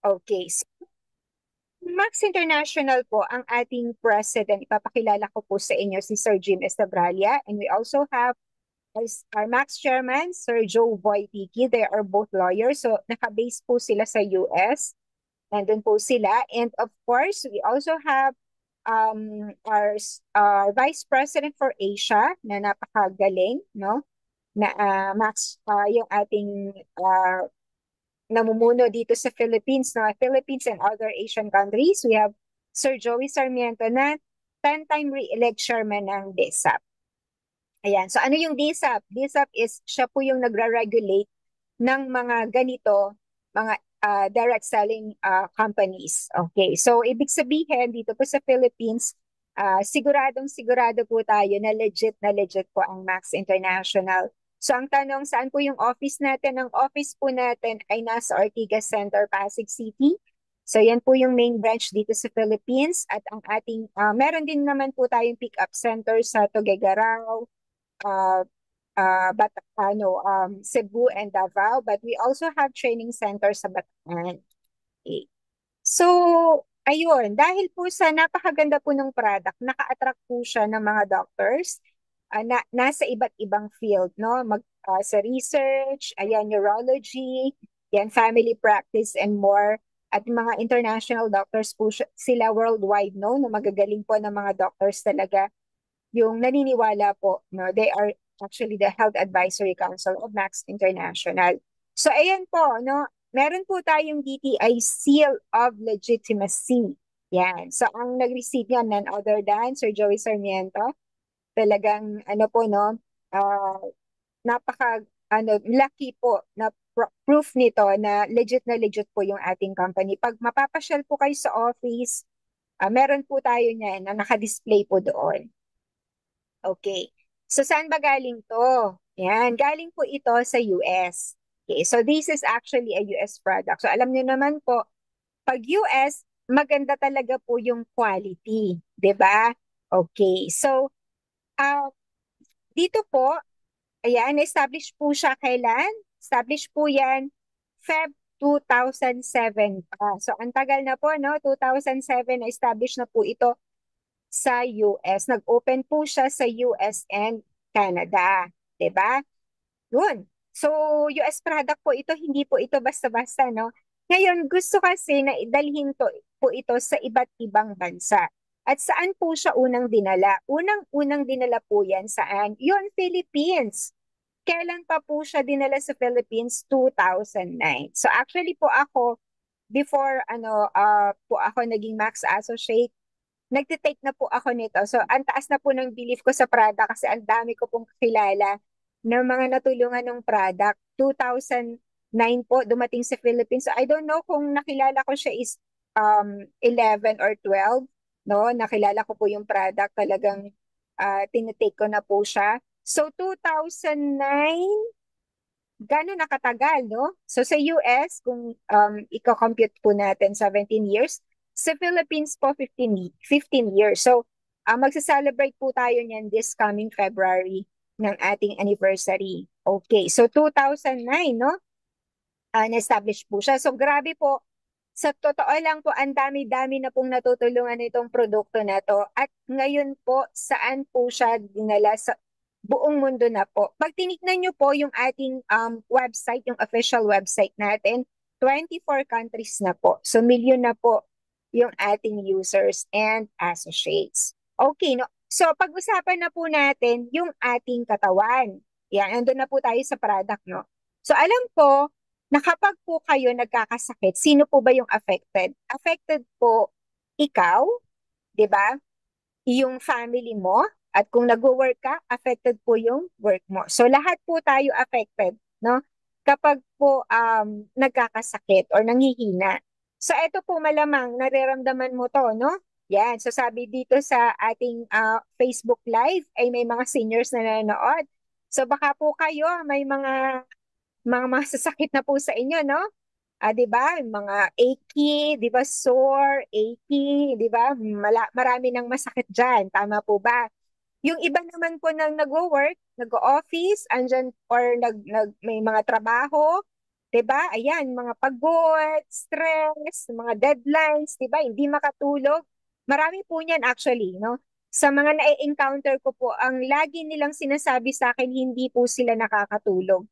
Okay. So, Max International po, ang ating president, ipapakilala ko po sa inyo si Sir Jim Estabralla. And we also have our Max chairman, Sir Joe Boytiki. They are both lawyers. So, nakabase po sila sa US. Nandun po sila. And of course, we also have our Vice President for Asia na napakagaling, no? Na Max, yung ating namumuno dito sa Philippines, no? Philippines and other Asian countries. We have Sir Joey Sarmiento na 10-time re-elect chairman ng DSAP. Ayan. So ano yung DSAP? DSAP is siya po yung nagra-regulate ng mga ganito, mga direct selling companies. Okay. So ibig sabihin dito po sa Philippines, siguradong sigurado po tayo na legit po ang Max International. So ang tanong, saan po yung office natin? Ang office po natin ay nasa Ortigas Center, Pasig City. So yan po yung main branch dito sa Philippines. At ang ating, meron din naman po tayong pick-up center sa Tuguegarao, uh, Cebu and Davao, but we also have training centers sa Bataan. Okay. So, ayun, dahil po sa napakaganda po ng product, naka-attract po siya ng mga doctors na nasa iba't ibang field, no? Sa research, ayan, neurology, yan, family practice and more. At mga international doctors po sila worldwide, no? Na magagaling po ng mga doctors talaga yung naniniwala po, no, they are actually the Health Advisory Council of Max International. So ayan po, no, meron po tayong DTI Seal of Legitimacy. Yan. So ang nag-receive yan none other than Sir Joey Sarmiento. Talagang ano po, no, uh, napaka lucky po na proof nito na legit po yung ating company. Pag mapapasyal po kayo sa office, meron po tayo niyan na naka-display po doon. Okay. So saan ba galing to? Yan, galing po ito sa US. Okay, so this is actually a US product. So alam niyo naman po, pag US, maganda talaga po yung quality, 'di ba? Okay. So uh, dito po, ayan, established po siya kailan? Established po yan Feb 2007 pa. So ang tagal na po, no? 2007 na-establish na po ito sa US. Nag-open po siya sa US and Canada. 'Di ba? Yun. So, US product po ito, hindi po ito basta-basta, no? Ngayon, gusto kasi na idalhin po ito sa iba't ibang bansa. At saan po siya unang dinala? Unang-unang dinala po yan saan? Yun, Philippines. Kailan pa po siya dinala sa Philippines? 2009. So actually po ako, before po ako naging Max Associate, nagtitake na po ako nito. So, ang taas na po ng belief ko sa product kasi ang dami ko pong kakilala ng mga natulungan ng product. 2009 po, dumating sa Philippines. So, I don't know kung nakilala ko siya is 11 or 12. No? Nakilala ko po yung product. Talagang tinitake ko na po siya. So, 2009, gano'n nakatagal, no? So, sa US, kung i-compute po natin 17 years, sa Philippines po 15 years. So, magsa-celebrate po tayo niyan this coming February ng ating anniversary. Okay, so 2009, no? Na-establish po siya. So, grabe po. Sa totoo lang po, ang dami-dami na pong natutulungan itong produkto na to. At ngayon po, saan po siya dinala sa buong mundo na po. Pag tinignan nyo po yung ating website, yung official website natin, 24 countries na po. So, million na po yung ating users and associates. Okay, no? So, pag-usapan na po natin yung ating katawan. Yan, andun na po tayo sa product, no? So, alam ko, na kapag po kayo nagkakasakit, sino po ba yung affected? Affected po ikaw, 'di ba? Yung family mo, at kung nagwo-work ka, affected po yung work mo. So lahat po tayo affected, no? Kapag po nagkakasakit or nanghihina. So ito po malamang nararamdaman mo to, no? Yan. So sabi dito sa ating Facebook Live ay may mga seniors na nanonood. So baka po kayo may mga masasakit na po sa inyo, no? 'Di ba? Mga achy, 'di ba? Sore, achy, 'di ba? Marami nang masakit diyan, tama po ba? Yung iba naman po nang nagwo-work, nag-office, andyan or may mga trabaho, 'Diba? Ayan, mga pagod, stress, mga deadlines, 'diba? Hindi makatulog. Marami po niyan actually, no? Sa mga na-encounter ko po, ang lagi nilang sinasabi sa akin, hindi po sila nakakatulog.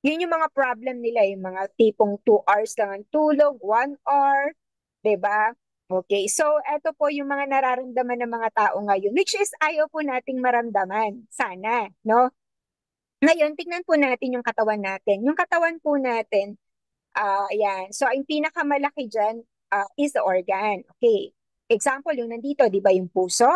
Yun yung mga problem nila, yung mga tipong 2 hours lang ang tulog, 1 hour, 'diba? Okay, so eto po yung mga nararamdaman ng mga tao ngayon, which is ayaw po nating maramdaman, sana, no? Ngayon, tingnan po natin yung katawan natin. Yung katawan po natin, ayan. So, ang pinakamalaki dyan is the organ. Okay. Example, yung nandito, di ba, yung puso?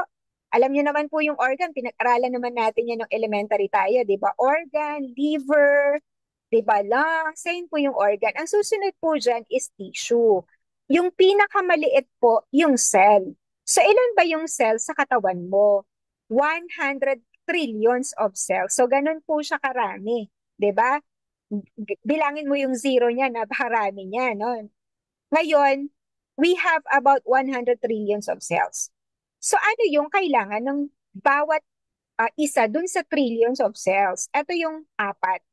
Alam niyo naman po yung organ, pinag-aralan naman natin yan ng elementary tayo, di ba? Organ, liver, di ba, lungs, same po yung organ. Ang susunod po dyan is tissue. Yung pinakamaliit po, yung cell. So, ilan ba yung cell sa katawan mo? 100 trillions of cells. So, ganun po siya karami. Di ba? Bilangin mo yung zero niya, napakarami niya, no? Ngayon, we have about 100 trillions of cells. So ano yung kailangan ng bawat isa dun sa trillions of cells? Ito yung apat.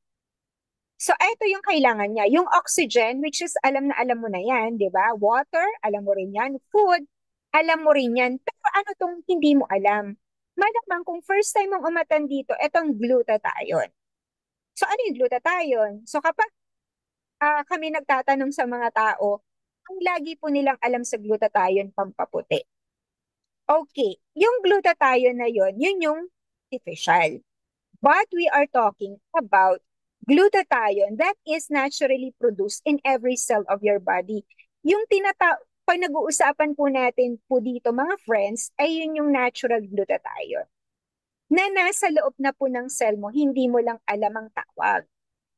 So ito yung kailangan niya. Yung oxygen, which is alam na alam mo na yan, di ba? Water, alam mo rin yan. Food, alam mo rin yan. Pero ano tong hindi mo alam? Malamang kung first time mong umatan dito, etong glutathione. So ano yung glutathione? So kapag kami nagtatanong sa mga tao, ang lagi po nilang alam sa glutathione, pampaputi. Okay, yung glutathione na yun, yun yung artificial. But we are talking about glutathione that is naturally produced in every cell of your body. Yung pag nag-uusapan po natin po dito mga friends, ay yun yung natural glutathione na nasa loob na po ng cell mo, hindi mo lang alam ang tawag.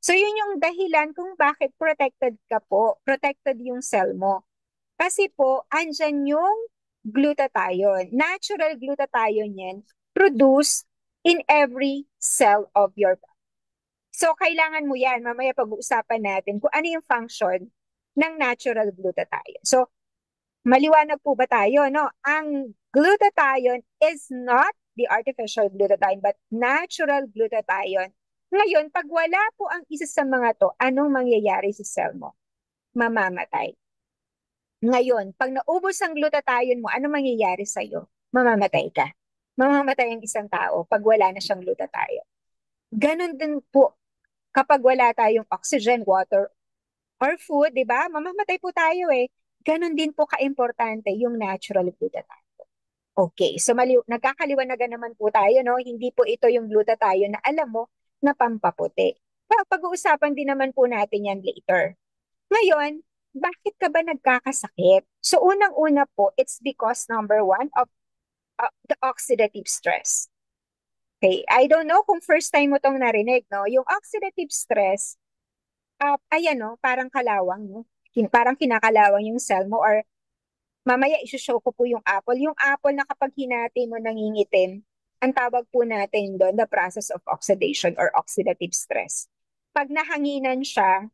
So yun yung dahilan kung bakit protected ka po, protected yung cell mo. Kasi po, andyan yung glutathione. Natural glutathione yan, produced in every cell of your body. So kailangan mo yan, mamaya pag-uusapan natin kung ano yung function ng natural glutathione. So maliwanag po ba tayo, no? Ang glutathione is not the artificial glutathione, but natural glutathione. Ngayon, pag wala po ang isa sa mga to, anong mangyayari sa cell mo? Mamamatay. Ngayon, pag naubos ang glutathione mo, anong mangyayari sa'yo? Mamamatay ka. Mamamatay ang isang tao pag wala na siyang glutathione. Ganon din po kapag wala tayong oxygen, water, or food, di ba? Mamamatay po tayo eh. Ganon din po kaimportante yung natural glutathione. Okay, so nagkakaliwanagan naman po tayo, no? Hindi po ito yung glutathione na alam mo na pampaputi. Pag-uusapan din naman po natin yan later. Ngayon, bakit ka ba nagkakasakit? So unang-una po, it's because number one of the oxidative stress. Okay, I don't know kung first time mo tong narinig, no? Yung oxidative stress, ayan, no? Parang kalawang, no? Parang kinakalawang yung cell mo or mamaya isushow ko po yung apple. Yung apple na kapag hinati mo nangingitim, ang tawag po natin doon, the process of oxidation or oxidative stress. Pag nahanginan siya,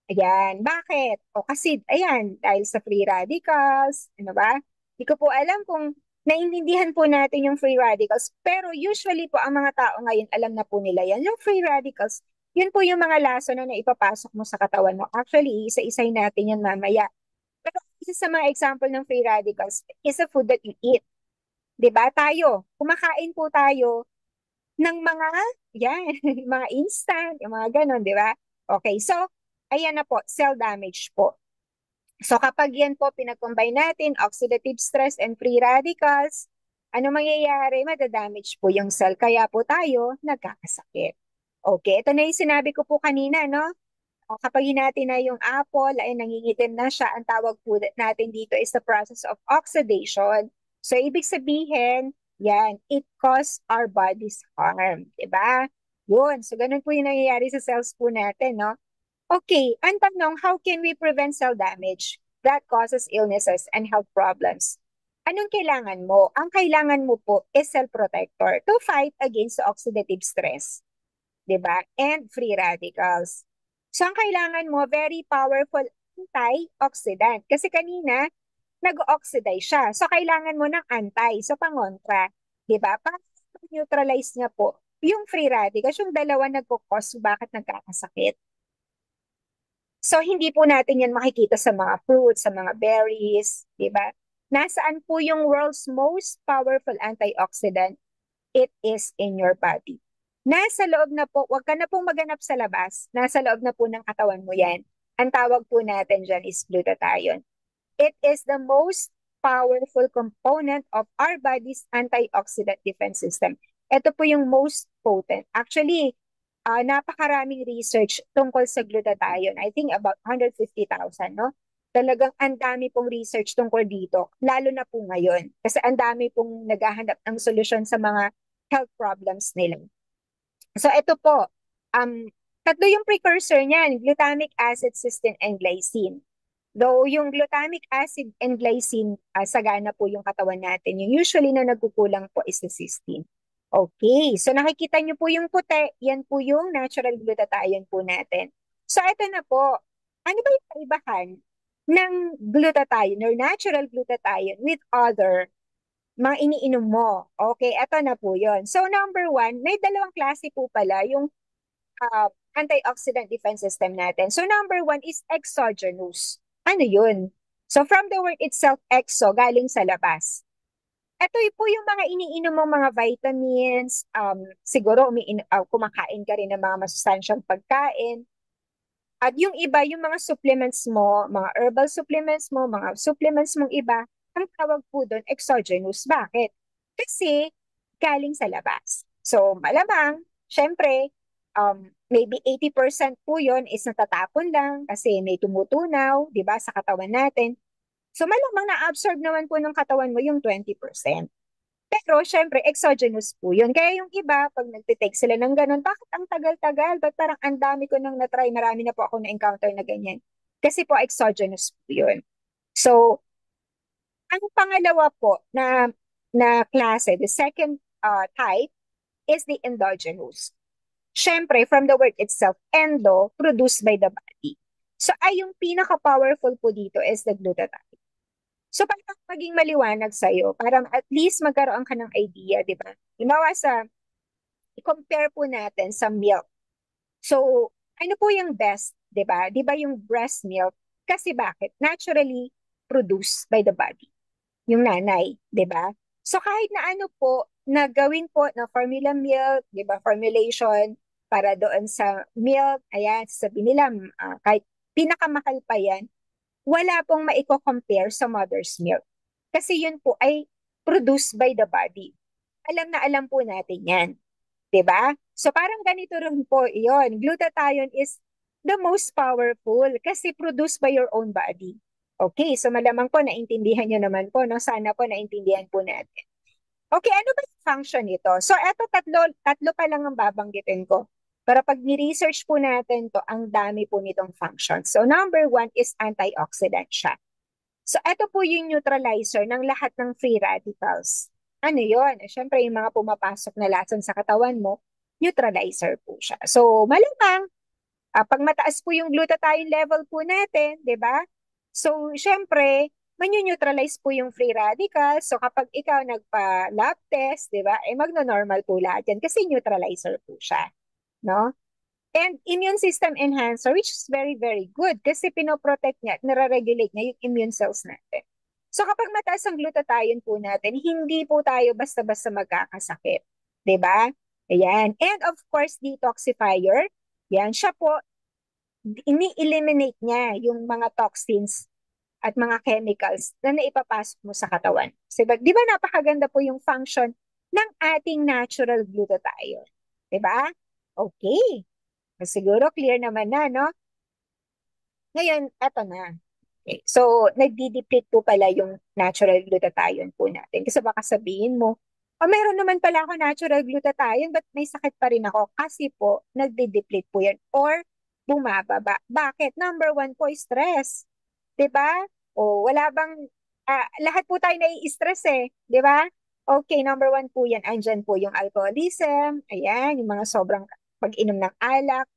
ayan, bakit? O kasi, ayan, dahil sa free radicals, ano ba? Hindi ko po alam kung naiintindihan po natin yung free radicals, pero usually po ang mga tao ngayon, alam na po nila yan. Yung free radicals, yun po yung mga laso na naipapasok mo sa katawan mo. Actually, isa-isay natin yan mamaya. Pero isa sa mga example ng free radicals is a food that you eat. 'Di ba? Tayo, kumakain po tayo ng mga, yan, mga instant, yung mga ganon, 'di ba? Okay, so, ayan na po, cell damage po. So, kapag yan po pinag-combine natin, oxidative stress and free radicals, ano mangyayari? Madadamage po yung cell. Kaya po tayo nagkakasakit. Okay, ito na yung sinabi ko po kanina, no? O kapag hinati na yung apple, ay nangingitim na siya, ang tawag po natin dito is the process of oxidation. So, ibig sabihin, yan, it cause our bodies harm. Diba? Yun. So, ganun po yung nangyayari sa cells po natin, no? Okay, ang tanong, how can we prevent cell damage that causes illnesses and health problems? Anong kailangan mo? Ang kailangan mo po is cell protector to fight against the oxidative stress. 'Di ba? And free radicals. So, ang kailangan mo, very powerful antioxidant. Kasi kanina, nag-oxidize siya. So, kailangan mo ng anti. So, pangontra. 'Di ba? Para neutralize niya po yung free radicals, yung dalawa nagkukos bakit nagkakasakit. So, hindi po natin yan makikita sa mga fruits, sa mga berries, di ba? Nasaan po yung world's most powerful antioxidant? It is in your body. Nasa loob na po, wag ka na pong maganap sa labas. Nasa loob na po ng katawan mo yan. Ang tawag po natin dyan is glutathione. It is the most powerful component of our body's antioxidant defense system. Ito po yung most potent. Actually, napakaraming research tungkol sa glutathione. I think about 150,000, no? Talagang ang dami pong research tungkol dito, lalo na po ngayon. Kasi ang dami pong naghahanap ng solusyon sa mga health problems nila. So ito po, tatlo yung precursor niyan, glutamic acid, cysteine, and glycine. Though yung glutamic acid and glycine, sagana po yung katawan natin. Yung usually na nagkukulang po is the cysteine. Okay, so nakikita niyo po yung puti, yan po yung natural glutathione po natin. So ito na po, ano ba yung kaibahan ng glutathione or natural glutathione with other mga iniinom mo? Okay, ito na po yon. So number one, may dalawang klase po pala yung antioxidant defense system natin. So number one is exogenous. Ano yun? So from the word itself, exo, galing sa labas. Ito po yung mga iniinom mong mga vitamins, siguro kumakain ka rin ng mga masustansyang pagkain. At yung iba, yung mga supplements mo, mga herbal supplements mo, mga supplements mong iba, ang tawag po doon, exogenous. Bakit? Kasi galing sa labas. So malamang, syempre, maybe 80% po yon is natatapon lang kasi may tumutunaw, di ba, sa katawan natin. So malamang na-absorb naman po ng katawan mo yung 20%. Pero syempre, exogenous po yun. Kaya yung iba, pag nagtitake sila ng ganun, bakit ang tagal-tagal? Ba't parang ang dami ko nang na-try, marami na po ako na-encounter na ganyan. Kasi po, exogenous po yun. So, ang pangalawa po na klase, the second type, is the endogenous. Syempre, from the word itself, endo, produced by the body. So, ay yung pinaka-powerful po dito is the glutathione. So, para maging maliwanag sa'yo, para at least magkaroon ka ng idea, di ba? Halimbawa i-compare po natin sa milk. So, ano po yung best, di ba? Di ba yung breast milk? Kasi bakit? Naturally produced by the body. Yung nanay, di ba? So, kahit na ano po, na gawin po na formula milk, di ba? Formulation para doon sa milk, ayan, sabi nila, kahit pinakamahal pa yan, wala pong maiko-compare sa mother's milk. Kasi yun po ay produced by the body. Alam na alam po natin yan. 'Di ba? So parang ganito rin po yon. Glutathione is the most powerful kasi produced by your own body. Okay, so malamang po naintindihan nyo naman po, no? Sana po naintindihan po natin. Okay, ano ba yung function nito? So eto tatlo pa lang ang babanggitin ko. Para pag ni-research po natin to, ang dami po nitong function. So number one is antioxidant siya. So, ito po yung neutralizer ng lahat ng free radicals. Ano yun? Siyempre, yung mga pumapasok na lason sa katawan mo, neutralizer po siya. So, malamang, pag mataas po yung glutathione level po natin, di ba? So, siyempre, neutralize po yung free radicals. So, kapag ikaw nagpa-lab test, di ba, magno-normal po lahat yan kasi neutralizer po siya. No? And immune system enhancer, which is very, very good kasi pinoprotect niya at nare-regulate niya yung immune cells natin. So kapag mataas ang glutathione po natin, hindi po tayo basta-basta magkakasakit. 'Di ba? Ayan. And of course, detoxifier. Yan, siya po, ini-eliminate niya yung mga toxins at mga chemicals na naipapasok mo sa katawan. So, di ba napakaganda po yung function ng ating natural glutathione? 'Di ba? Okay. Siguro clear naman na, no? Ngayon, eto na. Okay. So, nagdi-deplete po pala yung natural glutathione po natin. Kasi baka sabihin mo, meron naman pala ako natural glutathione, but may sakit pa rin ako? Kasi po, nagdi-deplete po yan. Or, bumababa. Bakit? Number one po, stress. 'Di ba? O, wala bang, lahat po tayo nai-stress eh. 'Di ba? Okay, number one po yan. Andyan po yung alcoholism. Ayan, yung mga sobrang pag-inom ng alak,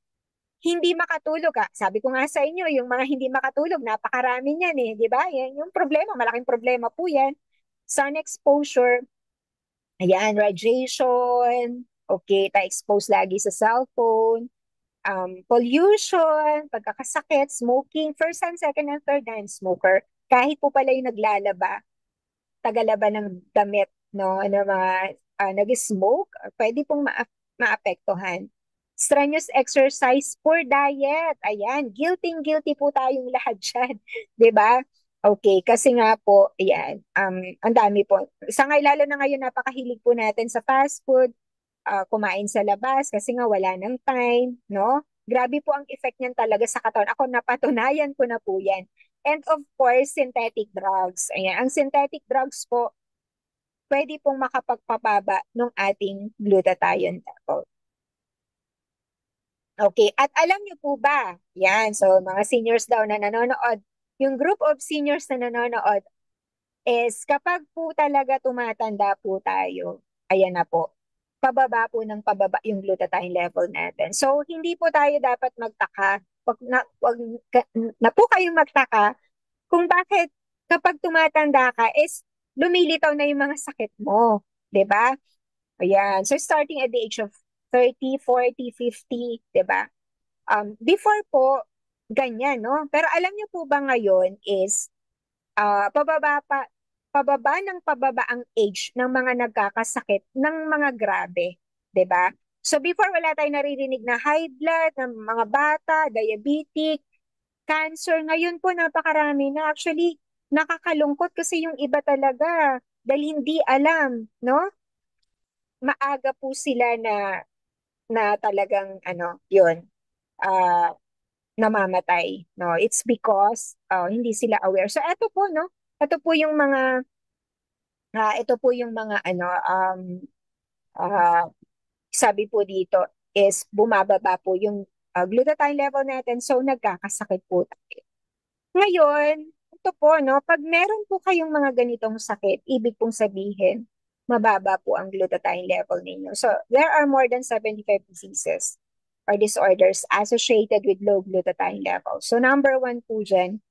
hindi makatulog ka. Sabi ko nga sa inyo, yung mga hindi makatulog, napakarami niyan eh, di ba? Yan yung problema, malaking problema po yan. Sun exposure, ayan, radiation, okay, ta-expose lagi sa cellphone, pollution, pagkakasakit, smoking, first and second and third hand smoker, kahit po pala yung naglalaba, tagalaba ng damit, no, ng mga nag-smoke, pwede pong maapektuhan. Strenuous exercise, poor diet, ayan, guilty po tayong lahat dyan, di ba? Okay, kasi nga po, ayan, ang dami po. Sa ngayon, lalo na ngayon, napakahilig po natin sa fast food, kumain sa labas kasi nga wala ng time, no? Grabe po ang effect niyan talaga sa katawan. Ako, napatunayan ko na po yan. And of course, synthetic drugs. Ayan, ang synthetic drugs po, pwede pong makapagpababa ng ating glutathione level. Okay, at alam niyo po ba, yan, so mga seniors daw na nanonood, yung group of seniors na nanonood is kapag po talaga tumatanda po tayo, ayan na po, pababa po ng pababa yung glutathione level natin. So, hindi po tayo dapat magtaka, wag na po kayong magtaka kung bakit kapag tumatanda ka is lumilitaw na yung mga sakit mo. 'Di ba? Ayan. So, starting at the age of 30, 40, 50, 'di ba? Before po, ganyan, no? Pero alam niyo po ba ngayon is pababa ng pababa ang age ng mga nagkakasakit ng mga grabe, 'di ba? So before wala tayong naririnig na high blood ng mga bata, diabetic, cancer. Ngayon po napakarami na. Actually, nakakalungkot kasi yung iba talaga dahil hindi alam, no? Maaga po sila na talagang ano, 'yun, ah namamatay, no? It's because hindi sila aware. So ito po, no? Ito po yung mga ito po yung mga ah, sabi po dito is bumababa po yung glutathione level natin, so nagkakasakit po tayo. Ngayon, ito po, no, pag meron po kayong mga ganitong sakit, ibig pong sabihin, mababa po ang glutathione level ninyo. So, there are more than 75 diseases or disorders associated with low glutathione level. So, number one po dyan,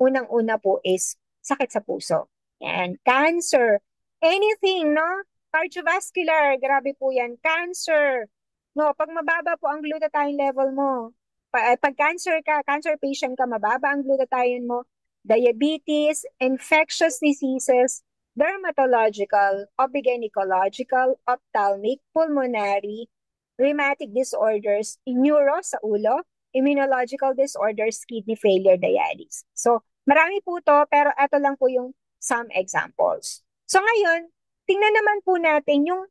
unang-una po is sakit sa puso. Yan, cancer, anything, no? Cardiovascular, grabe po yan. Cancer, no? Pag mababa po ang glutathione level mo, pag cancer ka, cancer patient ka, mababa ang glutathione mo, diabetes, infectious diseases, dermatological, obgynecological, ophthalmic, pulmonary, rheumatic disorders, neuro sa ulo, immunological disorders, kidney failure, dialysis. So, marami po to, pero ito lang po yung some examples. So, ngayon, tingnan naman po natin yung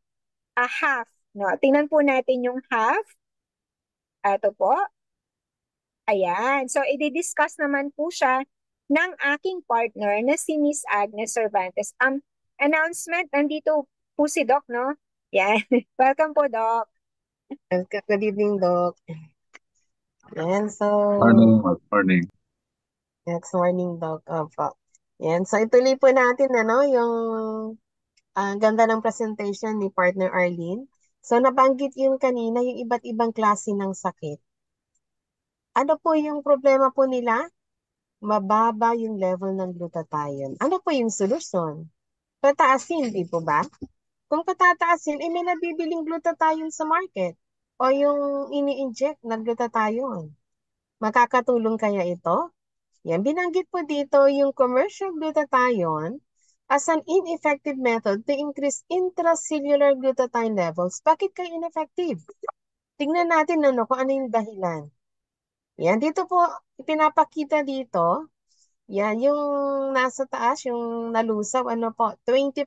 half. No? Tingnan po natin yung half. Ito po. Ayan. So, i-discuss naman po siya ng aking partner na si Miss Agnes Cervantes. Announcement, nandito po si Doc, no? Yan. Welcome po, Doc. Good evening, Doc. Yan, so, Morning, morning. next morning, Doc. Opo. Yan, so ituloy po natin, ano, yung ganda ng presentation ni partner Arlene. So, nabanggit yung kanina, yung iba't ibang klase ng sakit. Ano po yung problema po nila? Mababa yung level ng glutathione. Ano po yung solusyon? Pataasin, di po ba? Kung patataasin, may nabibiling glutathione sa market o yung ini-inject na glutathione. Makakatulong kaya ito? Yan, binanggit po dito yung commercial glutathione as an ineffective method to increase intracellular glutathione levels. Bakit kayo ineffective? Tingnan natin ano, kung ano yung dahilan. Yan, dito po, pinapakita dito, yan, yung nasa taas, yung nalusaw, ano po, 20%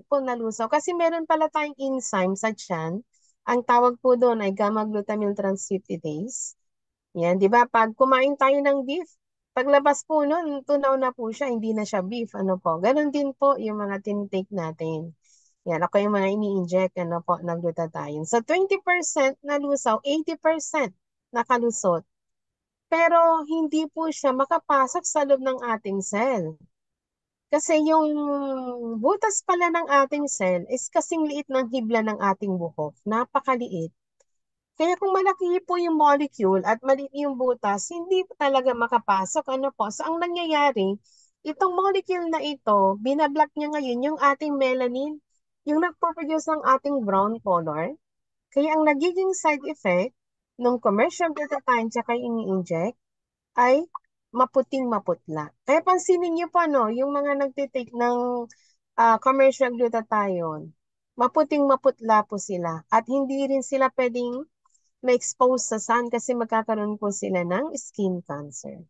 po nalusaw. Kasi meron pala tayong enzyme sa tiyan. Ang tawag po doon ay gamma-glutamyl transcriptase. Yan, di ba? Pag kumain tayo ng beef, paglabas po nun, tunaw na po siya, hindi na siya beef. Ano po? Ganon din po yung mga tinitake natin. Yan, ako yung mga ini-inject, ano po, ng glutathione. So, 20% nalusaw, 80% nakalusot. Pero hindi po siya makapasok sa loob ng ating cell. Kasi yung butas pala ng ating cell is kasing liit ng hibla ng ating buhok. Napakaliit. Kaya kung malaki po yung molecule at maliit yung butas, hindi talaga makapasok. Ano po? So, ang nangyayari, itong molecule na ito, binablock niya ngayon yung ating melanin, yung nagpo-produce ng ating brown color. Kaya ang nagiging side effect, nung commercial glutathione tsaka ini-inject ay maputing maputla. Kaya pansinin niyo po, no, yung mga nagtitake ng commercial glutathione, maputing maputla po sila. At hindi rin sila pwedeng ma-expose sa sun kasi magkakaroon po sila ng skin cancer.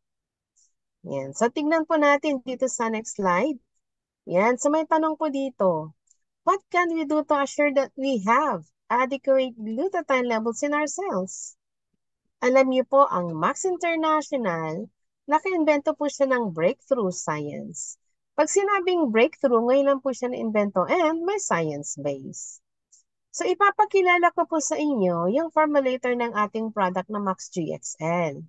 Yan. So, tignan po natin dito sa next slide. Yan. So, may tanong po dito. What can we do to assure that we have adequate glutathione levels in our cells? Alam niyo po, ang Max International, naka-invento po siya ng breakthrough science. Pag sinabing breakthrough, ngayon lang po siya na-invento and may science base. So, ipapakilala ko po sa inyo yung formulator ng ating product na Max GXL.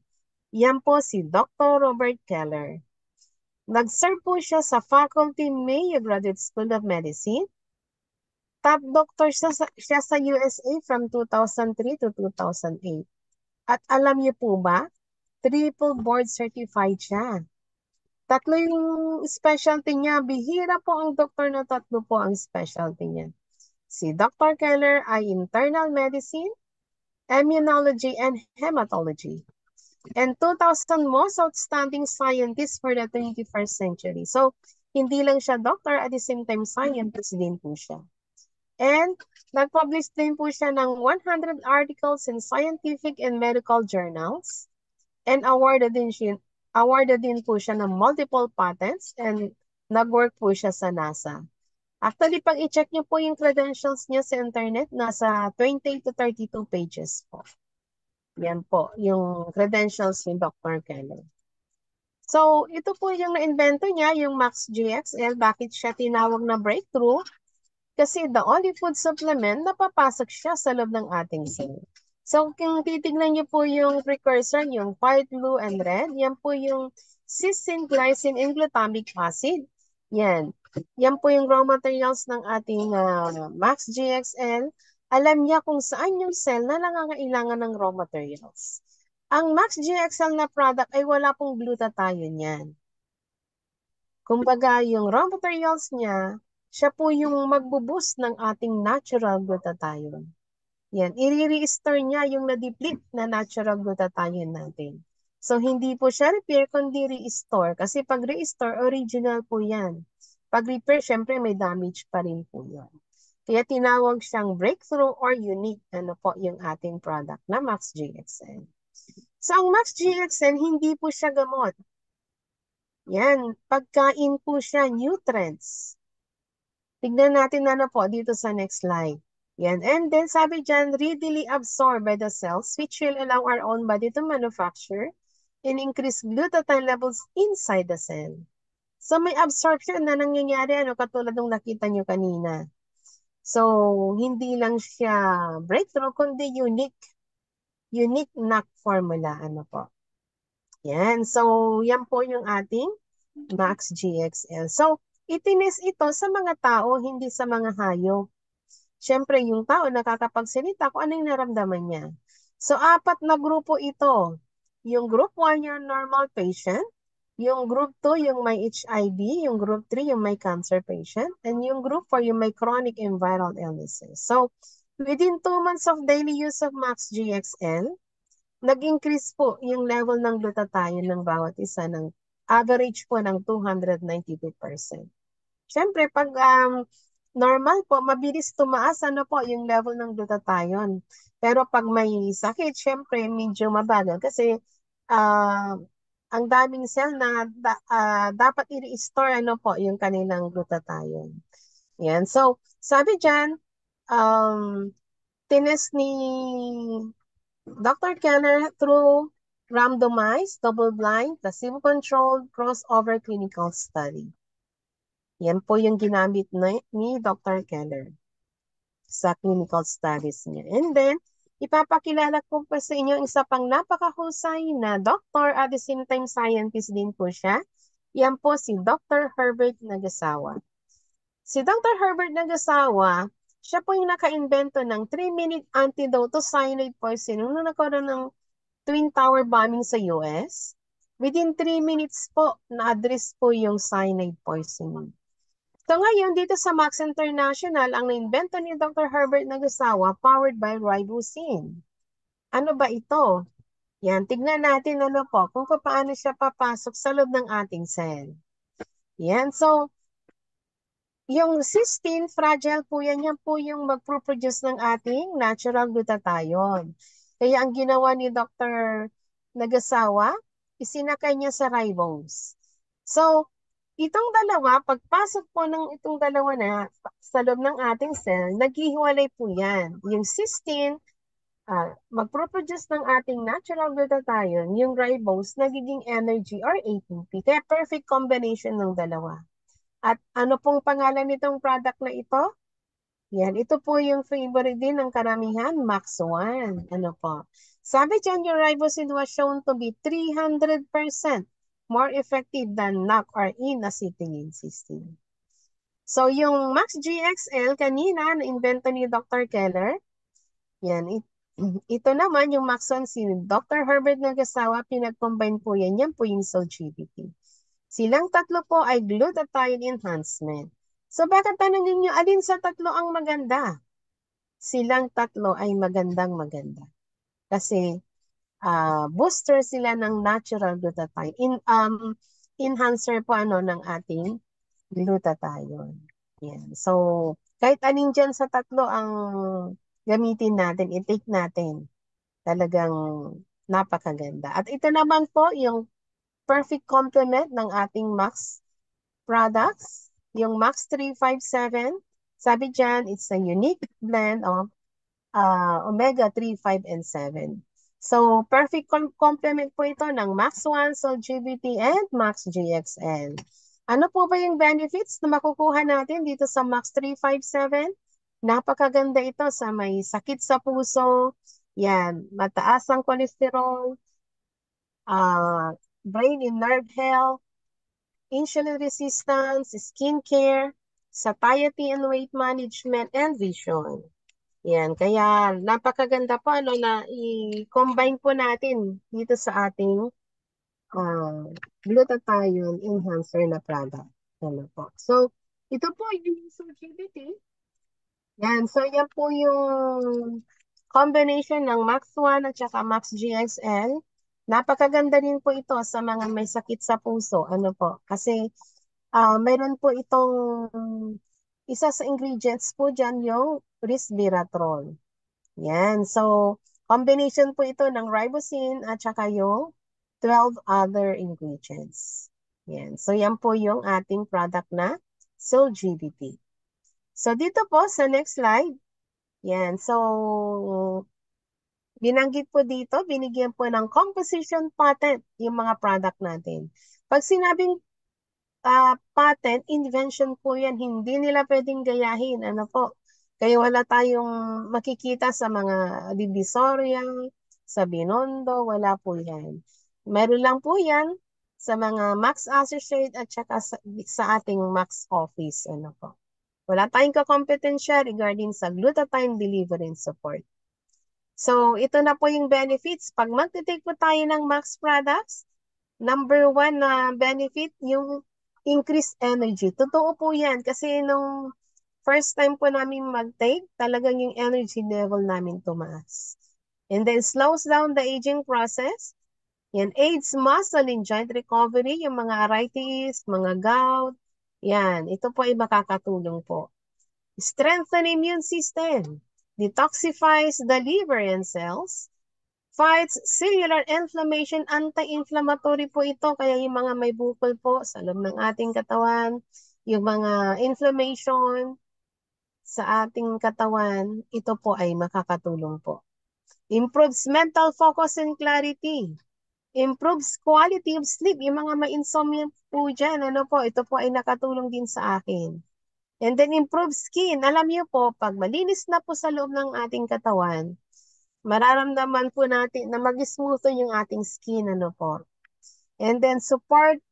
Yan po si Dr. Robert Keller. Nag-serve po siya sa faculty Mayo Graduate School of Medicine. Top doctor siya sa USA from 2003 to 2008. At alam niyo po ba, triple board certified siya. Tatlo yung specialty niya. Bihira po ang doktor na tatlo po ang specialty niya. Si Dr. Keller ay internal medicine, immunology, and hematology. And 2,000 most outstanding scientists for the 21st century. So, hindi lang siya doctor, at the same time scientist din po siya. And nag-publish din po siya ng 100 articles in scientific and medical journals. And awarded din po siya ng multiple patents and nag-work po siya sa NASA. Actually, pag i-check niyo po yung credentials niya sa internet, nasa 20 to 32 pages po. Yan po, yung credentials ni Dr. Keller. So, ito po yung na-invento niya, yung Max GXL. Bakit siya tinawag na breakthrough? Kasi the only food supplement na papasok siya sa loob ng ating cell. So, kung titignan niyo po yung precursor, yung white, blue, and red, yan po yung cysteine, glycine, and glutamic acid. Yan. Yan po yung raw materials ng ating Max GXL. Alam niya kung saan yung cell na nangangailangan ng raw materials. Ang Max GXL na product ay wala pong glutathione yan. Kumbaga, yung raw materials niya, siya po yung magbo-boost ng ating natural glutathione. Yan, i-restore niya yung na-deplete na natural glutathione natin. So, hindi po siya repair, kundi restore. Kasi pag restore, original po yan. Pag repair, syempre may damage pa rin po yan. Kaya tinawag siyang breakthrough or unique, ano po yung ating product na Max GXL. So, ang Max GXL, hindi po siya gamot. Yan, pagkain po siya, nutrients. Tignan natin na po dito sa next slide. Yan. And then sabi dyan, readily absorbed by the cells, which will allow our own body to manufacture and increase glutathione levels inside the cell. So may absorption na nangyayari, katulad ng nakita nyo kanina. So, hindi lang siya breakthrough, kundi unique NAC formula. Po. Yan. So, yan po yung ating Max GXL. So, itinis ito sa mga tao, hindi sa mga hayop. Siyempre, yung tao nakakapagsalita kung ano yung naramdaman niya. So, 4 na grupo ito. Yung group 1, yung normal patient. Yung group 2, yung may HIV. Yung group 3, yung may cancer patient. And yung group 4, yung may chronic and viral illnesses. So, within 2 months of daily use of Max GXL, nag-increase po yung level ng glutathione ng bawat isa ng average po ng 292%. Siyempre, pag normal po, mabilis tumaas po yung level ng glutathione. Pero pag may sakit, siyempre, medyo mabagal kasi ang daming cell na dapat i-restore po yung kanilang glutathione. Yan. So, sabi dyan, tinest ni Dr. Keller through randomized, double-blind, placebo-controlled, crossover clinical study. Yan po yung ginamit ni Dr. Keller sa clinical studies niya. And then, ipapakilala ko pa sa inyo isa pang napakahusay na doctor at the same time scientist din po siya. Yan po si Dr. Herbert Nagasawa. Si Dr. Herbert Nagasawa, siya po yung naka-invento ng 3-minute antidote to cyanide poisoning nung nagkaroon ng Twin Tower bombing sa US. Within 3 minutes po, na-address po yung cyanide poisoning. So ngayon, dito sa Max International, ang na-invento ni Dr. Herbert Nagasawa, powered by ribosine. Ano ba ito? Yan, tignan natin ano po, kung paano siya papasok sa loob ng ating cell. Yan, so, yung cysteine, fragile po yan. Yan po yung magproproduce ng ating natural glutathione. Kaya ang ginawa ni Dr. Nagasawa, isinakay niya sa ribose. So, itong dalawa, pagpasok po ng itong dalawa na sa loob ng ating cell, naghihiwalay po yan. Yung cysteine, magproproduce ng ating natural glutathione, yung ribose, nagiging energy or ATP. Kaya perfect combination ng dalawa. At ano pong pangalan nitong product na ito? Yan, ito po yung favorite din ng karamihan, Max 1. Ano po? Sabi dyan, yung ribosine was shown to be 300% more effective than NAC or N-acetylcysteine. So, yung Max GXL kanina, na-invento ni Dr. Keller, yan, ito naman yung Max 1 si Dr. Herbert Nagasawa, pinag-combine po yan. Yan po yung SOLGBT. Silang tatlo po ay glutathione enhancement. So bakit tanongin niyo alin sa tatlo ang maganda? Silang tatlo ay maganda. Kasi booster sila ng natural glutathione. Enhancer po ano ng ating glutathione. Yan. So kahit alin dyan sa tatlo ang gamitin natin, i-take natin. Talagang napakaganda. At ito naman po yung perfect complement ng ating Max products, yung Max 357. Sabi dyan, it's a unique blend of omega 3, 5, and 7. So, perfect complement po ito ng Max 1, so GBT, and Max GXL. Ano po ba yung benefits na makukuha natin dito sa Max 357? Napakaganda ito sa may sakit sa puso, yan, mataas ang kolesterol, brain and nerve health, insulin resistance, skincare, satiety and weight management, and vision. Yan, kaya napakaganda po ano, na i-combine po natin dito sa ating glutathione enhancer na product. Ano po. So, ito po yung GBT. Yan, so yan po yung combination ng Max 1 at saka Max GXL. Napakaganda din po ito sa mga may sakit sa puso. Ano po? Kasi mayroon po itong isa sa ingredients po dyan yung resveratrol. Yan. So, combination po ito ng ribosine at saka yung 12 other ingredients. Yan. So, yan po yung ating product na SOLGBT. So, dito po sa next slide. Yan. So, binanggit po dito, binigyan po ng composition patent yung mga product natin. Pag sinabing patent, invention po yan. Hindi nila pwedeng gayahin. Ano po? Kaya wala tayong makikita sa mga Divisoria, sa Binondo, wala po yan. Meron lang po yan sa mga Max Associate at saka sa ating Max Office. Ano po? Wala tayong kakompetensya regarding sa glutathione delivery and support. So, ito na po yung benefits. Pag magtitake po tayo ng Max products, number one na benefit, yung increased energy. Totoo po yan kasi nung first time po namin mag-take, talagang yung energy level namin tumaas. And then slows down the aging process. Yan, aids muscle and joint recovery, yung mga arthritis, mga gout. Yan, ito po ay makakatulong po. Strengthen immune system. Detoxifies the liver and cells. Fights cellular inflammation, anti-inflammatory po ito. Kaya yung mga may bukol po sa loob ng ating katawan, yung mga inflammation sa ating katawan, ito po ay makakatulong po. Improves mental focus and clarity. Improves quality of sleep. Yung mga may insomnia po dyan, ano po, ito po ay nakatulong din sa akin. And then improves skin. Alam niyo po, pag malinis na po sa loob ng ating katawan, mararamdaman po natin na mag-smoothen yung ating skin, ano po. And then supports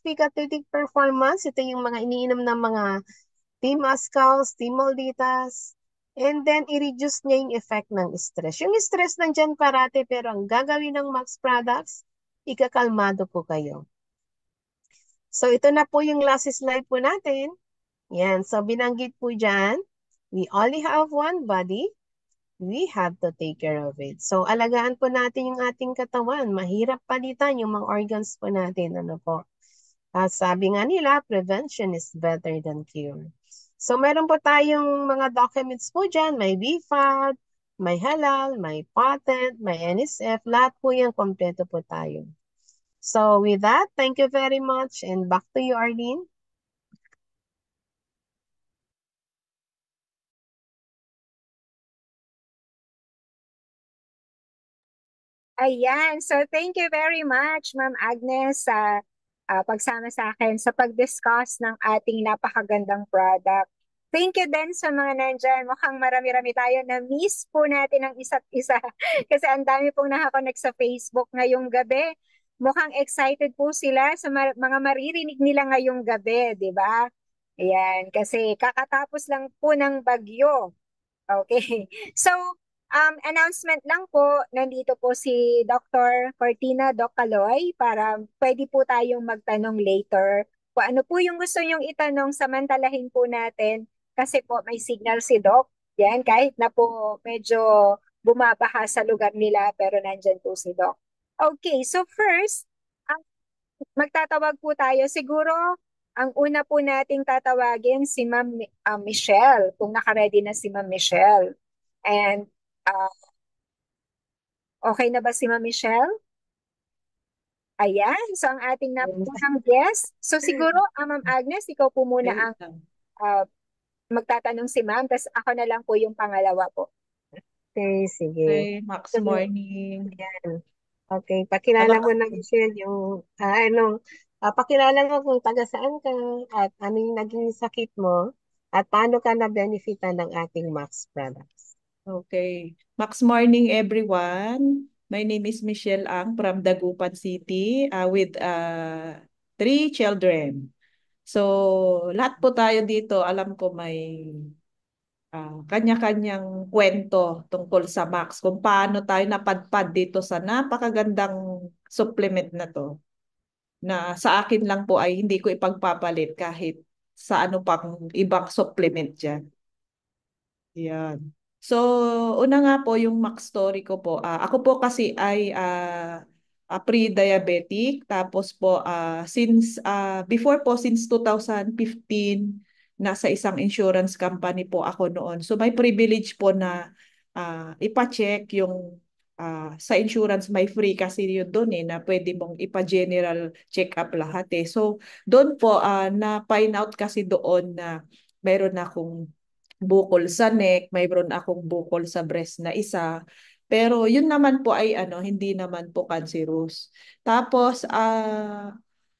peak athletic performance. Ito yung mga iniinom ng mga Team Ascals, Team Malditas. And then, i-reduce niya yung effect ng stress. Yung stress nandyan parate, pero ang gagawin ng Max Products, ikakalmado po kayo. So, ito na po yung last slide po natin. Yan. So, binanggit po dyan, we only have one body. we have to take care of it. So, alagaan po natin yung ating katawan. Mahirap palitan yung mga organs po natin. Ano po? Sabi nga nila, prevention is better than cure. So, meron po tayong mga documents po dyan. May BFAD, may halal, may patent, may NSF. Lahat po yan, kompleto po tayo. So, with that, thank you very much. And back to you, Arlene. Ayan. So, thank you very much, Ma'am Agnes, sa pagsama sa akin sa pag-discuss ng ating napakagandang product. Thank you din sa mga nandyan. Mukhang marami-rami tayo na miss po natin ang isa't isa. Kasi ang dami pong nakakonect sa Facebook ngayong gabi. Mukhang excited po sila sa mga maririnig nila ngayong gabi, di ba? Ayan, kasi kakatapos lang po ng bagyo. Okay. So, announcement lang po, nandito po si Dr. Cortina Doc Caloy para pwede po tayong magtanong later. Kung ano po yung gusto nyong itanong, samantalahin po natin kasi po may signal si Doc. Yan, kahit na po medyo bumabaha sa lugar nila, pero nandyan po si Doc. Okay, so first, magtatawag po tayo. Siguro, ang una po nating tatawagin si Ma'am Michelle, kung nakaredy na si Ma'am Michelle. And, uh, okay na ba si Ma'am Michelle? Ayan, so ang ating unang guest. So siguro, Ma'am Agnes, ikaw po muna Wait ang lang. uh, magtatanong si Ma'am, tapos ako na lang po yung pangalawa po. Okay, sige. Okay, Max morning. Yan. Okay, Ano pakilala ka? mo na Michelle yung, pakilala mo kung taga saan ka at ano yung naging sakit mo at paano ka na-benefitan ng ating Max products. Okay. Max morning, everyone. My name is Michelle Ang from Dagupan City with three children. So, lahat po tayo dito, alam ko may kanya-kanyang kwento tungkol sa Max, kung paano tayo napadpad dito sa napakagandang supplement na to, na sa akin lang po ay hindi ko ipagpapalit kahit sa ano pang ibang supplement dyan. Yan. So, una nga po yung Max story ko po. Ako po kasi ay pre-diabetic. Tapos po, before po, since 2015, nasa isang insurance company po ako noon. So, may privilege po na ipa-check yung sa insurance, may free kasi yun doon na pwede mong ipa-general check-up lahat eh. So, doon po, na-find out kasi doon na mayroon akong bukol sa neck, mayroon akong bukol sa breast na isa. Pero yun naman po ay hindi naman po cancerous. Tapos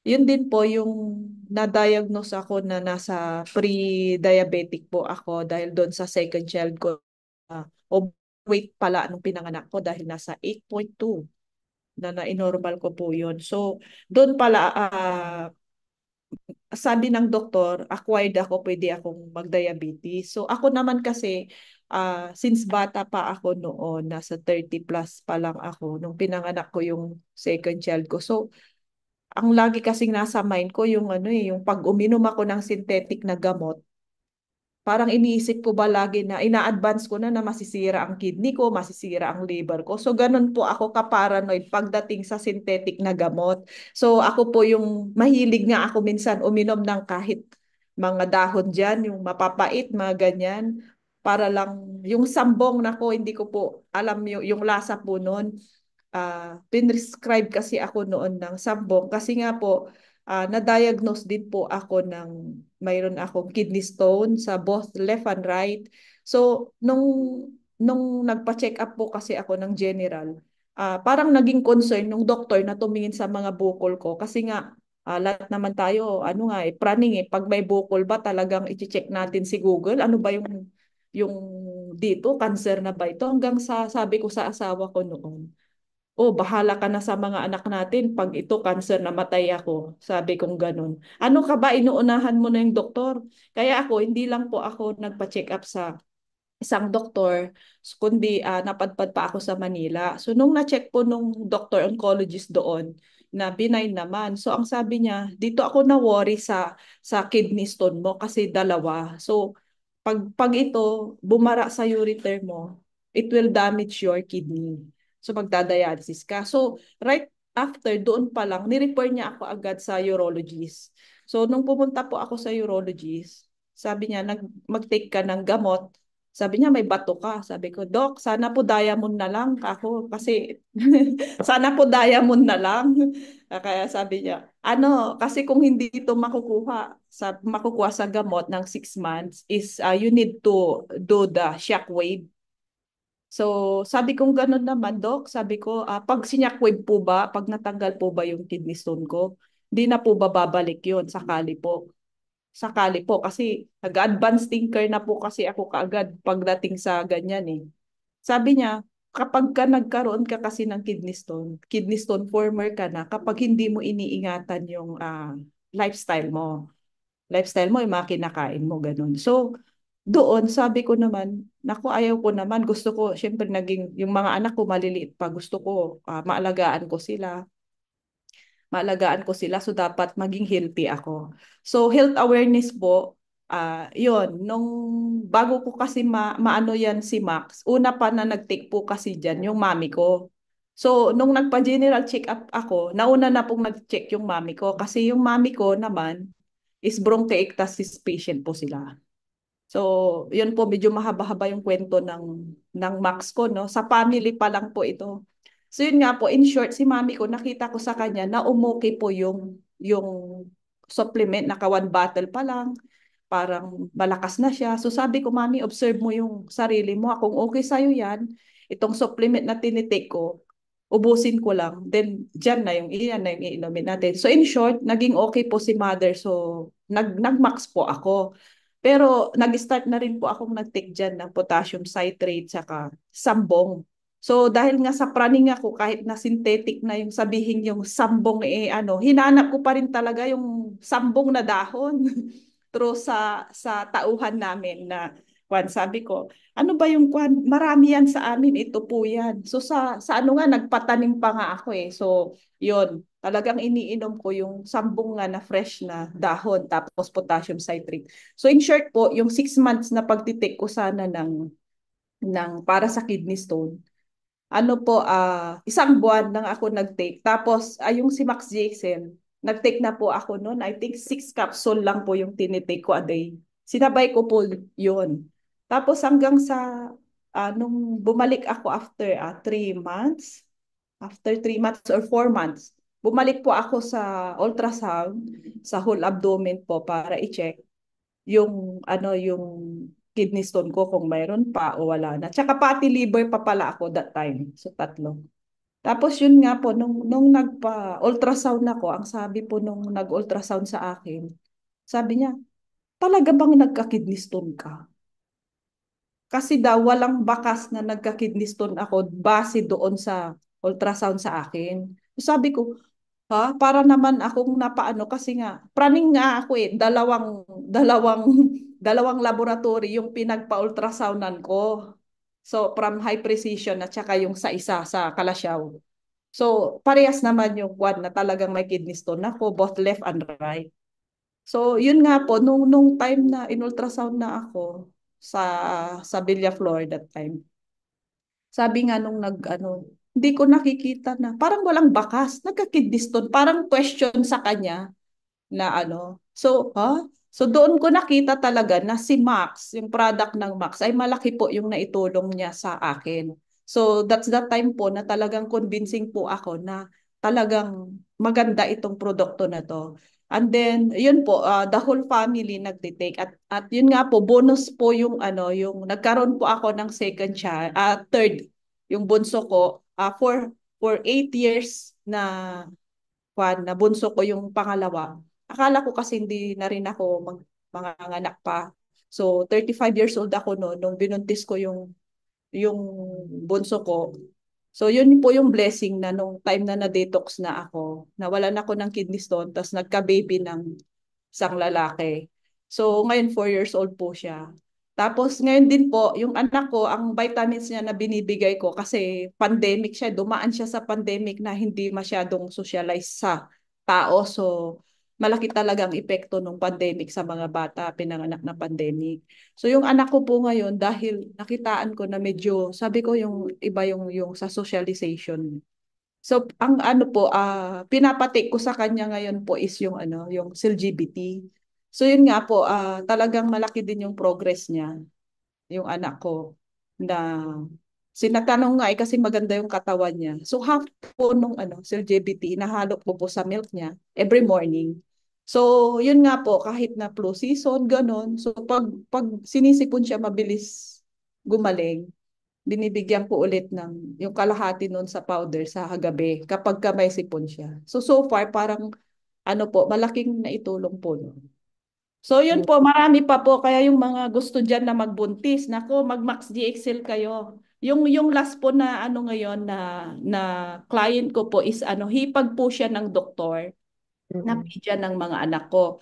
yun din po yung na-diagnose ako na nasa pre-diabetic po ako dahil doon sa second child ko. Overweight pala nung pinanganak ko dahil nasa 8.2 na na-normal ko po yun. So doon pala sabi ng doktor, acquired ako, pwede akong mag-diabetes. So ako naman kasi, since bata pa ako noon, nasa 30 plus pa lang ako, nung pinanganak ko yung second child ko. So, ang lagi kasing nasa mind ko yung yung pag uminom ako ng synthetic na gamot, parang iniisip ko ba lagi na ina-advance ko na masisira ang kidney ko, masisira ang liver ko. So ganun po ako ka-paranoid pagdating sa synthetic na gamot. So ako po yung mahilig nga ako minsan uminom ng kahit mga dahon dyan, yung mapapait, mga ganyan. Para lang yung sambong na ko, hindi ko po alam yung lasa po noon. Pinrescribe kasi ako noon ng sambong kasi nga po na-diagnose din po ako ng mayroon akong kidney stone sa both left and right. So nung nagpa-check up po kasi ako ng general, parang naging concern nung doktor na tumingin sa mga bukol ko kasi nga lahat naman tayo praning pag may bukol ba talagang i-check natin si Google ano ba yung dito cancer na ba ito hanggang sa sabi ko sa asawa ko noon, oh, bahala ka na sa mga anak natin. Pag ito, cancer, namatay ako. Sabi kong ganun. Ano ka ba? Inuunahan mo na yung doktor. Kaya ako, hindi lang po ako nagpa-check up sa isang doktor, kundi napadpad pa ako sa Manila. So, nung na-check po nung doctor oncologist doon, na benign naman. So, ang sabi niya, dito ako na-worry sa kidney stone mo kasi dalawa. So, pag ito, bumara sa ureter mo, it will damage your kidney. So magdadialysis ka. So right after, doon pa lang, ni-refer niya ako agad sa urologist. So nung pumunta po ako sa urologist, sabi niya, mag-take ka ng gamot. Sabi niya, may bato ka. Sabi ko, Doc, sana po diamond na lang ako. Kasi, sana po diamond na lang. Kaya sabi niya, ano, kasi kung hindi ito makukuha sa gamot ng 6 months is you need to do the shockwave. So, sabi kong ganun naman, Doc. Sabi ko, pag sinyakwave po ba, pag natanggal po ba yung kidney stone ko, di na po ba babalik yun? Sakali po. Sakali po. Kasi nag-advance thinker na po kasi ako kaagad pagdating sa ganyan eh. Sabi niya, kapag ka nagkaroon ka kasi ng kidney stone former ka na kapag hindi mo iniingatan yung lifestyle mo. Lifestyle mo, yung mga kinakain mo, ganun. So, doon, sabi ko naman, naku, ayaw ko naman. Gusto ko, syempre, yung mga anak ko maliliit pa. Gusto ko, maalagaan ko sila. So, dapat maging healthy ako. So, health awareness po, yun, bago ko kasi maano yan si Max, una pa na nag-take po kasi dyan, yung mami ko. So, nung nagpa-general check-up ako, nauna na pong nag-check yung mami ko. Kasi yung mami ko naman, is bronchiectasis patient po sila. So, yun po, medyo mahaba-haba yung kwento ng Max ko, no? Sa family pa lang po ito. So, yun nga po, in short, si mami ko, nakita ko sa kanya na umuki po yung supplement, naka 1 bottle pa lang, parang malakas na siya. So, sabi ko, mami, observe mo yung sarili mo. Kung okay sa'yo yan, itong supplement na tinitake ko, ubusin ko lang. Then, iyan na yung iinumin natin. So, in short, naging okay po si mother. So, nag-max po ako. Pero nag-start na rin po akong nag-take dyan ng potassium citrate saka sambong. So dahil nga sa praning ako kahit na synthetic na yung sabihin yung sambong hinanap ko pa rin talaga yung sambong na dahon. True sa tauhan namin na sabi ko, ano ba yung marami yan sa amin, ito po yan. So sa ano nga nagpatanim pa nga ako eh. So yun, talagang iniinom ko yung sambong nga na fresh na dahon tapos potassium citrate. So in short po, yung 6 months na pagtitake ko sana ng para sa kidney stone, ano po, 1 buwan lang ako nag-take. Tapos, yung si Max Jason, nag-take na po ako noon. I think 6 capsule lang po yung tinitake ko a day. Sinabay ko po yun. Tapos hanggang nung bumalik ako after 3 months or 4 months, bumalik po ako sa ultrasound, sa whole abdomen po para i-check yung kidney stone ko kung mayroon pa o wala na. Tsaka pati liver pa pala ako that time. So, tatlo. Tapos yun nga po, nung nagpa-ultrasound ako, ang sabi po nung nag-ultrasound sa akin, sabi niya, talaga bang nagka-kidney stone ka? Kasi daw walang bakas na nagka-kidney stone ako base doon sa ultrasound sa akin. Sabi ko, ha? Para naman akong napaano kasi nga, praning nga ako eh, dalawang, dalawang laboratory yung pinagpa-ultrasoundan ko. So, from high precision at saka yung sa isa sa Kalasyaw. So, parehas naman yung one na talagang may kidney stone ako, both left and right. So, yun nga po, nung time na in-ultrasound na ako sa Villaflor that time, sabi nga nung hindi ko nakikita na parang walang bakas, nagka-kidney stone, parang question sa kanya na So, ha? So doon ko nakita talaga na si Max, yung product ng Max, ay malaki po yung naitulong niya sa akin. So that's the time po na talagang convincing po ako na talagang maganda itong produkto na to. And then, yun po, the whole family nagtitake. At yun nga po, bonus po yung nagkaroon po ako ng second child, third, yung bunso ko, for 8 years na bunso ko yung pangalawa. Akala ko kasi hindi na rin ako manganganak pa. So, 35 years old ako no, nung binuntis ko yung bunso ko. So, yun po yung blessing na nung time na na-detox na ako, nawalan ako ng kidney stone, tapos nagka-baby ng isang lalaki. So, ngayon 4 years old po siya. Tapos ngayon din po, yung anak ko, ang vitamins niya na binibigay ko kasi pandemic siya, dumaan siya sa pandemic na hindi masyadong socialize sa tao. So, malaki talagang epekto ng pandemic sa mga bata, pinanganak na pandemic. So yung anak ko po ngayon, dahil nakitaan ko na medyo, sabi ko yung iba yung sa socialization. So ang ano po, pinapatik ko sa kanya ngayon po is yung ano, yung LGBT. So yun nga po, talagang malaki din yung progress niya, yung anak ko, na sinatanong nga kasi maganda yung katawan niya. So half po nung ano, LGBT, nahalo ko po sa milk niya every morning. So yun nga po, kahit na flu season, ganon. So pag sinisipon siya, mabilis gumaling, binibigyan ko ulit ng yung kalahati nun sa powder sa gabi kapag ka may sipon siya. So far, parang ano po, malaking naitulong po. No? So yun po, marami pa po. Kaya yung mga gusto dyan na magbuntis, nako, mag-Max GXL kayo. Yung last po na ano ngayon na client ko po is ano, hipag po siya ng doktor na Mm. pidya ng mga anak ko.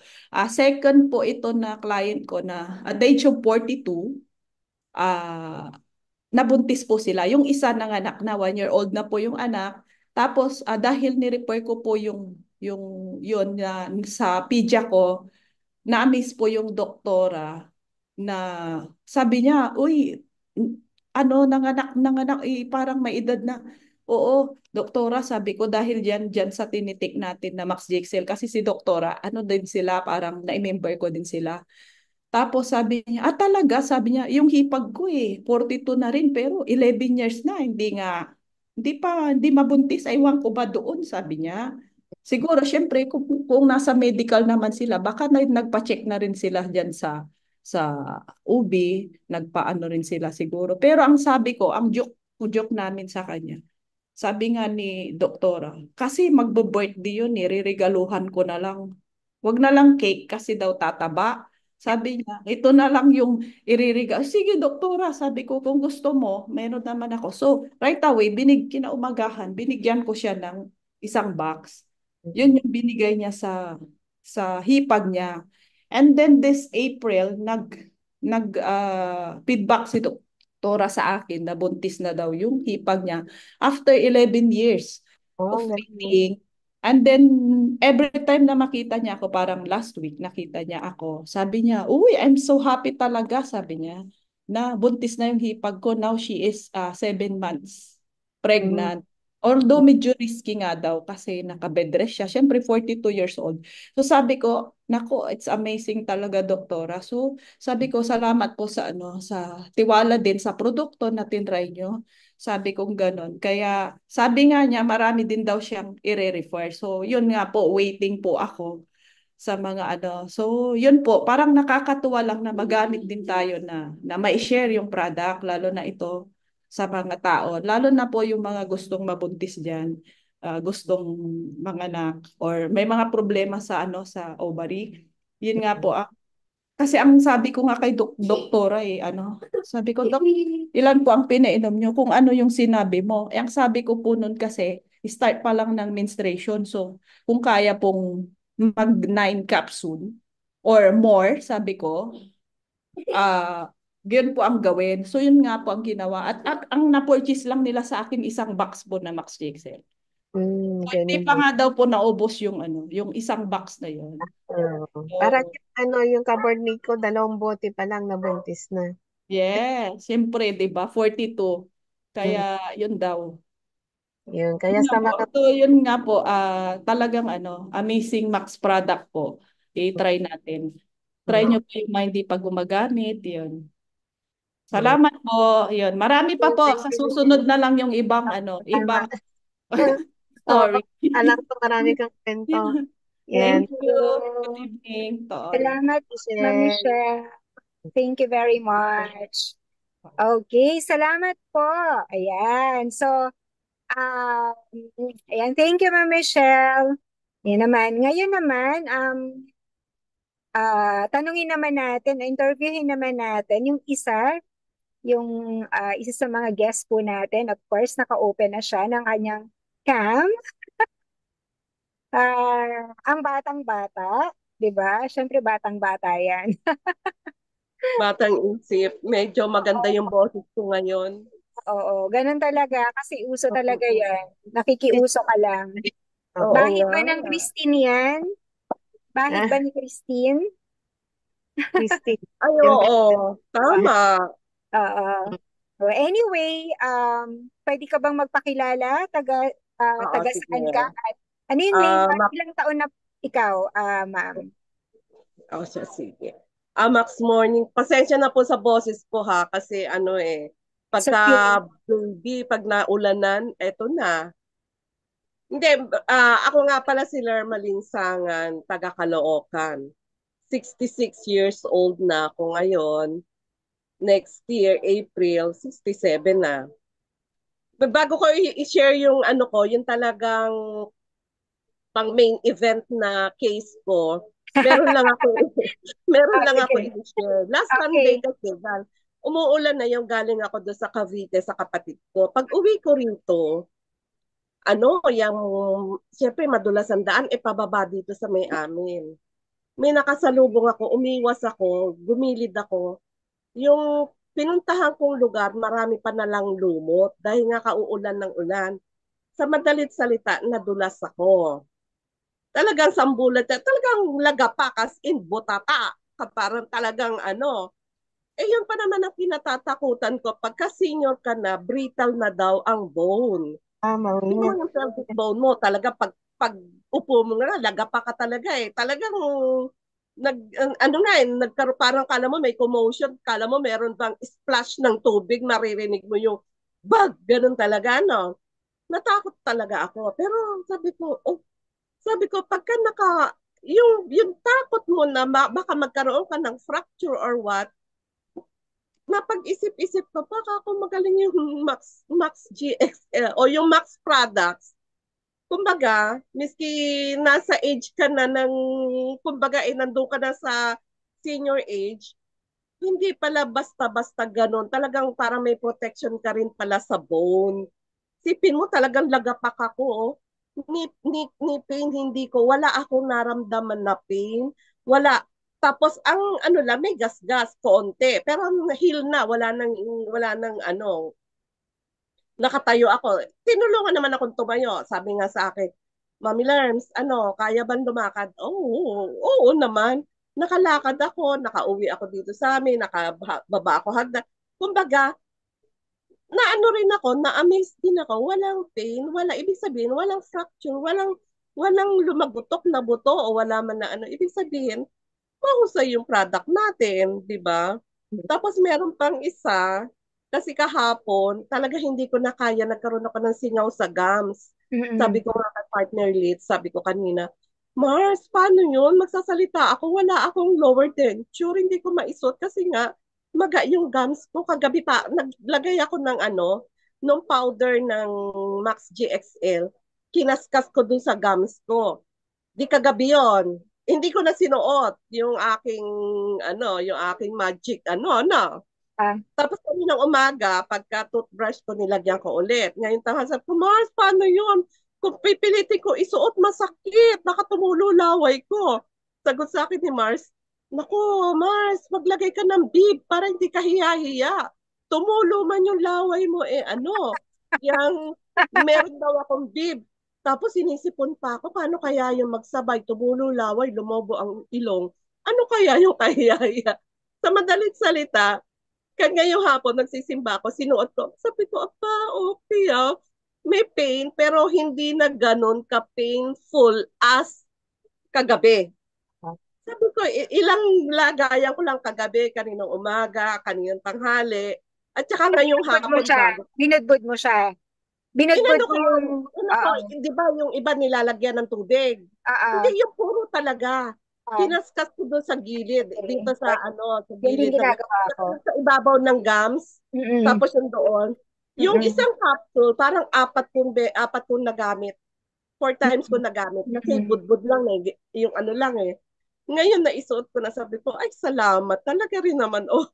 Second po ito na client ko na at the age of 42, ah nabuntis po sila. Yung isa nanganak na 1 year old na po yung anak. Tapos dahil ni-refer ko po yung yun na sa pidya ko, na-miss po yung doktora na sabi niya, uy, ano, nanganak, parang may edad na. Oo, doktora, sabi ko, dahil dyan sa tinitik natin na Max Jixel, kasi si doktora, ano din sila, parang na-member ko din sila. Tapos sabi niya, talaga, sabi niya, yung hipag ko 42 na rin, pero 11 years na, hindi mabuntis, aywan ko ba doon, sabi niya. Siguro, syempre, kung nasa medical naman sila, baka nagpa-check na rin sila dyan sa UB, nagpaano rin sila siguro. Pero ang sabi ko, ang joke namin sa kanya, sabi nga ni doktora, kasi magbo-birthday yun, riregaluhan ko na lang. Wag na lang cake kasi daw tataba. Sabi niya, ito na lang yung iririga. Sige, doktora, sabi ko, kung gusto mo, meron naman ako. So, right away, kinaumagahan, binigyan ko siya ng isang box. Yun yung binigay niya sa hipag niya. And then this April, feedback si doktora sa akin na buntis na daw yung hipag niya after 11 years Oh, of ang galing. waiting. And then, every time na makita niya ako, parang last week, nakita niya ako, sabi niya, uy, I'm so happy talaga, sabi niya, na buntis na yung hipag ko. Now she is 7 months Mm. pregnant. Although medyo risky nga daw kasi naka-bed rest siya. Siyempre, 42 years old. So sabi ko, nako, it's amazing talaga, doktora. So sabi ko, salamat po sa ano, sa tiwala din sa produkto na tinry nyo. Sabi kong ganon. Kaya sabi nga niya, marami din daw siyang i-refer. So yun nga po, waiting po ako sa mga ano. So yun po, parang nakakatuwa lang na magamit din tayo na ma-share yung product, lalo na ito sa mga tao. Lalo na po yung mga gustong mabuntis diyan, gustong manganak or may mga problema sa ano sa ovary. Yun nga po, kasi ang sabi ko nga kay doktora ano, sabi ko, Dok, ilan po ang pinainom nyo? Kung ano yung sinabi mo. Ang sabi ko po nun kasi, start pa lang ng menstruation. So, kung kaya pong mag 9 capsule or more, sabi ko, yun po ang gawin. So, yun nga po ang ginawa. At ang na-purchase lang nila sa akin, isang box po na Max Excel. So, hindi Ganun pa din. nga daw po naubos yung ano, yung isang box na yun. Parang So, ano, yung kabornate ko, 2 bote pa lang nabuntis na. yes, siyempre, 'di ba? 42. Mm. Kaya 'yun daw. Yun. Yun Kaya nga sa po. mga So, 'yun nga po, talagang ano, amazing Max product po. I-try natin. Try mm, nyo po yung mga hindi pa gumagamit, 'yun. mm. Salamat po. 'Yun. Marami pa po. Thank Sa you, susunod Michelle. na lang yung ibang ano, Tama. ibang Oo, story. alam ko marami kang kwento. Yeah. Yan. Thank Thank you. Good you. evening to all. Salamat, Ma'am Michelle. Michelle. Thank you very much. Okay, salamat po. Ayan. So, um, ayan, thank you, Ma'am Michelle. Yan naman. Ngayon naman, tanungin naman natin, interviewin naman natin yung isa sa mga guests po natin. Of course, naka-open na siya ng kanyang cam. Ang batang-bata, 'di ba? Siyempre batang-bata 'yan. Batang isip. Medyo maganda yung boses ko ngayon. Oo, ganun talaga kasi uso talaga Oo. 'yan. Nakikiuso ka lang. Oo Bahid nga. ba ng Christine 'yan? Bahay ba Ah, ni Christine? Christine. Ay, Ganda. oo. Tama. Oo. So anyway, pwede ka bang magpakilala? Oo, Taga sige. saan ka? At ano yung name? Ah, At ilang taon na ikaw, ma'am? siya, sige. Max Morning. Pasensya na po sa boses ko ha, kasi ano It's pagka okay. baby, pag naulanan, eto na. Hindi, ako nga pala si Lerma Linsangan, taga Caloocan. 66 years old na ako ngayon. Next year, April, 67 na. Bago ko i-share yung ano ko, yung talagang pang main event na case ko, meron lang ako meron Ah, lang ako sige. i-share. Last Sunday Okay. kasi, umuulan na yung galing ako doon sa Cavite sa kapatid ko. Pag uwi ko rito, yung, siyempre madulas ang daan, pababa dito sa may amin. May nakasalubong ako, umiwas ako, gumilid ako. Yung pinuntahan kong lugar, marami pa nalang lumot dahil nga kauulan ng ulan. Sa madalit salita, nadulas ako. Talagang sambulat, talagang lagapakas in butata. Parang talagang yun pa naman ang kinatatakutan ko. Pagka senior ka na, brittle na daw ang bone. Tingnan mo Mawingan. yung pelvic bone mo, talaga pag upo mo nga, lagapa ka talaga eh. Talagang nagkaroon, parang kala mo may commotion, kala mo meron bang splash ng tubig, maririnig mo yung bag, ganun talaga, no? Natakot talaga ako. Pero sabi ko, pagka yung takot mo na baka magkaroon ka ng fracture or what, napag-isip-isip ko, baka ako magaling yung Max GXL o yung Max products. Kumbaga, miski nasa age ka na ng, kumbaga, nandun ka na sa senior age, hindi pala basta-basta ganun. Talagang para may protection ka rin pala sa bone. Sipin mo talagang lagapak ako, oh. Ni pain hindi ko, wala akong naramdaman na pain. Wala. Tapos ang ano lang, may gas-gas, konti. Pero heal na, wala nang nakatayo ako. Tinulungan naman akong tumayo. Sabi nga sa akin, Mami Lerms, kaya ba lumakad? Oo naman. Nakalakad ako, nakauwi ako dito sa amin, nakababa ako hagdan. Kumbaga, na ano rin ako, na-amaze din ako, walang pain, ibig sabihin, walang fracture, walang lumagutok na buto o wala man na ano. Ibig sabihin, mahusay yung product natin, di ba? Tapos meron pang isa, kasi kahapon, talaga hindi ko na kaya, nagkaroon ako ng singaw sa gums. Sabi Mm-mm. ko nga kay partner Litz, sabi ko kanina, Mars, paano yun? Magsasalita ako, wala akong lower denture, hindi ko maisot kasi nga, maga yung gums ko. Kagabi pa, naglagay ako ng nung powder ng Max GXL. Kinaskas ko dun sa gums ko. Di kagabi yon. Hindi ko na sinuot yung aking magic Ah, Tapos kaninang umaga, pagka toothbrush ko, nilagyan ko ulit. Ngayon tanghal, sabi ko, Mars, paano yun? Kung pipilitin ko isuot, masakit. Baka tumulo laway ko. Sagot sa akin ni Mars, naku, Mars, maglagay ka ng bib para hindi ka hiya-hiya. Tumulo man yung laway mo, yang meron daw akong bib. Tapos sinisipon pa ako, paano kaya yung magsabay, tumulo laway, lumobo ang ilong. Ano kaya yung kahiya-hiya? Sa madalit salita, kaya ngayong hapon, nagsisimba ako, sinuot ko. Sabi ko, apa, okay May pain, pero hindi na ganun ka-painful as kagabi. Sabi ko, ilang lagayan ko lang kagabi, kaninang umaga, kaninang tanghali, at saka ngayong binudbud mo hapon siya. bago. Binudbud mo siya. Binudbud Inano mo ko, yung, ano ko, oo, di ba yung iba nilalagyan ng tubig? Hindi, oo, yung puro talaga. oo. Kinaskas ko doon sa gilid, dito sa Okay. sa Yun din gilid ng, ginagawa ko. sa ibabaw ng gums, Mm-mm. tapos yung doon. Yung Mm-mm. isang capsule, parang apat kong nagamit. 4 times ko nagamit. Kasi Mm-mm. budbud lang yung ano lang eh. Ngayon naisuot ko na, sabi ko, ay salamat, talaga rin naman. Oh,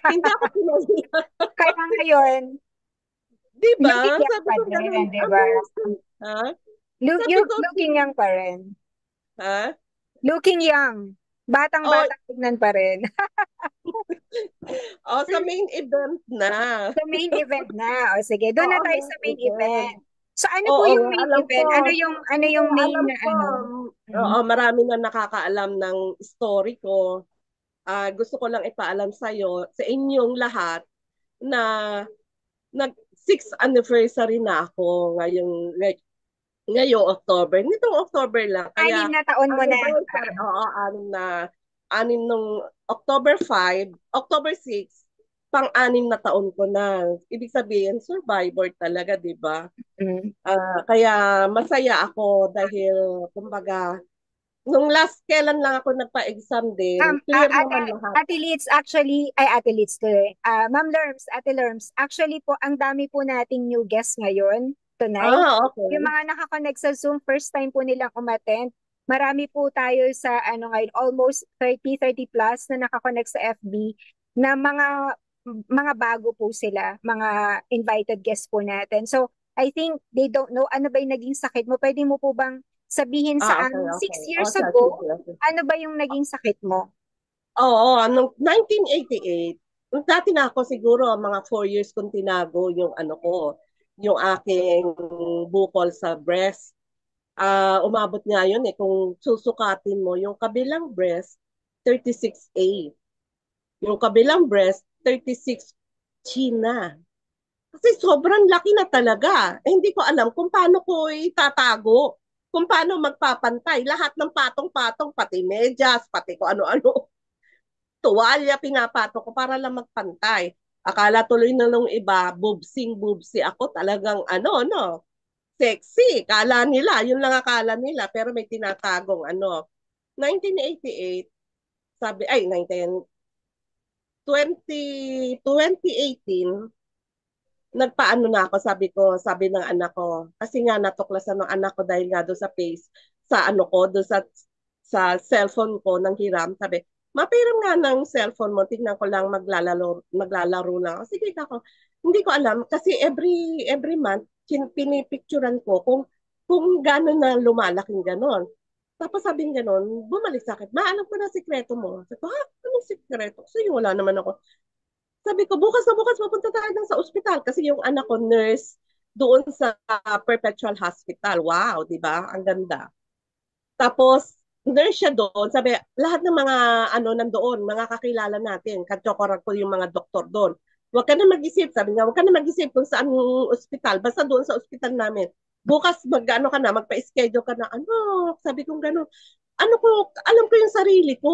hindi ako pinahiya. Kaya ngayon, Di looking ba? young Sabi pa ko din, ganun, di ba? amazing. Ha? Sabi ko, Looking young pa rin. ha? Looking young. Oh, Batang-batang tignan pa rin. sa main event na. Sa main event na. O sige, doon Oo, na tayo main sa main event. event. So ano po Oo yung nga, main alam ko. event? Ano yung Oo, main alam na ko. ano? Oo, Mhm. marami na nakakaalam ng story ko. Gusto ko lang ipaalam sa inyong lahat na nag sixth anniversary na ako ngayong October. Nitong October lang. Anim Kaya na taon mo na. anniversary, oo, anim nung October 5, October 6, pang-anim na taon ko na. Ibig sabihin, survivor talaga, di ba? Mm. Kaya masaya ako dahil, kumbaga, nung last kailan lang ako nagpa-exam din, clear naman lahat. Ate Liz, actually, ay Ate Liz ko Ma'am Lerms, Ate Lerms, actually po, ang dami po nating new guests ngayon, tonight. Yung Okay. mga nakakonect sa Zoom, first time po nilang umattend. Marami po tayo sa, ano ngayon, almost 30 plus na nakakonect sa FB, na mga bago po sila, mga invited guests po natin. So, I think they don't know ano ba yung naging sakit mo. Pwede mo po bang sabihin sa Okay, amin, okay. 6 years Okay, ago, sige, okay. ano ba yung naging sakit mo? Oo, noong 1988, nung dati na ako siguro, mga 4 years kong tinago yung ano ko, yung aking bukol sa breast. Umabot nga yun kung susukatin mo, yung kabilang breast, 36A. Yung kabilang breast, 36 China. Kasi sobrang laki na talaga. Hindi ko alam kung paano ko itatago, kung paano magpapantay. Lahat ng patong-patong, pati medyas, pati ko ano-ano, tuwalya pinapato ko para lang magpantay. Akala tuloy na nung iba, bubsing-bubsi ako, talagang ano, sexy. Kala nila, yun lang akala nila, pero may tinatagong 1988, sabi, ay, 2018, nagpaano na ako, sabi ng anak ko, kasi nga natuklasan ng anak ko dahil nga doon sa face, sa ano ko, doon sa cellphone ko ng hiram, sabi, mapiram nga ng cellphone mo, tingnan ko lang maglalaro lang ako. Sige ako, hindi ko alam, kasi every month, pinipicturan ko kung gano'n na lumalaking gano'n. Tapos sabihin gano'n, bumalik sa akin, maalam ko na sikreto mo. Sabi ko, ha? Anong sikreto? Kasi wala naman ako. Sabi ko, bukas na bukas mapunta tayo sa ospital kasi yung anak ko nurse doon sa Perpetual Hospital. Wow, di ba? Ang ganda. Tapos, nurse siya doon. Sabi, lahat ng mga nandoon, mga kakilala natin, katsokoran ko yung mga doktor doon. Huwag ka na mag-isip. Sabi niya, huwag ka na mag-isip kung saan yung ospital. Basta doon sa ospital namin. Bukas mag-ano ka na, magpa-schedule ka na. Ano? Sabi ko gano'n. Alam ko yung sarili ko.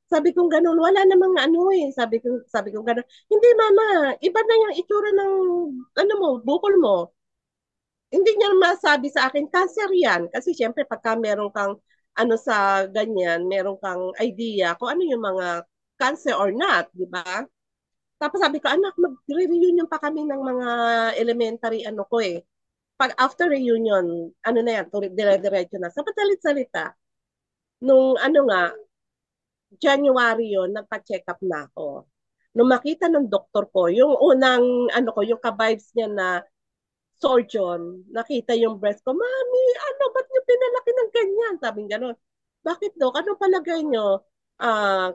Sabi ko gano'n, wala namang ano sabi ko gano'n. Hindi mama, iba na yung itsura ng mo, bukol mo. Hindi niya masabi sa akin, cancer yan. Kasi syempre pagka meron kang sa ganyan, meron kang idea kung ano yung mga cancer or not, di ba? Tapos sabi ko, anak, mag-reunion pa kami ng mga elementary ko eh. Pag after reunion, ano na yan, dire-diretso na. Sa patalit-salita, nung January yon nagpa-check up na ako. Nung makita ng doktor ko, yung unang, yung ka-vibes niya na surgeon, nakita yung breast ko, Mami, ba't niyo pinalaki ng ganyan? Sabi gano'n. Bakit, Dok? Ano palagay niyo?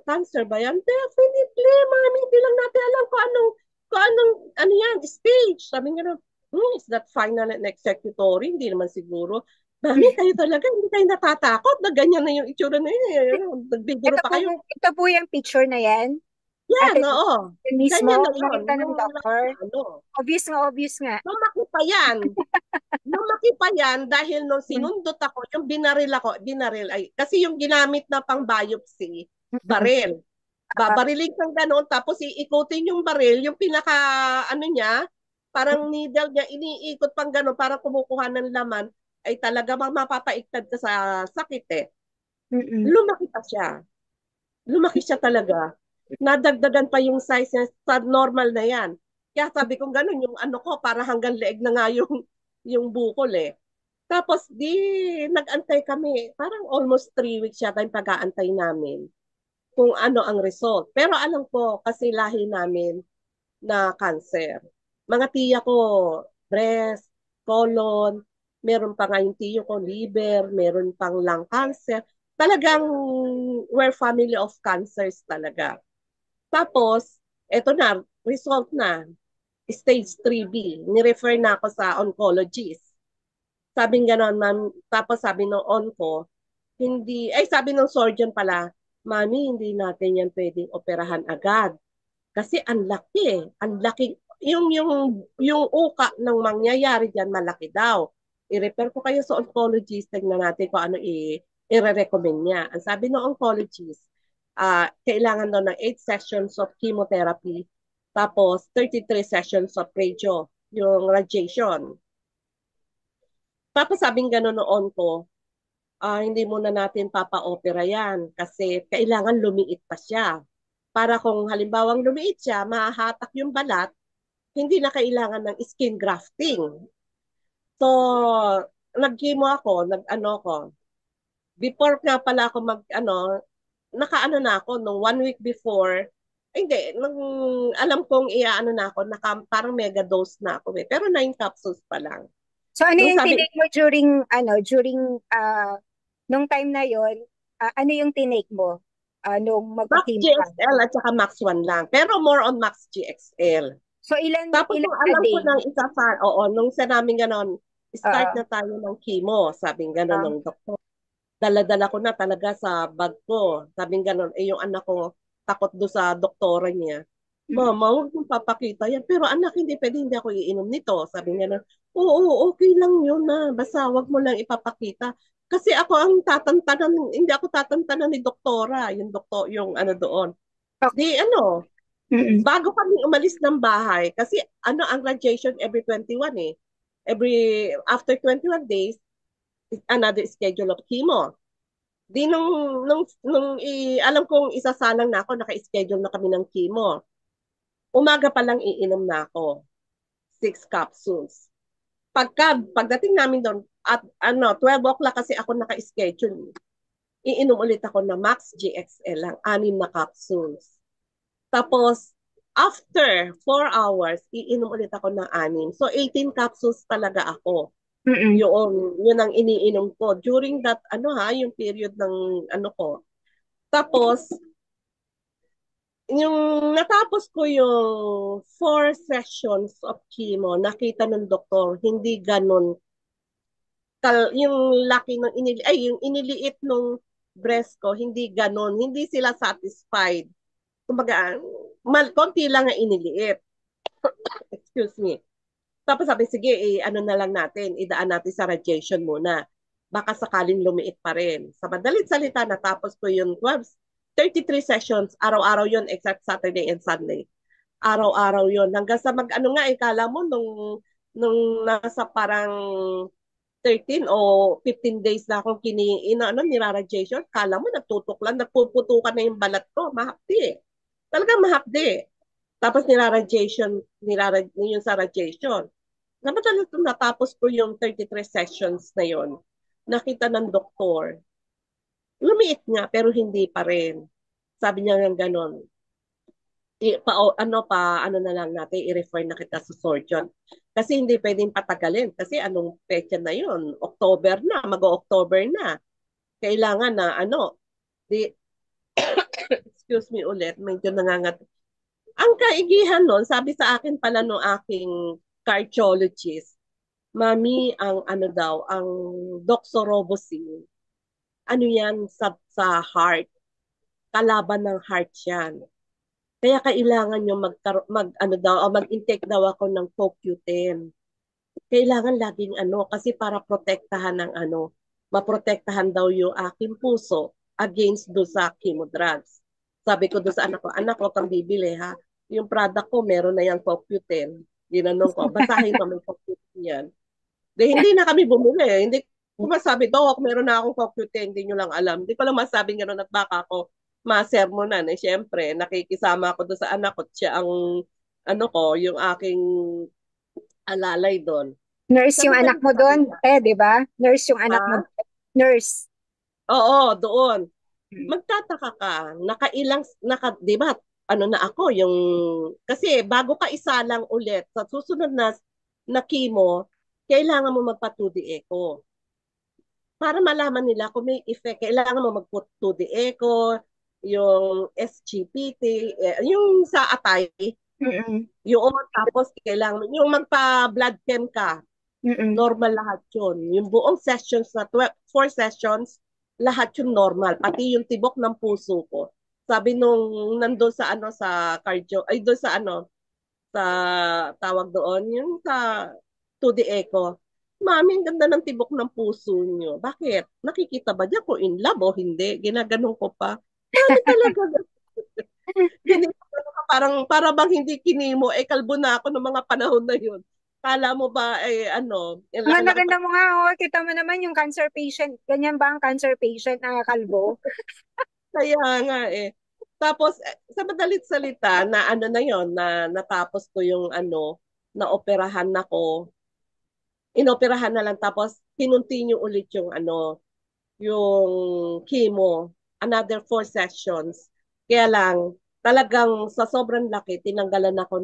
Cancer ba yan? Definitely, Mami. Hindi lang natin alam kung anong yan, stage. Sabi gano'n, is that final and executory? Hindi naman siguro. Mami, kayo talaga, hindi kayo natatakot na ganyan na yung itsura na yun. Nagbibiro pa kayo. Ito po yung picture na yan. Yan, Ate, oo. yun mismo, Ganyan na yun. nakita ng Yung last doctor. na Obvious nga, obvious nga. Lumaki pa yan. Lumaki pa yan dahil nung sinundot ako, yung binaril kasi yung ginamit na pang biopsy, baril. Babariling kang gano'n, tapos iikutin yung baril, yung pinaka, niya, parang needle niya, iniikot pang gano'n, parang kumukuha ng laman, ay talaga mapapaiktad ka sa sakit eh. Mm-mm. Lumaki pa siya. Lumaki siya talaga. Nadagdagan pa yung size niya sa normal na yan. Kaya sabi ko ganun, yung ko, para hanggang leeg na nga yung bukol eh. Tapos nag-antay kami, parang almost 3 weeks yata yung pag-aantay namin kung ano ang result. Pero alam ko, kasi lahi namin na cancer. Mga tiya ko, breast, colon, meron pa nga yung tiyo ko, liver, meron pang lung cancer. Talagang we're family of cancers talaga. Tapos, eto result na, stage 3B. Nirefer na ako sa oncologist. Sabing ganon, ma'am. Tapos sabi ng onco, hindi, ay sabi ng surgeon pala, Mami, hindi natin yan pwedeng operahan agad. Kasi ang laki eh. Ang laki. Yung uka ng mangyayari diyan malaki daw. I-refer ko kayo sa oncologist, tingnan natin kung ano i-recommend niya. Ang sabi ng oncologist, kailangan daw ng 8 sessions of chemotherapy, tapos 33 sessions of radio, yung radiation. Tapos sabing gano'n noon ko, hindi muna natin papa-opera yan kasi kailangan lumiit pa siya. Para kung halimbawang lumiit siya, mahahatak yung balat, hindi na kailangan ng skin grafting. So, nag-chemo ako, nag-ano ko. Before nga pala ako mag-ano, naka-ano na ako, nung 1 week before, hindi, nung alam kong iaano na ako, parang mega dose na ako eh. Pero 9 capsules pa lang. So ano Nung yung sabi, tinake mo during nung time na yon, ano yung tinake mo nung Max magpa-chemo ka? GXL at saka Max 1 lang. Pero more on Max GXL. So ilan Tapos ilan nung a alam ko day? nang isa sa, oo, nung sa namin ganon, start Oo. na tayo ng chemo, sabing ganon Ah, ng doktor. Dala-dala ko na talaga sa bag ko. Sabing ganon, yung anak ko, takot do sa doktora niya. mm. Mama, huwag mong papakita yan. Pero anak, hindi pwede, hindi ako iinom nito. Sabi niya na, oo, okay lang yun na. Basta huwag mo lang ipapakita. Kasi ako ang tatantanan, hindi ako tatantanan ni doktora, yung doktor, yung ano doon. Okay. Di ano, Mm-mm. bago kami umalis ng bahay, kasi ano ang radiation every 21 eh. After 21 days, another schedule of chemo. Di alam kong isasalang na ako, naka-schedule na kami ng chemo. Umaga pa lang iinom na ako. 6 capsules. Pagdating namin doon, at 12 o'clock kasi ako naka-schedule. Iinom ulit ako na Max GXL lang, 6 na capsules. Tapos, after 4 hours, iinom ulit ako ng 6. So, 18 capsules talaga ako. Mm-mm. Yun ang iniinom ko. During that, yung period ng ko. Tapos, yung natapos ko yung 4 sessions of chemo, nakita ng doktor, hindi ganun. Yung laki ng yung iniliit ng breast ko, hindi ganun. Hindi sila satisfied. Kumbaga, konti lang ang iniliit. Excuse me. Tapos sabi, sige, ano na lang natin, idaan natin sa radiation muna. Baka sakaling lumiit pa rin. Sa madalit salita, natapos ko yung 33 sessions, araw-araw yun, except Saturday and Sunday. Araw-araw yun. Hanggang sa mag-ano nga, kala mo nung nasa parang 13 o 15 days na akong nira-radiation, kala mo nagtutok lang, nagpuputukan na yung balat ko, mahapdi. Talagang mahapdi. Tapos yung sa radiation. Natapos ko yung 33 sessions na yon. Nakita ng doktor, lumiit nga pero hindi pa rin. Sabi niya ng ganon. Ano na lang natin, i-refer na kita sa surgeon. Kasi hindi pwedeng patagalin. Kasi anong petsa na yun? October na, mag-October na. Kailangan na, di, excuse me ulit, medyo nangangat. Ang kaigihan nun, sabi sa akin pala no aking cardiologist, Mami, ang daw, ang doxorubicin, yan sa heart, kalaban ng heart yan. Kaya kailangan nyo mag-intake daw ako ng CoQ10. Kailangan laging kasi para protektahan ng maprotektahan daw yung aking puso against do sa chemo drugs. Sabi ko do sa anak ko kang bibili ha. Yung product ko, meron na yung CoQ10. Ginanong ko, basahin mo may CoQ10 yan. Hindi na kami bumili. Hindi ko masabi, Dok, meron na akong CoQ10, hindi nyo lang alam. Hindi ko lang masabing gano'n at baka ako masermonan. Siyempre, nakikisama ako doon sa anak ko. Siya ang, yung aking alalay doon. Nurse Sa yung anak madaling mo doon, salita. di ba? Nurse yung anak mo. Nurse. Oo, doon. Magtataka ka, di ba, na ako, kasi bago ka isalang ulit, sa susunod na chemo, kailangan mo magpa-2D echo. Para malaman nila kung may effect, kailangan mo mag-put 2D echo, yung SGPT, yung sa atay, Mm-mm. yung tapos kailangan yung magpa-blood chem ka. Mm-mm. Normal lahat yun. Yung buong sessions na 4 sessions, lahat yun normal. Pati yung tibok ng puso ko. Sabi nung nandun sa ano sa cardio, ay doon sa ano, sa tawag doon, yung sa 2D echo. Mami, ang ganda ng tibok ng puso niyo. Bakit? Nakikita ba niya kung in love o hindi? Ginaganon ko pa. Mami talaga. Parang para bang hindi kinimo, eh kalbo na ako ng mga panahon na yun. Kala mo ba, eh ano, yung Ang laki-laki pa. ganda mo nga, oh. Kita mo naman yung cancer patient. Ganyan ba ang cancer patient na kalbo? Kaya nga eh. Tapos, sa madalit salita, na ano na yon na natapos ko yung ano, na operahan ako, inoperahan na lang tapos kinontinue ulit yung ano, yung chemo, another 4 sessions. Kaya lang, talagang sa sobrang laki, tinanggalan ako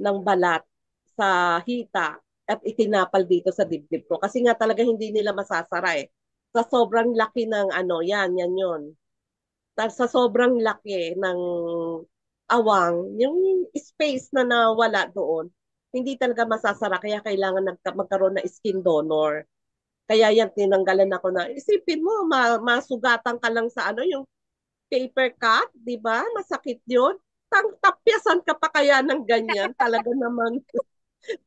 ng balat sa hita at itinapal dito sa dibdib ko. Kasi nga talaga hindi nila masasara eh. Sa sobrang laki ng ano, yan yun. Sa sobrang laki ng awang, yung space na nawala doon, hindi talaga masasara. Kaya kailangan magkaroon na skin donor. Kaya yan, tinanggalan ako na, isipin mo, masugatan ka lang sa ano, yung paper cut, di ba? Masakit yun. Tapyasan ka pa kaya ng ganyan, talaga naman.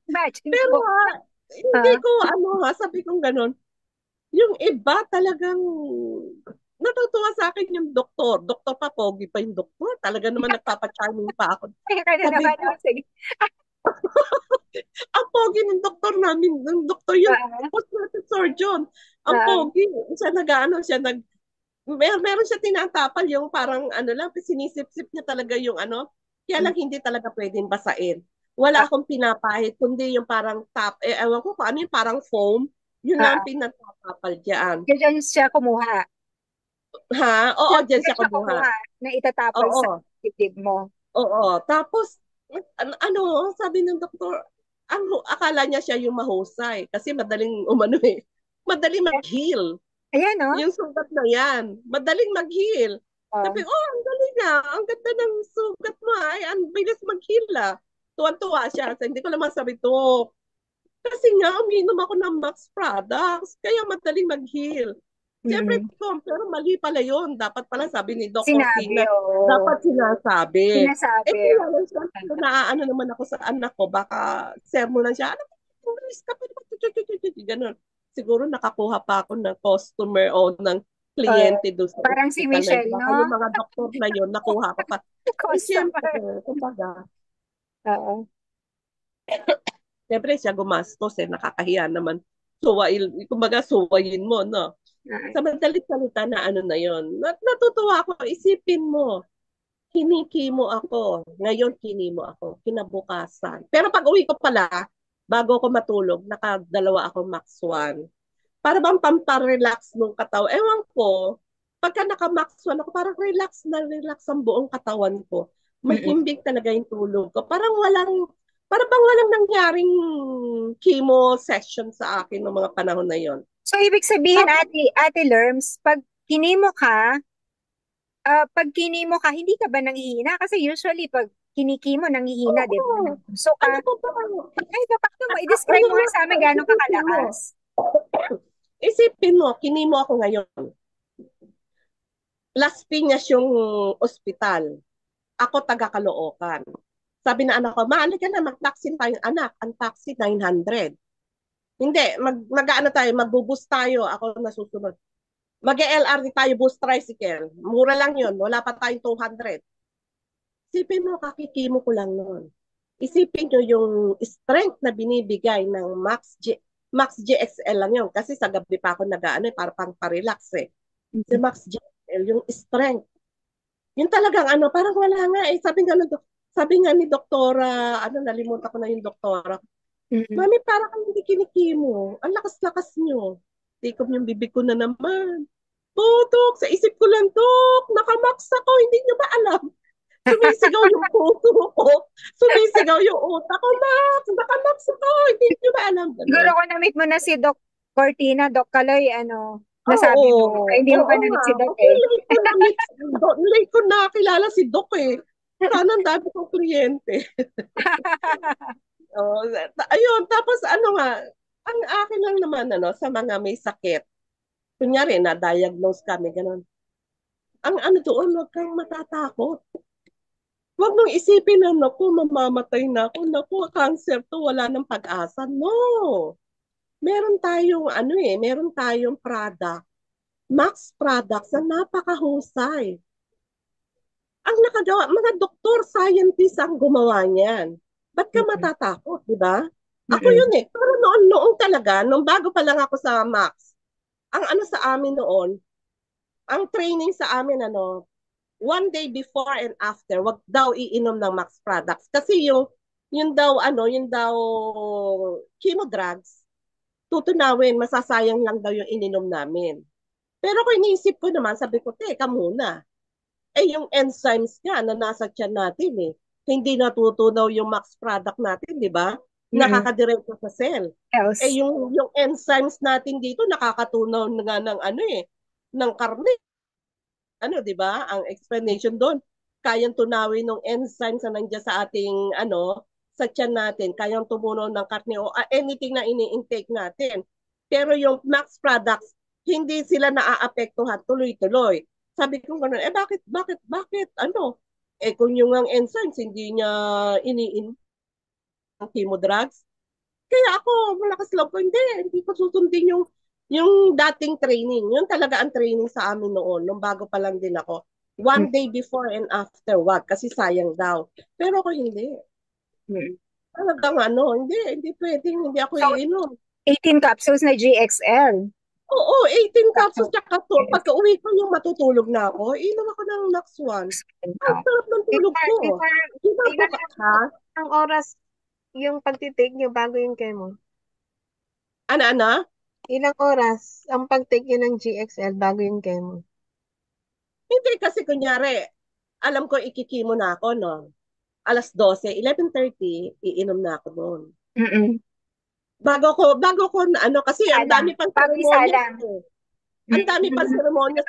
Imagine Pero ko. hindi Ah, ko ano sabi kong ganun. Yung iba talagang natutuwa sa akin yung doktor. Doktor pa, pogi pa yung doktor. Talaga naman nagpapa-charming pa ako. kaya ka na Sabi naman. Oh, ko, sige. ang pogi ng doktor namin, ng doktor yung Ah, cosmetic surgeon. Ang ah, pogi. Siya meron siya tinatapal yung parang ano lang, sinisip-sip niya talaga yung ano. Kaya lang hindi talaga pwedeng basain. Wala ah, akong pinapahid, kundi yung parang ewan ko kung ano yung parang foam, yun lang ang ah. pinatapal diyan. Diyan siya kumuha. Ha? Oo, Diyan, diyan diyan siya siya kumuha. kumuha na itatapal sa Oo, dibdib mo. oo. Tapos, ano, sabi ng doktor, akala niya siya yung mahusay kasi madaling umano eh. Madaling mag-heal. Ayan, oh. Yung sugat na yan, madaling mag-heal. Oh. Sabi, oh, ang galing nga. Ang ganda ng sugat mo. Ay, ang bilis mag-heal ah. Tuwan-tuwa siya. So, hindi ko naman sabi to. Kasi nga, umiinom ako ng Max products. Kaya madaling mag-heal. Siyempre, Mm. pero mali pala yun. Dapat pala sabi ni Doc Sinabi, Cortina, oh. dapat sinasabi. Eh, Sinasabi, kaya oh. lang siya, naaano naman ako sa anak ko, baka sermo lang siya, ano ba, tourist ka pa naman, ganun. Siguro nakakuha pa ako ng customer o ng Oh. kliyente doon sa Parang si hospital na yun. Michelle, Baka yung no? mga doktor na yun, nakuha ko pa. Eh, siyempre, Customer. kumbaga, Oo. siyempre siya gumastos eh, nakakahiya naman. Kumbaga, suwayin mo, no? Ah, Sa madalit salita na ano na yon. Natutuwa ako, isipin mo, kinikimo ako. Ngayon, kinimo ako. Kinabukasan. Pero pag uwi ko pala, bago ako matulog, nakadalawa ako Max 1. Para bang pamparelax nung katawan. Ewan ko, pagka naka-Max 1 ako, parang relax na relax ang buong katawan ko. mm-mm. Mahimbing talaga yung tulog ko. Parang bang walang nangyaring chemo session sa akin ng mga panahon na yon. So, ibig sabihin, Tapos, Ate Lerms, pag kinimo ka, hindi ka ba nanghihina? Kasi usually, pag kinikimo, nanghihina, di ba? oo, Nagpuso ka. ano po ba kayo? Ay, paano mo? I-describe Ano mo nga, nga sa amin gano'ng isipin mo. kakalakas. Isipin mo, kinimo ako ngayon. Las Piñas yung ospital. Ako taga Caloocan. Sabi na anak ko, maali ka na, mag-taxi tayo. Anak, ang taxi 900. Hindi, mag-ano tayo, magbubus tayo. Ako nasusunod. Mag-LRT tayo, bus tricycle. Mura lang yun, wala pa tayong 200. Isipin mo, kakikimo ko lang noon. Isipin nyo yung strength na binibigay ng Max GXL lang yun. Kasi sa gabi pa ako nag-ano, para pang parelax eh. Si Max GXL, yung strength. Yung talagang ano, parang wala nga eh. Sabi nga ni doktora, ano, nalimutan ko na yung doktora. Mm-mm. Mami, parang kang hindi kinikimo. Ang lakas-lakas nyo. Tikom yung bibig ko na naman. Tutok, sa isip ko lang, Tok, nakamax ako, hindi nyo ba alam? Sumisigaw yung puso ko. Sumisigaw yung utak ko, Max, nakamax ako, hindi nyo ba alam? Siguro Ganun. kung na-meet mo na si Doc Cortina, Doc Kaloy, ano, Oo, nasabi mo. Ay, hindi mo pa oo na-meet nga. si Doc Kasi eh. late ko nakilala si Doc eh. Sana ang dami kong kliyente. Oh, ayun, tapos ano nga, Ang akin lang naman, sa mga may sakit, kunyari, na-diagnose kami, ganun. Ang ano doon, huwag kang matatakot. Huwag mong isipin na, naku, mamamatay na ako. Naku, cancer to, wala nang pag-asa. No! Meron tayong product, Max Products na napakahusay. Ang nakagawa, mga doktor, scientist ang gumawa niyan. Ba't ka Mm-mm. matatakot, di ba? Ako Mm-mm. yun eh. Pero noon talaga, nung bago pa lang ako sa Max, ang ano sa amin noon, ang training sa amin, 1 day before and after, wag daw iinom ng Max products. Kasi yung daw chemo drugs, tutunawin, masasayang lang daw yung ininom namin. Pero kung iniisip ko naman, sabi ko, teka muna, yung enzymes nga na nasa tiyan natin hindi natutunaw yung Max product natin, di ba? Mm-mm. Nakakadiretso sa cell. Else. Yung enzymes natin dito nakakatunaw nga ng ng karne. 'Di ba? Ang explanation doon, kayang tunawin ng enzymes na nandiyan sa ating sa tiyan natin, kayang tumunaw ng karne o anything na ini-intake natin. Pero yung Max products, hindi sila naaapektuhan tuloy-tuloy. Sabi ko gano'n, bakit, kung yung ang enzymes, hindi niya ini ang chemo drugs, kaya ako, malakas loob ko, hindi ko susundin yung dating training. Yun talaga ang training sa amin noon, nung bago pa lang din ako. Mm. 1 day before and after, wag, kasi sayang daw. Pero ako hindi. Mm. Talagang hindi pwedeng, hindi ako So, iinom. 18 capsules na GXL. Oo, 18 capsules, Capsules. tsaka to, Yes. pagka uwi ko yung matutulog na ako, inom ako ng next one. Ang Oh. sarap ng tulog Before, ko. before, Di ba po, ilang, ha? ilang oras yung pagtitake nyo bago yung chemo? Ano? Ilang oras ang pag-take nyo ng GXL bago yung chemo? Hindi kasi kunyari, alam ko ikikimo na ako, no? Alas 12, 11:30, iinom na ako noon. Mm-mm. Bago ko kasi ang Salang. dami pang Bago seremonyas isalang. eh. Ang dami pang Mm-mm. seremonyas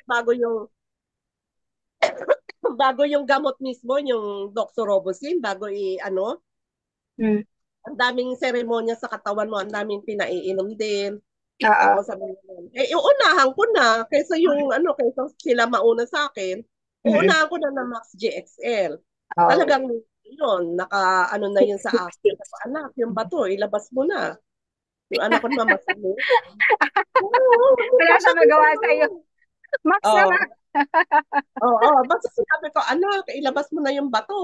bago yung gamot mismo, yung doxorubicin, bago Mm. ang daming seremonya sa katawan mo, ang daming pinaiinom din. Oo. Tapos sabi mo, uunahan ko na, kaysa sila mauna sa akin, Mm-mm. uunahan ko na ng Max GXL. Oh. Talagang yun, na yun sa akin. Sabi ko, anak, yung bato, ilabas mo na. Yung anak ko naman masali. Oo, Wala siyang magawa sa'yo. Max na Oo. Max. Oo, basta sinabi ko, anak, ilabas mo na yung bato.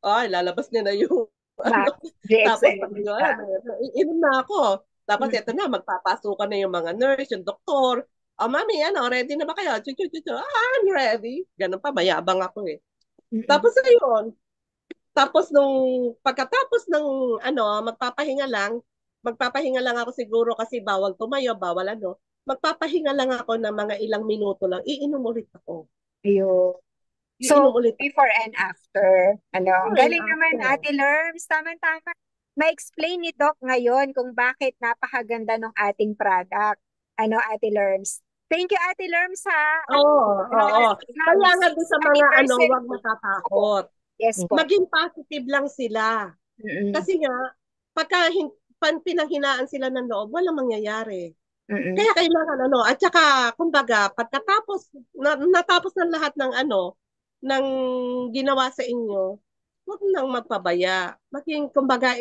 Ay, lalabas niya na yung ano. Max Tapos GXL. sabi ko, iinom na ako. Tapos ito Mm-mm. na, magpapasukan na yung mga nurse, yung doktor. Mami, ready na ba kayo? Chu, chu, chu, chu. I'm ready. Ganun pa, mayabang ako eh. Mm-mm. Tapos ayun, pagkatapos ng magpapahinga lang ako siguro kasi bawal tumayo, bawal magpapahinga lang ako ng mga ilang minuto lang, iinom ulit ako. Ayun. Iinom So, ulit ako. before and after. Ang Before and galing naman, after. Ate Lerms. Tama-tama. Ma-explain ni Doc ngayon kung bakit napakaganda ng ating product. Ate Lerms. Thank you, Ate Lerms, ha. Oo, oo. Kaya nga doon sa mga Anniversary. wag matatakot. Yes po. Maging positive lang sila. Mm-mm. Kasi nga, pagka pinanghinaan sila ng loob, walang mangyayari. Mm-mm. Kaya kailangan at saka kumbaga natapos ng lahat ng ng ginawa sa inyo, huwag nang magpabaya. Maging kumbaga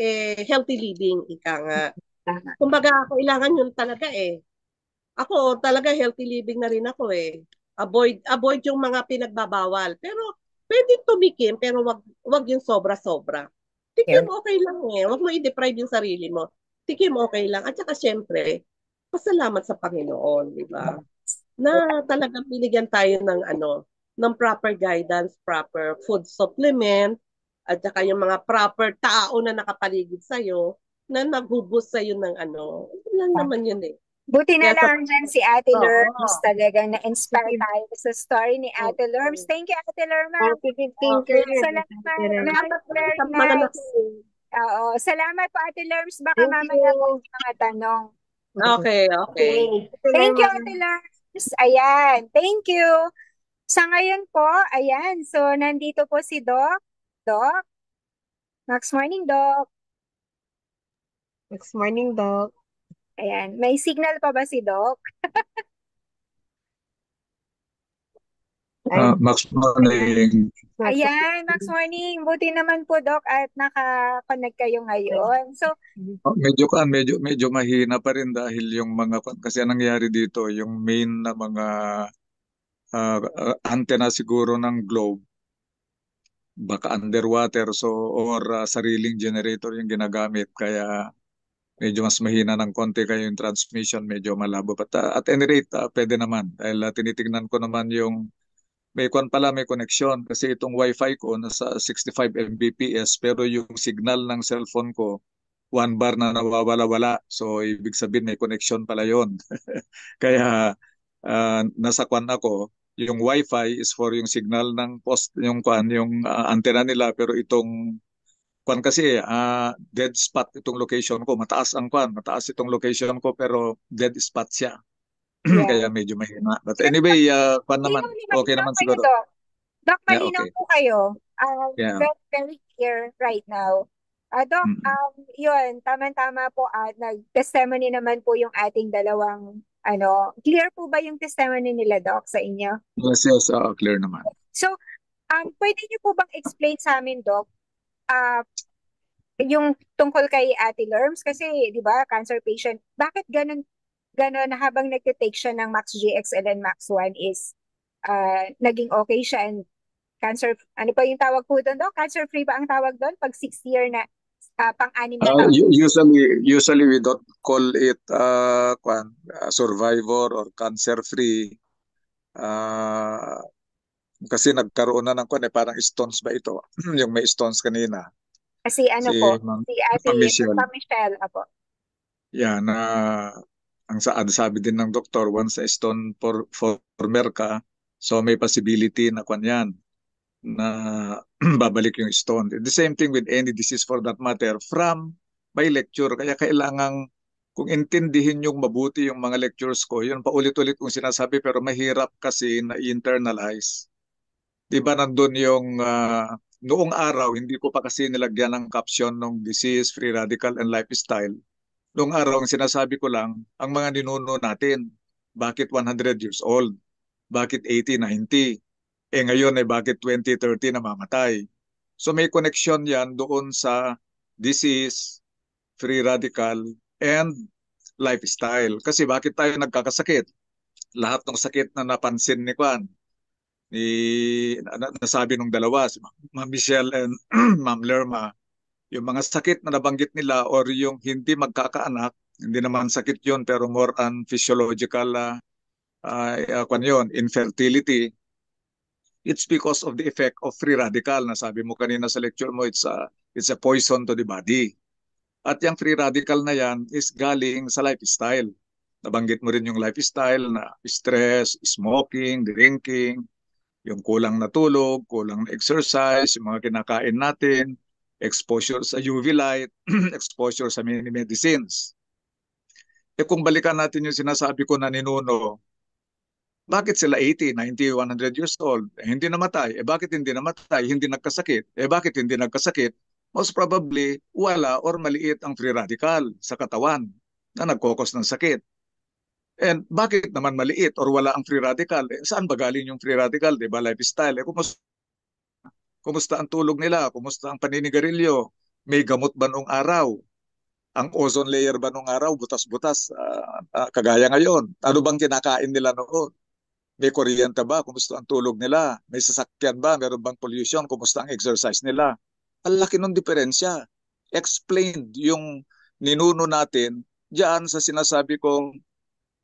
healthy living ika nga. Tama. Kumbaga kailangan yun talaga eh. Ako talaga healthy living na rin ako eh. Avoid yung mga pinagbabawal. Pero pwedeng tumikim pero wag yung sobra-sobra. Tikim Yun. okay lang eh. Wag mo i-deprive yung sarili mo. Tikim okay lang. At saka syempre, pasalamat sa Panginoon, di ba? Na talagang binigyan tayo ng proper guidance, proper food supplement, at saka yung mga proper tao na nakapaligid sa'yo, na nagbuboost sa'yo ng yun lang naman yun eh. Buti na Kaya sa lang dyan si Ate Lerms. Oo. Talagang na-inspire Positive, tayo sa story ni Ate Lerms. Thank you, Ate Lerma. positive thinker. Salamat. Salamat Very, din very sa mga nice. Oo. Salamat po, Ate Lerms. Baka Thank mamaya po you. yung mga tanong. Okay, okay. Thank you, Ate Lerms. Ayan. Thank you. Sa ngayon po, ayan. So, nandito po si Doc. Doc. Next morning, Doc. Next morning, Doc. Ayan, may signal pa ba si Doc? Ay, Max Ayan. Morning. Ayan, Max morning. Buti naman po, Doc, at naka-connect kayo ngayon. So, Medyo mahina pa rin dahil yung kasi anong nangyari dito, yung main na mga antenna siguro ng globe baka underwater or sariling generator yung ginagamit kaya medyo mas mahina ng konti kaya yung transmission medyo malabo. But at any rate, pwede naman dahil tinitingnan ko naman yung may connection kasi itong wifi ko nasa 65 Mbps pero yung signal ng cellphone ko 1 bar na nawawala-wala. So ibig sabihin may connection pala yon. Kaya nasa kwan ako, yung wifi is for yung signal ng post yung antenna nila pero itong kwan kasi dead spot itong location ko. Mataas itong location ko pero dead spot siya. yeah. Kaya medyo mahina. But anyway, kwan naman, okay Malinaw naman kayo, siguro. Doc. Doc, Yeah, malinaw okay. po kayo. Yeah. Very, very clear right now. Doc, Mm. yun, tama-tama po. Nag-testimony naman po yung ating dalawang, clear po ba yung testimony nila, Doc, sa inyo? Yes, clear naman. So, pwede niyo po bang explain sa amin, Doc, yung tungkol kay Ate Lerms? Kasi, di ba, cancer patient, bakit ganun na habang nagtitake siya ng Max GXL and Max 1 is naging okay siya and cancer, ano pa yung tawag po doon, Doc? Cancer free ba ang tawag doon? Pag 6 year na, pang-anim na taon. Usually we don't call it survivor or cancer-free. Kasi nagkaroon na ng parang stones ba ito? Yung may stones kanina. Kasi Si si Ate Ma'am Michelle. Michelle, apo. Yan, ang sabi din ng doktor, once a stone former ka, so may possibility na yan, na babalik yung stone. The same thing with any disease for that matter from my lecture. Kaya kailangang kung intindihin yung mabuti yung mga lectures ko, yun paulit-ulit kong sinasabi pero mahirap kasi na internalize. Di ba nandun yung noong araw, hindi ko pa kasi nilagyan ng caption ng disease, free radical, and lifestyle. Noong araw, ang sinasabi ko lang, ang mga ninuno natin, bakit 100 years old? Bakit 80, 90? Ngayon ay bakit 20, 30 namamatay? So may connection yan doon sa disease, free radical, and lifestyle. Kasi bakit tayo nagkakasakit? Lahat ng sakit na napansin ni Kwan, nasabi nung dalawa, si Ma'am Michelle and Ma'am Lerma, yung mga sakit na nabanggit nila or yung hindi magkakaanak, hindi naman sakit yun pero more on physiological infertility. It's because of the effect of free radical. Nasabi mo kanina sa lecture mo, it's a poison to the body. At yung free radical na yan is galing sa lifestyle. Nabanggit mo rin yung lifestyle na stress, smoking, drinking, yung kulang na tulog, kulang na exercise, yung mga kinakain natin, exposure sa UV light, exposure sa many medicines. Kung balikan natin yung sinasabi ko na ninuno, bakit sila 80, 90, 100 years old? Hindi namatay. Bakit hindi namatay? Hindi nagkasakit. Bakit hindi nagkasakit? Most probably, wala or maliit ang free radical sa katawan na nagkokos ng sakit. And bakit naman maliit or wala ang free radical? Saan ba galing yung free radical? Diba? Lifestyle. Kumusta ang tulog nila? Kumusta ang paninigarilyo? May gamot ba noong araw? Ang ozone layer ba noong araw? Butas-butas, kagaya ngayon. Ano bang kinakain nila noon? May kuryente ba? Kumusta ang tulog nila? May sasakyan ba? Meron bang pollution? Kumusta ang exercise nila? Ang laki ng diferensya. Explained yung ninuno natin diyan sa sinasabi kong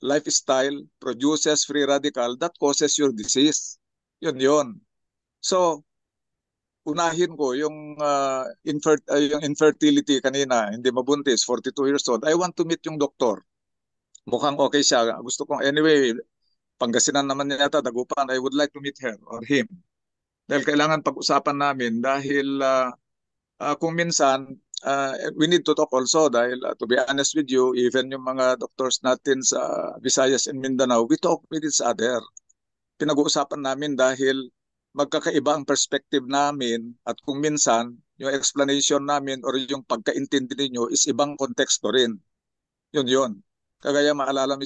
lifestyle produces free radical that causes your disease. Yun. So, unahin ko yung yung infertility kanina, hindi mabuntis, 42 years old. I want to meet yung doktor. Mukhang okay siya. Gusto kong anyway, Pangasinan naman yata, Dagupan, I would like to meet her or him. Dahil kailangan pag-usapan namin dahil kung minsan, we need to talk also dahil to be honest with you, even yung mga doctors natin sa Visayas and Mindanao, we talk with each other. Pinag-uusapan namin dahil magkakaiba ang perspective namin at kung minsan yung explanation namin or yung pagkaintindi ninyo is ibang konteksto rin. Yun. Kagaya maalala mo,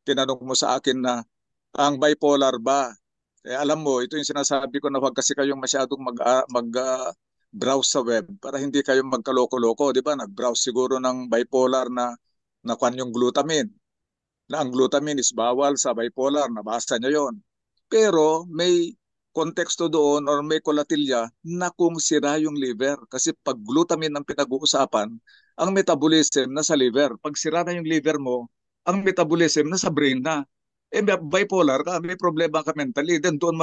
tinanong mo sa akin na ang bipolar ba? Alam mo, ito yung sinasabi ko na huwag kasi kayong masyadong browse sa web para hindi kayo magkaloko-loko. Di ba? Nag-browse siguro ng bipolar na kwan yung glutamine. Na ang glutamine is bawal sa bipolar. Nabasa niya yon. Pero may konteksto doon or may kolatilya na kung sira yung liver. Kasi pag glutamine ang pinag-uusapan, ang metabolism nasa liver. Pag sira na yung liver mo, ang metabolism nasa brain na. Bipolar ka, may problema ka mentally, then doon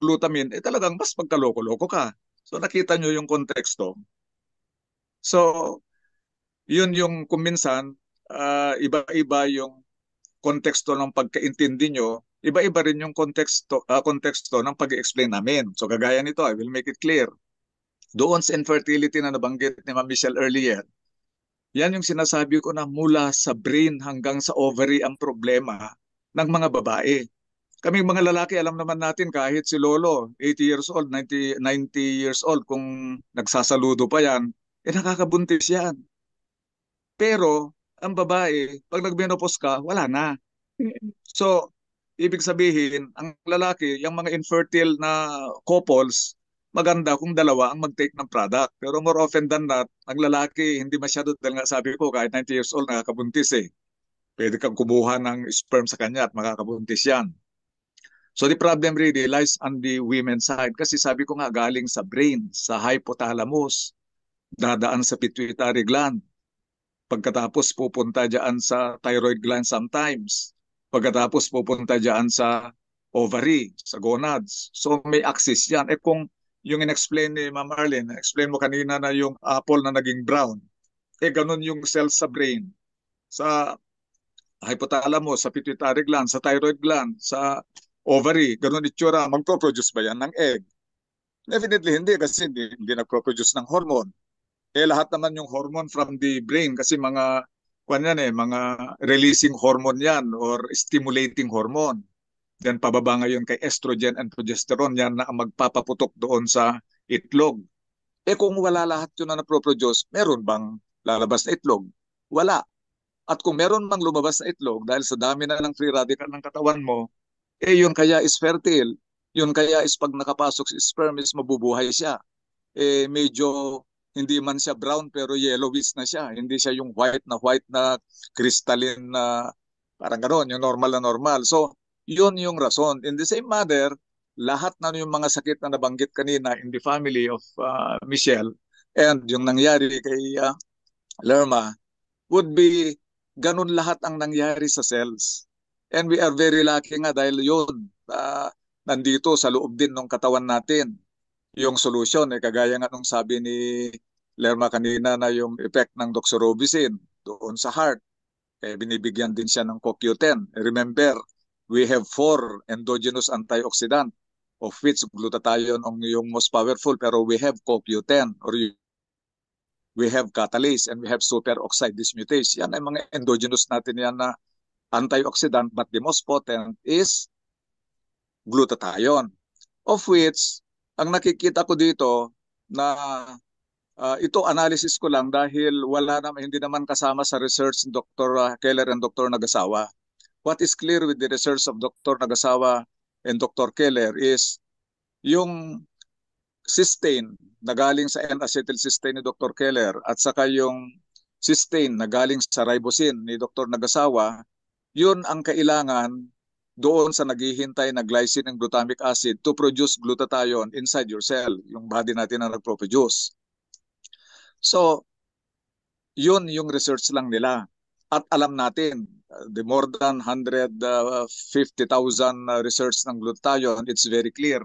glutamine, talagang mas pagkaloko-loko ka. So nakita nyo yung konteksto. So, yun yung kuminsan, iba-iba yung konteksto ng pagkaintindi nyo, iba-iba rin yung konteksto ng pag-explain namin. So kagaya nito, I will make it clear. Doon sa infertility na nabanggit ni Ma'am Michelle earlier, yan yung sinasabi ko na mula sa brain hanggang sa ovary ang problema ng mga babae. Kaming mga lalaki, alam naman natin kahit si Lolo, 80 years old, 90 years old, kung nagsasaludo pa yan, nakakabuntis yan. Pero, ang babae, pag nagmenopause ka, wala na. So, ibig sabihin, ang lalaki, yung mga infertile na couples, maganda kung dalawa ang mag-take ng product. Pero more often than not, ang lalaki, hindi masyado, dahil nga sabi ko, kahit 90 years old, nakakabuntis eh. Pwede kang kumuha ng sperm sa kanya at makakabuntis yan. So the problem really lies on the women's side kasi sabi ko nga galing sa brain, sa hypothalamus, dadaan sa pituitary gland. Pagkatapos pupunta dyan sa thyroid gland sometimes. Pagkatapos pupunta dyan sa ovary, sa gonads. So may axis yan. Kung yung in-explain ni Ma'am Arlene, explain mo kanina na yung apple na naging brown, ganun yung cells sa brain. Sa hypothalamus, sa pituitary gland, sa thyroid gland, sa ovary, ganun itsura, magpo-produce ba yan ng egg? Definitely hindi kasi hindi nagpo-produce ng hormone. Lahat naman yung hormone from the brain kasi mga mga releasing hormone yan or stimulating hormone. Then pababa ngayon kay estrogen and progesterone yan na ang magpapaputok doon sa itlog. Kung wala lahat yun na naproproduce, meron bang lalabas na itlog? Wala. At kung meron bang lumabas na itlog dahil sa dami na ng free radical ng katawan mo, yun kaya is fertile. Yun kaya is pag nakapasok sa sperm is mabubuhay siya. Medyo hindi man siya brown pero yellowish na siya. Hindi siya yung white na crystalline na parang gano'n, yung normal na normal. So, yun yung rason. In the same manner, lahat na yung mga sakit na nabanggit kanina in the family of Michelle and yung nangyari kay Lerma would be ganun lahat ang nangyari sa cells. And we are very lucky nga dahil yun, nandito sa loob din ng katawan natin. Yung solution, kagaya nga nung sabi ni Lerma kanina na yung effect ng doxorubicin doon sa heart. Kaya binibigyan din siya ng CoQ10. Remember, we have 4 endogenous antioxidant of which glutathione ang yung most powerful pero we have CoQ10 or we have catalase and we have superoxide dismutase. Yan ay mga endogenous natin yan na antioxidant but the most potent is glutathione. Of which, ang nakikita ko dito na ito analysis ko lang dahil hindi naman kasama sa research ni Dr. Keller and Dr. Nagasawa. What is clear with the research of Dr. Nagasawa and Dr. Keller is yung cysteine na galing sa N-acetylcysteine ni Dr. Keller at saka yung cysteine na galing sa ribosine ni Dr. Nagasawa, yun ang kailangan doon sa naghihintay na glycine and glutamic acid to produce glutathione inside your cell, yung body natin na nagproduce. So, yun yung research lang nila. At alam natin, the more than 150,000 research ng glutathione, it's very clear.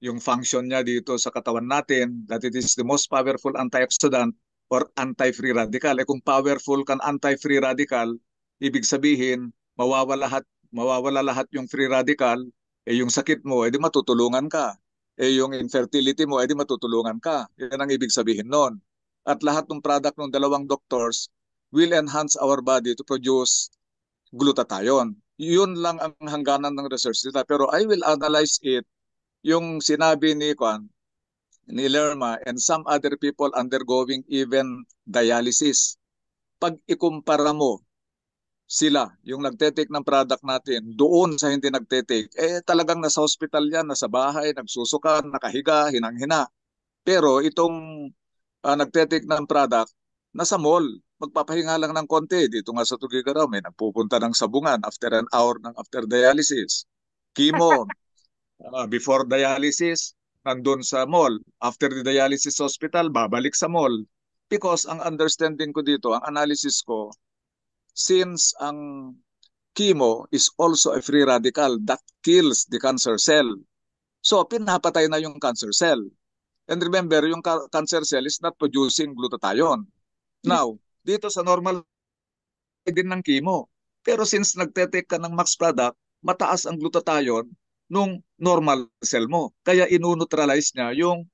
Yung function niya dito sa katawan natin, that it is the most powerful antioxidant or anti-free radical. Kung powerful kan anti-free radical, ibig sabihin, mawawala lahat yung free radical, yung sakit mo, edi matutulungan ka. Yung infertility mo, edi matutulungan ka. Yan ang ibig sabihin nun. At lahat ng product ng dalawang doctors will enhance our body to produce glutathione. Yun lang ang hangganan ng research nila. Pero I will analyze it, yung sinabi ni Lerma and some other people undergoing even dialysis. pag ikumpara mo sila, yung nagtetake ng product natin, doon sa hindi nagtetake, talagang nasa hospital yan, nasa bahay, nagsusuka, nakahiga, hinang-hina. Pero itong nagtetake ng product, nasa mall, magpapahinga lang ng konti. Dito nga sa Tugigaraw, may nagpupunta ng sabungan after an hour ng after dialysis. Chemo, before dialysis, nandun sa mall. After the dialysis hospital, babalik sa mall. Because ang understanding ko dito, ang analysis ko, since ang chemo is also a free radical that kills the cancer cell. So, pinapatay na yung cancer cell. And remember, yung cancer cell is not producing glutathione. Now, dito sa normal din ng chemo. Pero since nagtetake ka ng max product, mataas ang glutathione nung normal cell mo. Kaya inuneutralize niya yung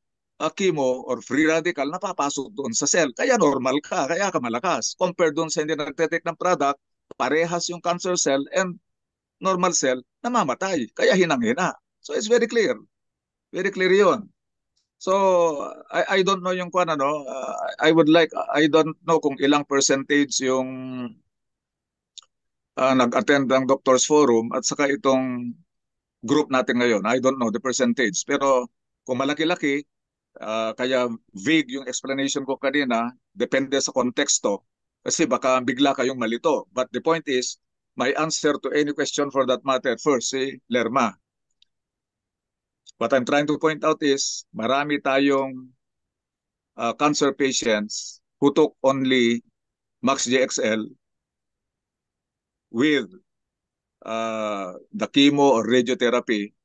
chemo or free radical na papasok doon sa cell. Kaya normal ka, kaya ka malakas. Compared doon sa hindi nagtetake ng product, parehas yung cancer cell and normal cell namamatay. Kaya hinang-hina. So it's very clear. Very clear yun. So I don't know yung kung ano, I don't know kung ilang percentage yung nag-attend ng Doctors Forum at saka itong group natin ngayon. I don't know the percentage. Pero kung malaki-laki, kaya vague yung explanation ko kanina, depende sa konteksto. Kasi baka bigla kayong malito. But the point is, my answer to any question for that matter, first, si Lerma. What I'm trying to point out is, marami tayong cancer patients who took only Max GXL with the chemo or radiotherapy,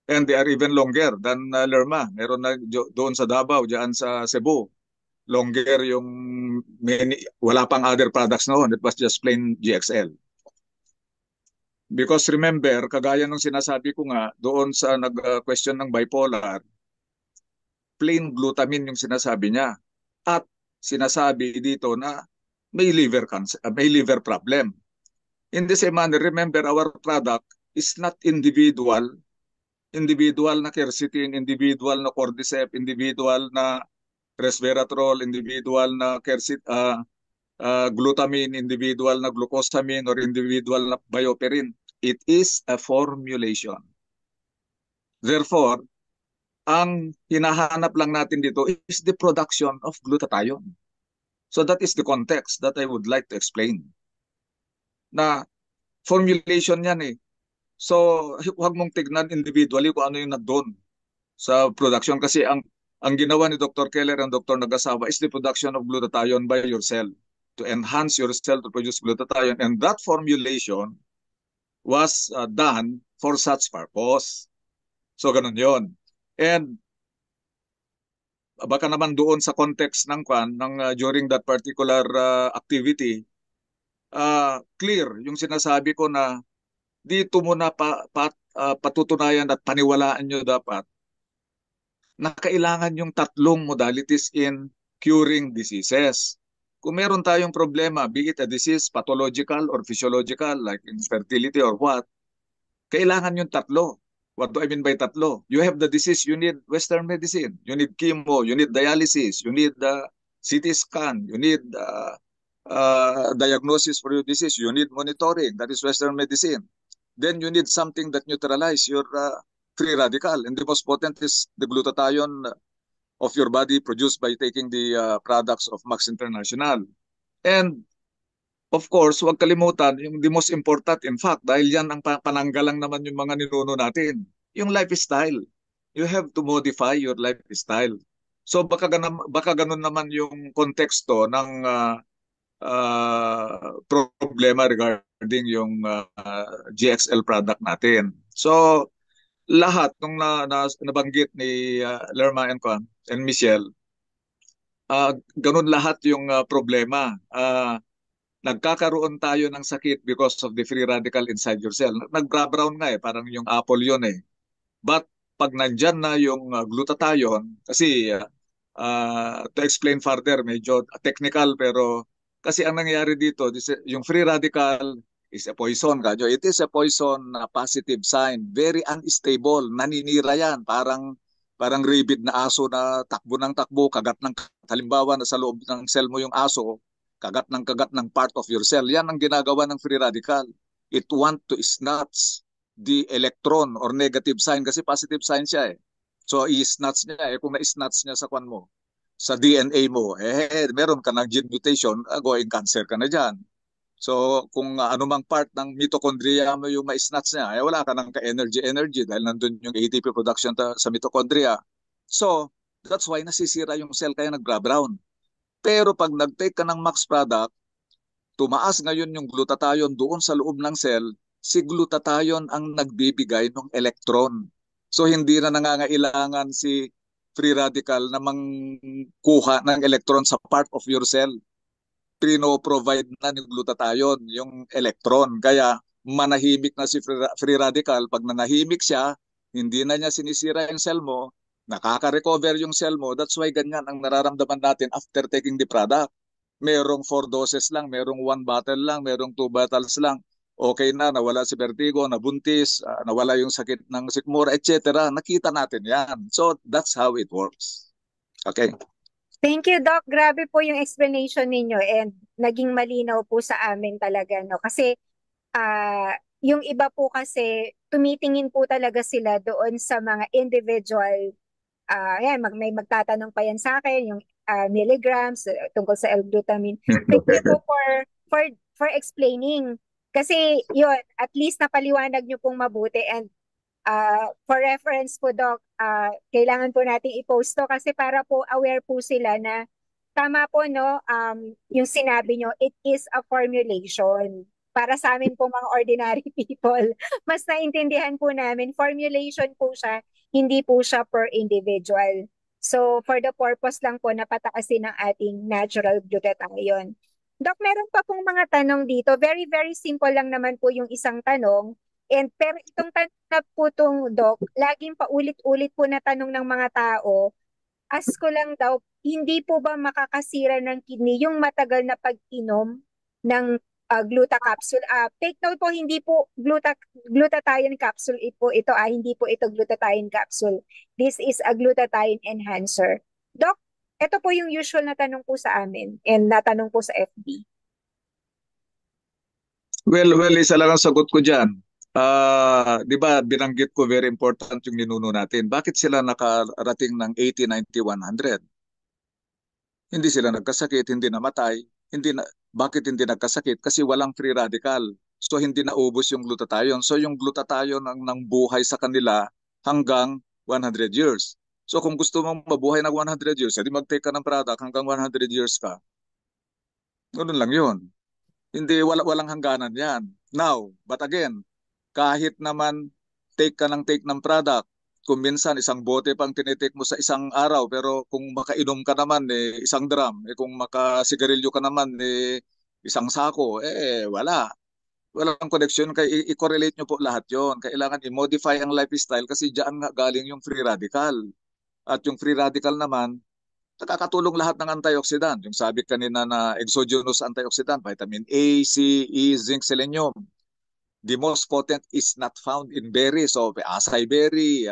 and they are even longer than Lerma. Meron na doon sa Davao, diyan sa Cebu. Longer yung wala pang other products noon. It was just plain GXL. Because remember, kagaya ng sinasabi ko nga, doon sa nag-question ng bipolar, plain glutamine yung sinasabi niya. At sinasabi dito na may liver cancer, may liver problem. In the same manner, remember, our product is not individual na quercetin, individual na cordyceps, individual na resveratrol, individual na glutamine, individual na glucosamine, or individual na bioperin. It is a formulation. Therefore, ang hinahanap lang natin dito is the production of glutathione. So that is the context that I would like to explain. Na formulation yan eh. So huwag mong tignan individually kung ano yung nandun sa production. Kasi ang ginawa ni Dr. Keller and Dr. Nagasawa is the production of glutathione by your cell to enhance your cell to produce glutathione. And that formulation was done for such purpose. So ganun yon. And baka naman doon sa context ng during that particular activity, clear yung sinasabi ko na dito mo na patutunayan at paniwalaan nyo dapat na kailangan yung tatlong modalities in curing diseases. Kung meron tayong problema, be it a disease, pathological or physiological, like infertility or what, kailangan yung tatlo. What do I mean by tatlo? You have the disease, you need Western medicine. You need chemo, you need dialysis, you need CT scan, you need diagnosis for your disease, you need monitoring, that is Western medicine. Then you need something that neutralize your free radical. And the most potent is the glutathione of your body produced by taking the products of Max International. And of course, huwag kalimutan, yung the most important, in fact, dahil yan ang pananggalang naman yung mga ninuno natin, yung lifestyle. You have to modify your lifestyle. So baka ganun naman yung konteksto ng problema regarding yung GXL product natin. So lahat nung nabanggit ni Lerma and Michelle, ganun lahat yung problema. Nagkakaroon tayo ng sakit because of the free radical inside your cell. Nag-brown nga eh, parang yung apple yun eh. But pag nandyan na yung glutathione, kasi to explain further, medyo technical, pero kasi ang nangyayari dito, yung free radical is a poison. It is a poison na positive sign. Very unstable. Naninira yan. Parang rabid na aso na takbo ng takbo, kagat ng halimbawa na sa loob ng cell mo yung aso, kagat ng part of your cell. Yan ang ginagawa ng free radical. It want to snatch the electron or negative sign kasi positive sign siya eh. So i-snatch niya eh. Kung na-snatch niya sa kwan mo, sa DNA mo, meron ka ng gene mutation, going cancer ka na dyan. So kung anumang part ng mitochondria mo yung ma-snatch niya, wala ka ng ka-energy dahil nandun yung ATP production sa mitochondria. So that's why nasisira yung cell kaya nagbra-brown. Pero pag nag-take ka ng max product, tumaas ngayon yung glutathione doon sa loob ng cell, si glutathione ang nagbibigay ng electron. So hindi na nangangailangan si free radical na mangkuha ng electron sa part of your cell. Pino-provide na ni glutathione yung electron. Kaya manahimik na si free radical. Pag nanahimik siya, hindi na niya sinisira yung cell mo, nakaka-recover yung cell mo. That's why ganyan ang nararamdaman natin after taking the product. Merong 4 doses lang, merong 1 bottle lang, merong 2 bottles lang. Okay na, nawala si vertigo, nabuntis, nawala yung sakit ng sikmura, etc. Nakita natin yan. So that's how it works. Okay. Thank you, Doc. Grabe po yung explanation ninyo and naging malinaw po sa amin talaga, no? Kasi yung iba po kasi tumitingin po talaga sila doon sa mga individual. Yan, may magtatanong pa yan sa akin, yung milligrams tungkol sa L-glutamine. Thank you po for explaining. Kasi yun, at least napaliwanag nyo pong mabuti and for reference po, Doc, kailangan po nating i-post to kasi para po aware po sila na tama po, no, yung sinabi nyo, it is a formulation. Para sa amin po mga ordinary people, mas naintindihan po namin, formulation po siya, hindi po siya per individual. So, for the purpose lang po na pataasin ang ating natural glutathione. Doc, meron pa pong mga tanong dito. Very, very simple lang naman po yung isang tanong. Pero itong tanong na po itong, Doc, laging paulit-ulit po na tanong ng mga tao, ask ko lang daw, hindi po ba makakasira ng kidney yung matagal na pag-inom ng gluta capsule? Take note po, hindi po glutathione capsule po ito. Hindi po ito glutathione capsule. This is a glutathione enhancer. Doc, ito po yung usual na tanong po sa amin and natanong po sa FB. Well, isa lang ang sagot ko dyan. Di ba, binanggit ko very important yung ninuno natin. Bakit sila nakarating ng 80, 90, 100? Hindi sila nagkasakit, hindi namatay. Bakit hindi nagkasakit? Kasi walang free radical. So hindi naubos yung glutathione. So yung glutathione ang nang buhay sa kanila hanggang 100 years. So kung gusto mong mabuhay ng 100 years, edi mag-take ka ng product hanggang 100 years ka. Ganun lang yun. Hindi, walang hangganan yan. Now, but again, kahit naman take ng product, kung minsan isang bote pang tinitake mo sa isang araw, pero kung makainom ka naman, isang drum. Kung makasigarilyo ka naman, isang sako, wala. Walang connection. Kaya i-correlate nyo po lahat yon. Kailangan i-modify ang lifestyle kasi diyan nga galing yung free radical. At yung free radical naman, nakakatulong lahat ng antioxidant. Yung sabi kanina na exogenous antioxidant, vitamin A, C, E, zinc, selenium. The most potent is not found in berries. So acai berry,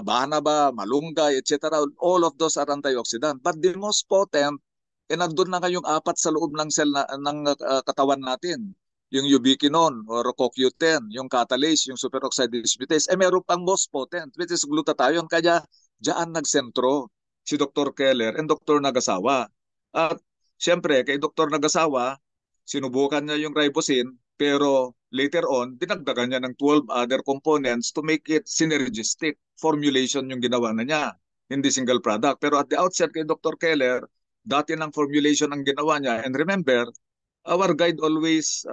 banaba, malunggay, etc. All of those are antioxidant. But the most potent, nandun na ngayong 4 sa loob ng cell ng katawan natin. Yung ubiquinone or CoQ10, yung catalase, yung superoxide dismutase. Meron pang most potent, which is glutathione. Kaya diyan nagsentro si Dr. Keller and Dr. Nagasawa. At siyempre, kay Dr. Nagasawa, sinubukan niya yung ribosine, pero later on, dinagdagan niya ng 12 other components to make it synergistic formulation yung ginawa na niya, hindi single product. Pero at the outset kay Dr. Keller, dati ng formulation ang ginawa niya. And remember, our guide always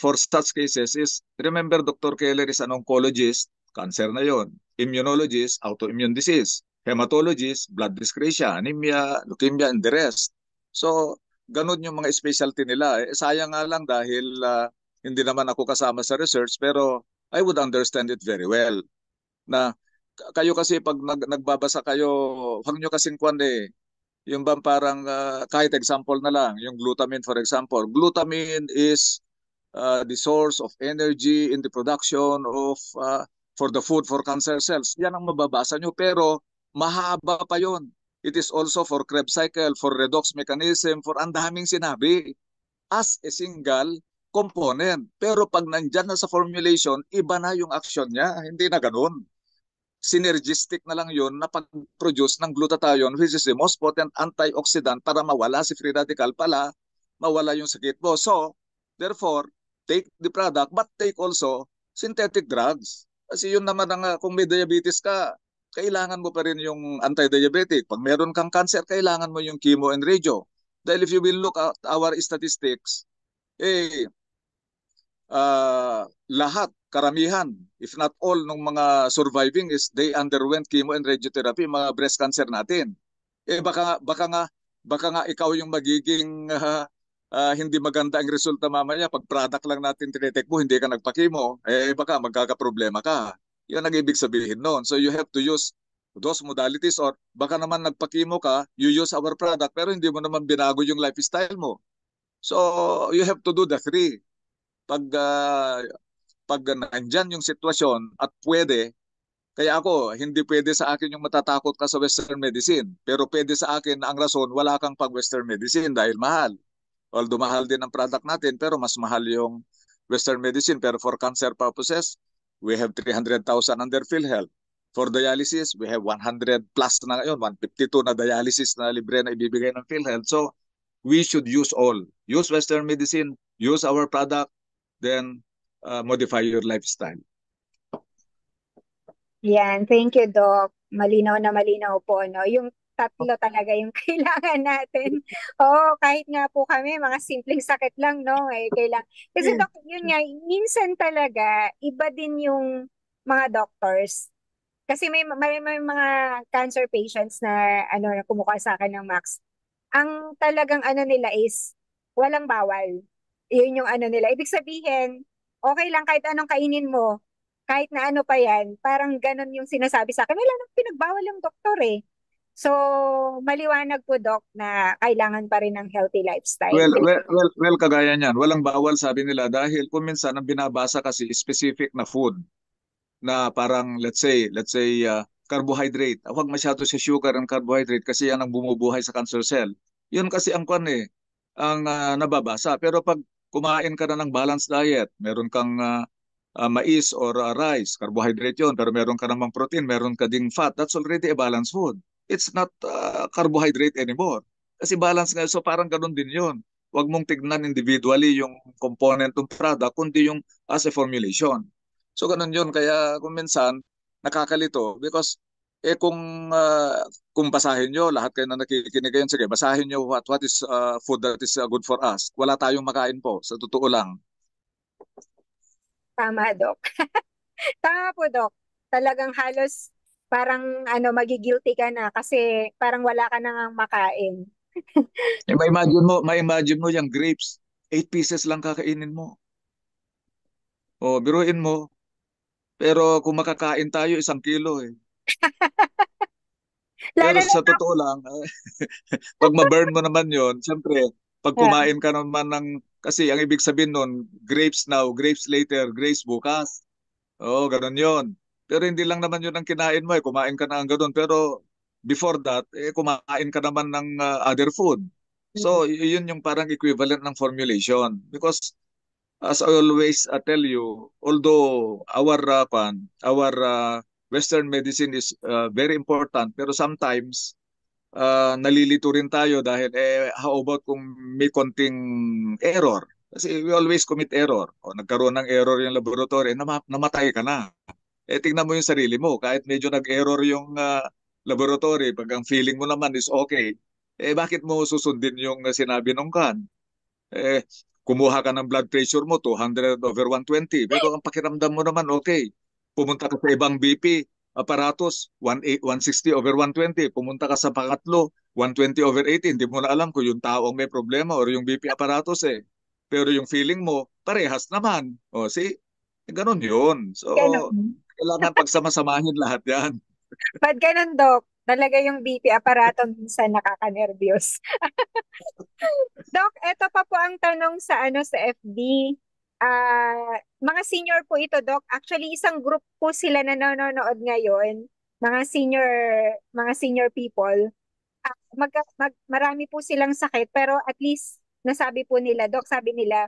for such cases is, remember Dr. Keller is an oncologist, cancer na yon, immunologist, autoimmune disease, hematologist, blood dyscrasia, anemia, leukemia, and the rest. So, ganun yung mga specialty nila. Sayang nga lang dahil hindi naman ako kasama sa research, pero I would understand it very well. Na kayo kasi pag nagbabasa kayo, huwag nyo kasing kwan yung bang parang kahit example na lang, yung glutamine for example. Glutamine is the source of energy in the production of for the food for cancer cells. Yan ang mababasa nyo, pero mahaba pa yon. It is also for Krebs cycle, for redox mechanism, for ang daming sinabi as a single component. Pero pag nandyan na sa formulation, iba na yung action niya. Hindi na ganun. Synergistic na lang yun na pag-produce ng glutathione, which is the most potent antioxidant para mawala si free radical pala, mawala yung sakit mo. So, therefore, take the product but take also synthetic drugs. Kasi yun naman ang, kung may diabetes ka, kailangan mo pa rin yung anti-diabetic. Pag meron kang cancer, kailangan mo yung chemo and radio. Dahil if you will look at our statistics, lahat, karamihan, if not all, ng mga surviving is they underwent chemo and radiotherapy, mga breast cancer natin. Baka nga ikaw yung magiging hindi maganda ang resulta mamaya pag product lang natin tinitek mo, hindi ka nagpa-chemo, baka magkakaproblema ka. Yan ang ibig sabihin noon. So you have to use those modalities, or baka naman nagpa-chemo ka, you use our product pero hindi mo naman binago yung lifestyle mo. So you have to do the three. Pag nandyan yung sitwasyon at pwede, kaya ako, hindi pwede sa akin yung matatakot ka sa Western medicine. Pero pwede sa akin na ang rason, wala kang pag-Western medicine dahil mahal. Although mahal din ang product natin, pero mas mahal yung Western medicine. Pero for cancer purposes, we have 300,000 under PhilHealth. For dialysis, we have 100 plus na ngayon, 152 na dialysis na libre na ibibigay ng PhilHealth. So, we should use all. Use Western medicine, use our product, then modify your lifestyle. Yan, thank you, Doc. Malinaw na malinaw po, no? Yung tatlo talaga yung kailangan natin. Oo, kahit nga po kami, mga simpleng sakit lang, no? Kailangan. Kasi, Doc, yun nga, minsan talaga, iba din yung mga doctors. Kasi may mga cancer patients na, na kumukuha sa akin ng Max. Ang talagang nila is, walang bawal. Yun yung nila. Ibig sabihin, okay lang kahit anong kainin mo, kahit na ano pa yan, parang ganun yung sinasabi sa akin. Wala nang pinagbawal yung doktor eh. So, maliwanag po, Doc, na kailangan pa rin ng healthy lifestyle. Well, kagaya niyan. Walang bawal sabi nila dahil kung minsan ang binabasa kasi specific na food na parang let's say carbohydrate. Huwag masyado sa sugar and carbohydrate kasi yan ang bumubuhay sa cancer cell. Yun kasi ang nababasa. Pero pag kumain ka na ng balanced diet, meron kang mais or rice, carbohydrate yun, pero meron ka namang protein, meron ka ding fat, that's already a balanced food. It's not carbohydrate anymore. Kasi balance nga, so parang ganun din yun. Huwag mong tignan individually yung component ng product, kundi yung as a formulation. So ganun yun, kaya kung minsan, nakakalito because kung basahin nyo, lahat kayo na nakikinig ngayon, sige, basahin nyo what is food that is good for us. Wala tayong makain po, sa totoo lang. Tama, Doc. Tama po, Doc. Talagang halos parang magigilty ka na kasi parang wala ka nang makain. Ma-imagine mo yung grapes, 8 pieces lang kakainin mo. O, biruin mo. Pero kung makakain tayo, 1 kilo eh. Pero sa totoo lang, pag ma-burn mo naman yon, siyempre, pag kumain ka naman kasi ang ibig sabihin nun, grapes now, grapes later, grapes bukas. Oo, ganun yon. Pero hindi lang naman yun ang kinain mo kumain ka na ng ganun. Pero before that, kumain ka naman ng other food. So, yun yung parang equivalent ng formulation. Because, as I always tell you, although our Western medicine is very important, pero sometimes nalilito rin tayo dahil how about kung may konting error? Kasi we always commit error. O nagkaroon ng error yung laboratory, namatay ka na. Tingnan mo yung sarili mo. Kahit medyo nag-error yung laboratory, pag ang feeling mo naman is okay, bakit mo susundin yung sinabi nung kan? Kumuha ka ng blood pressure mo, 200/120. Pero ang pakiramdam mo naman, okay. Pumunta ka sa ibang BP, aparatos, 160/120. Pumunta ka sa pangatlo, 120/80. Hindi mo na alam kung yung tao ang may problema or yung BP aparatos eh. Pero yung feeling mo, parehas naman. O, see? Ganun yun. So, kailangan pagsama-samahin lahat yan. Pag ganun, Doc, talaga yung BP aparato minsan nakaka-nervyos. Doc, eto pa po ang tanong sa sa FB. Mga senior po ito, Doc. Actually, isang group po sila na nanonood ngayon. Mga senior people. marami po silang sakit, pero at least nasabi po nila, Doc, sabi nila,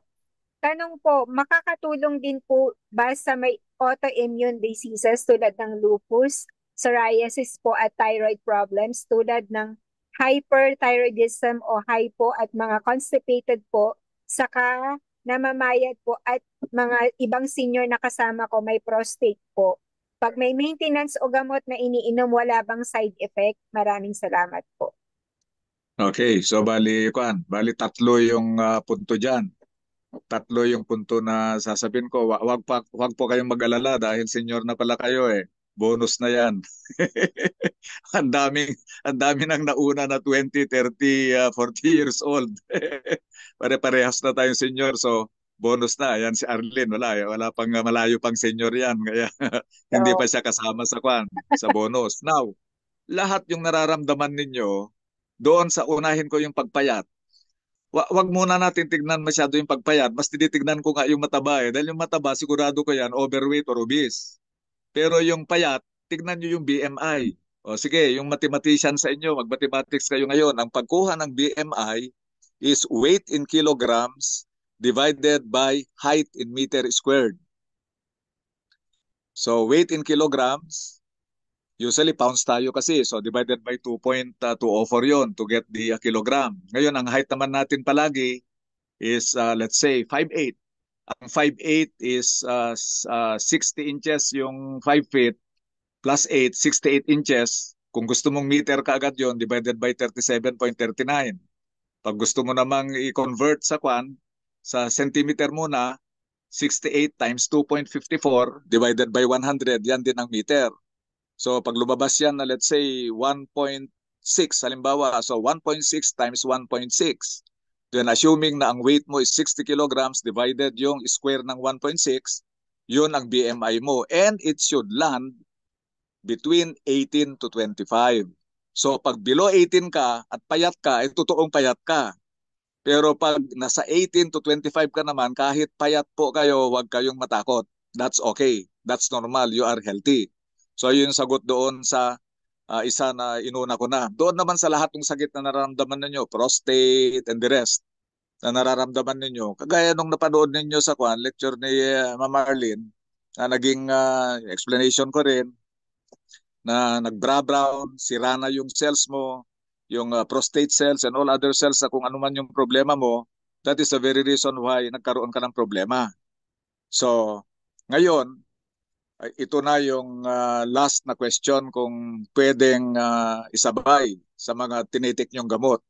tanong po, makakatulong din po ba sa may autoimmune diseases tulad ng lupus, psoriasis po at thyroid problems tulad ng hyperthyroidism o hypo at mga constipated po, saka namamayad po at mga ibang senior na kasama ko may prostate po. Pag may maintenance o gamot na iniinom, wala bang side effect? Maraming salamat po. Okay, so bali tatlo yung punto diyan. Tatlo yung punto na sasabihin ko. Wag po kayong mag-alala dahil senior na pala kayo eh. Bonus na yan. ang daming ang dami nang nauna na 20, 30, 40 years old. Pare-parehas na tayong senior, so bonus na. Yan si Arlene, wala pang malayo pang senior yan. Kaya hindi pa So, siya kasama sa bonus. Now, lahat yung nararamdaman ninyo doon sa unahin ko yung pagpayat. Wag muna natin tignan masyado yung pagpayat. Mas tinitignan ko nga yung mataba eh. Dahil yung mataba, sigurado ko yan, overweight or obese. Pero yung payat, tignan nyo yung BMI. O sige, yung mathematician sa inyo, mag-mathematics kayo ngayon. Ang pagkuha ng BMI is weight in kilograms divided by height in meter squared. So weight in kilograms, usually pounds tayo kasi. So divided by 2.204 yon to get the kilogram. Ngayon, ang height naman natin palagi is let's say 5'8". Ang 5'8 is 60 inches yung 5 feet plus 8, 68 inches. Kung gusto mong meter ka agad yon, divided by 37.39. Pag gusto mo namang i-convert sa centimeter muna, 68 times 2.54 divided by 100, yan din ang meter. So pag lumabas yan na let's say 1.6 halimbawa, so 1.6 times 1.6. Then assuming na ang weight mo is 60 kilograms divided yung square ng 1.6, yun ang BMI mo. And it should land between 18 to 25. So pag below 18 ka at payat ka, ay totoong payat ka. Pero pag nasa 18 to 25 ka naman, kahit payat po kayo, huwag kayong matakot. That's okay. That's normal. You are healthy. So yun yung sagot doon sa isa na inuna ko na. Doon naman sa lahat ng sakit na nararamdaman ninyo, prostate and the rest na nararamdaman ninyo. Kagaya nung napanood ninyo sa lecture ni Mama Arlene, na naging explanation ko rin, na nagbra-brown, sira na yung cells mo, yung prostate cells and all other cells na kung ano man yung problema mo, that is the very reason why nagkaroon ka ng problema. So, ngayon, ito na yung last na question kung pwedeng isabay sa mga tinitik nyong gamot.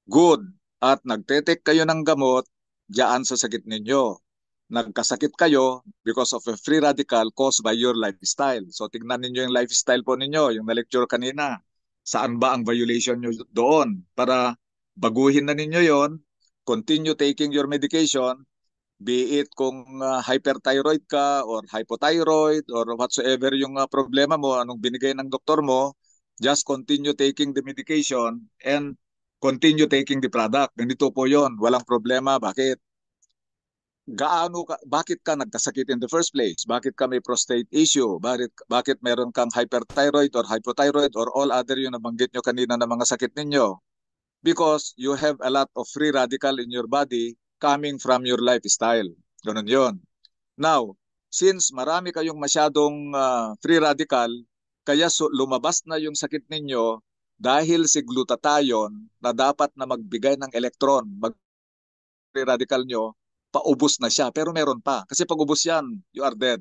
Good. At nagtitik kayo ng gamot diyan sa sakit ninyo. Nagkasakit kayo because of a free radical caused by your lifestyle. So tignan ninyo yung lifestyle po ninyo, yung na-lecture kanina. Saan ba ang violation nyo doon? Para baguhin na ninyo yon, continue taking your medication, be it kung hyperthyroid ka or hypothyroid or whatsoever yung problema mo, anong binigay ng doktor mo, just continue taking the medication and continue taking the product. Ganito po yon, walang problema. Bakit? Bakit ka nagkasakit in the first place? Bakit ka may prostate issue? Bakit meron kang hyperthyroid or hypothyroid or all other yung nabanggit nyo kanina na mga sakit ninyo? Because you have a lot of free radical in your body coming from your lifestyle. Ganun yon. Now, since marami kayong masyadong free radical, kaya lumabas na yung sakit ninyo dahil si glutathione na dapat na magbigay ng electron, free radical nyo, paubos na siya. Pero meron pa. Kasi pag ubos yan, you are dead.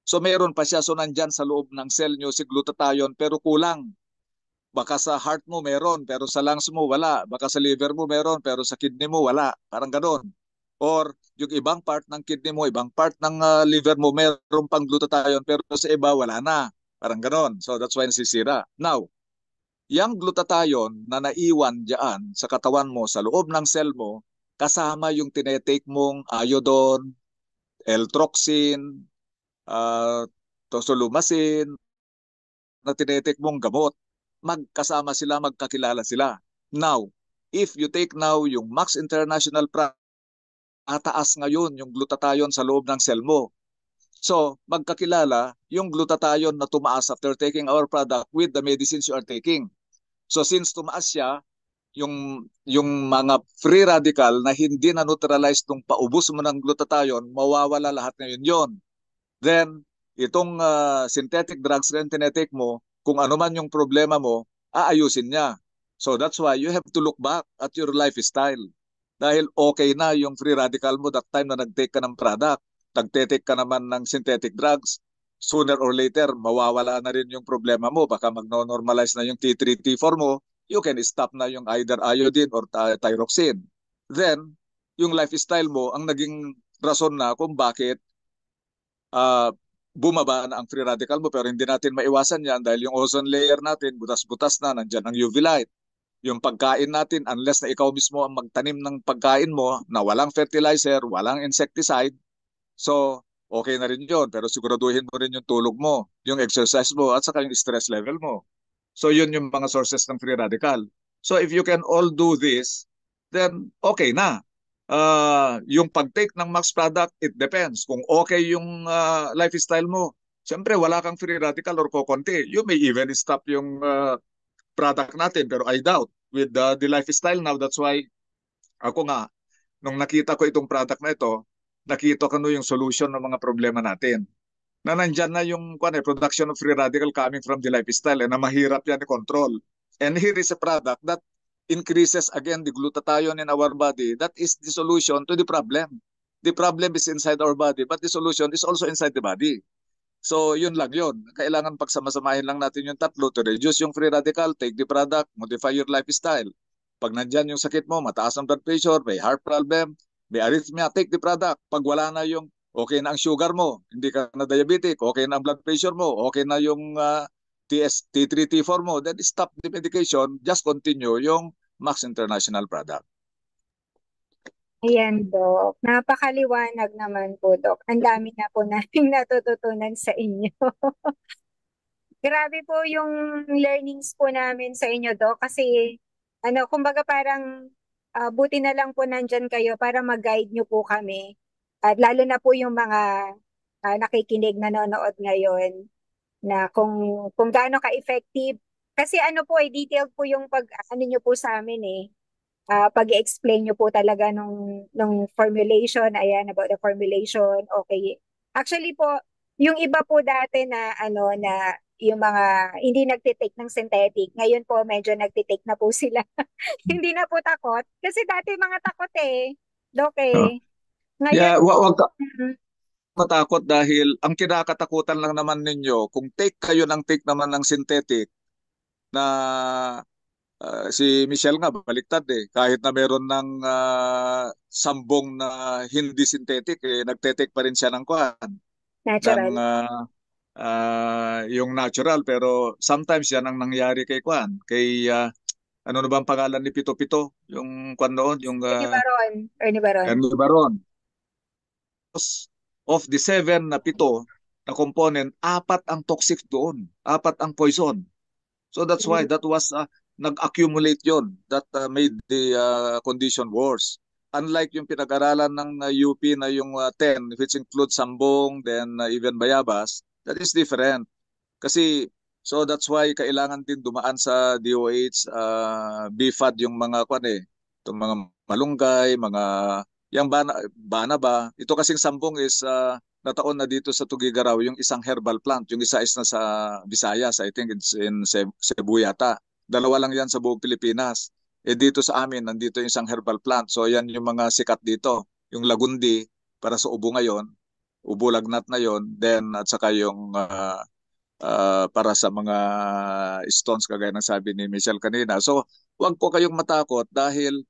So meron pa siya. So nandyan sa loob ng cell nyo si glutathione pero kulang. Baka sa heart mo meron pero sa lungs mo wala. Baka sa liver mo meron pero sa kidney mo wala. Parang ganon. Or yung ibang part ng kidney mo, ibang part ng liver mo meron pang glutathione pero sa iba wala na. Parang ganon. So that's why nasisira. Now, yung glutathione na naiwan dyan sa katawan mo, sa loob ng cell mo, kasama yung tinetake mong iodine, L-troxin, tocilizumab na tinetake mong gamot. Magkasama sila, magkakilala sila. Now, if you take now yung Max International ataas ngayon yung glutathione sa loob ng cell mo. So, magkakilala yung glutathione na tumaas after taking our product with the medicines you are taking. So, since tumaas siya, yung mga free radical na hindi na neutralize nung paubos mo ng glutathione, mawawala lahat ngayon yon. Then, itong synthetic drugs na tinetake mo, kung ano man yung problema mo, aayusin niya. So that's why you have to look back at your lifestyle. Dahil okay na yung free radical mo that time na nag-take ka ng product, nag-take ka naman ng synthetic drugs, sooner or later, mawawala na rin yung problema mo. Baka mag-normalize na yung T3, T4 mo, you can stop na yung either iodine or thyroxine. Then, yung lifestyle mo, ang naging rason na kung bakit bumaba na ang free radical mo, pero hindi natin maiwasan yan dahil yung ozone layer natin, butas-butas na, nandyan ang UV light. Yung pagkain natin, unless na ikaw mismo ang magtanim ng pagkain mo na walang fertilizer, walang insecticide, so okay na rin yun. Pero siguraduhin mo rin yung tulog mo, yung exercise mo, at saka yung stress level mo. So yun yung mga sources ng free radical. So if you can all do this, then okay na. Yung pag-take ng max product, it depends. Kung okay yung lifestyle mo, siyempre wala kang free radical or kokonti. You may even stop yung product natin, pero I doubt. With the lifestyle now, that's why ako nga, nung nakita ko itong product na ito, nakita ko yung solution ng mga problema natin. Na nandyan na yung production of free radical coming from the lifestyle na mahirap yan i-control. And here is a product that increases again the glutathione in our body. That is the solution to the problem. The problem is inside our body, but the solution is also inside the body. So yun lang yun. Kailangan pagsamasamahin lang natin yung tatlo to reduce yung free radical, take the product, modify your lifestyle. Pag nandyan yung sakit mo, mataas ang blood pressure, may heart problem, may arrhythmia, take the product. Pag wala na yung okay na ang sugar mo, hindi ka na diabetic, okay na ang blood pressure mo, okay na yung T3, T4 mo, then stop the medication, just continue yung Max International product. Ayan, Dok. Napakaliwanag naman po, Dok. Ang dami na po nating natututunan sa inyo. Grabe po yung learnings po namin sa inyo, Dok. Kasi, kumbaga parang buti na lang po nandyan kayo para mag-guide nyo po kami. At lalo na po yung mga nakikinig, nanonood ngayon na kung gaano ka-effective. Kasi detailed po yung nyo po sa amin eh. Pag-explain nyo po talaga nung formulation, ayan, about the formulation, okay. Actually po, yung iba po dati na, na yung mga hindi nagtitake ng synthetic, ngayon po medyo nagtitake na po sila. Hindi na po takot. Kasi dati mga takot eh. Dok eh. Ngayon, Yeah, wag ka mm, matakot dahil ang kinakatakutan lang naman ninyo, kung take kayo ng take naman ng synthetic, na si Michelle nga baliktad eh. Kahit na meron ng sambong na hindi synthetic, eh, nagtetek pa rin siya ng kuhan, ng natural. yung natural. Pero sometimes yan ang nangyari kay kuhan. Kay, ano na bang pangalan ni Pito Pito? Yung kuhan noon, yung Ernie Baron. Ernie Baron. Ernie Baron. Of the 7 na pito na component, 4 ang toxic doon. 4 ang poison. So that's why that was nag-accumulate yon that made the condition worse. Unlike yung pinag-aralan ng UP na yung 10, which includes Sambong, then even Bayabas, that is different. Kasi, so that's why kailangan din dumaan sa DOH, BFAD yung mga kwan eh, itong mga malunggay, mga, yung bana ba? Ito kasing Sambong is nataon na dito sa Tugigaraw, yung isang herbal plant. Yung isa is na sa Visayas, I think it's in Cebu yata. Dalawa lang yan sa buong Pilipinas. Eh dito sa amin, nandito yung isang herbal plant. So yan yung mga sikat dito. Yung lagundi, para sa ubo ngayon, ubo lagnat na yon. Then at saka yung para sa mga stones, kagaya ng sabi ni Michelle kanina. So huwag po kayong matakot dahil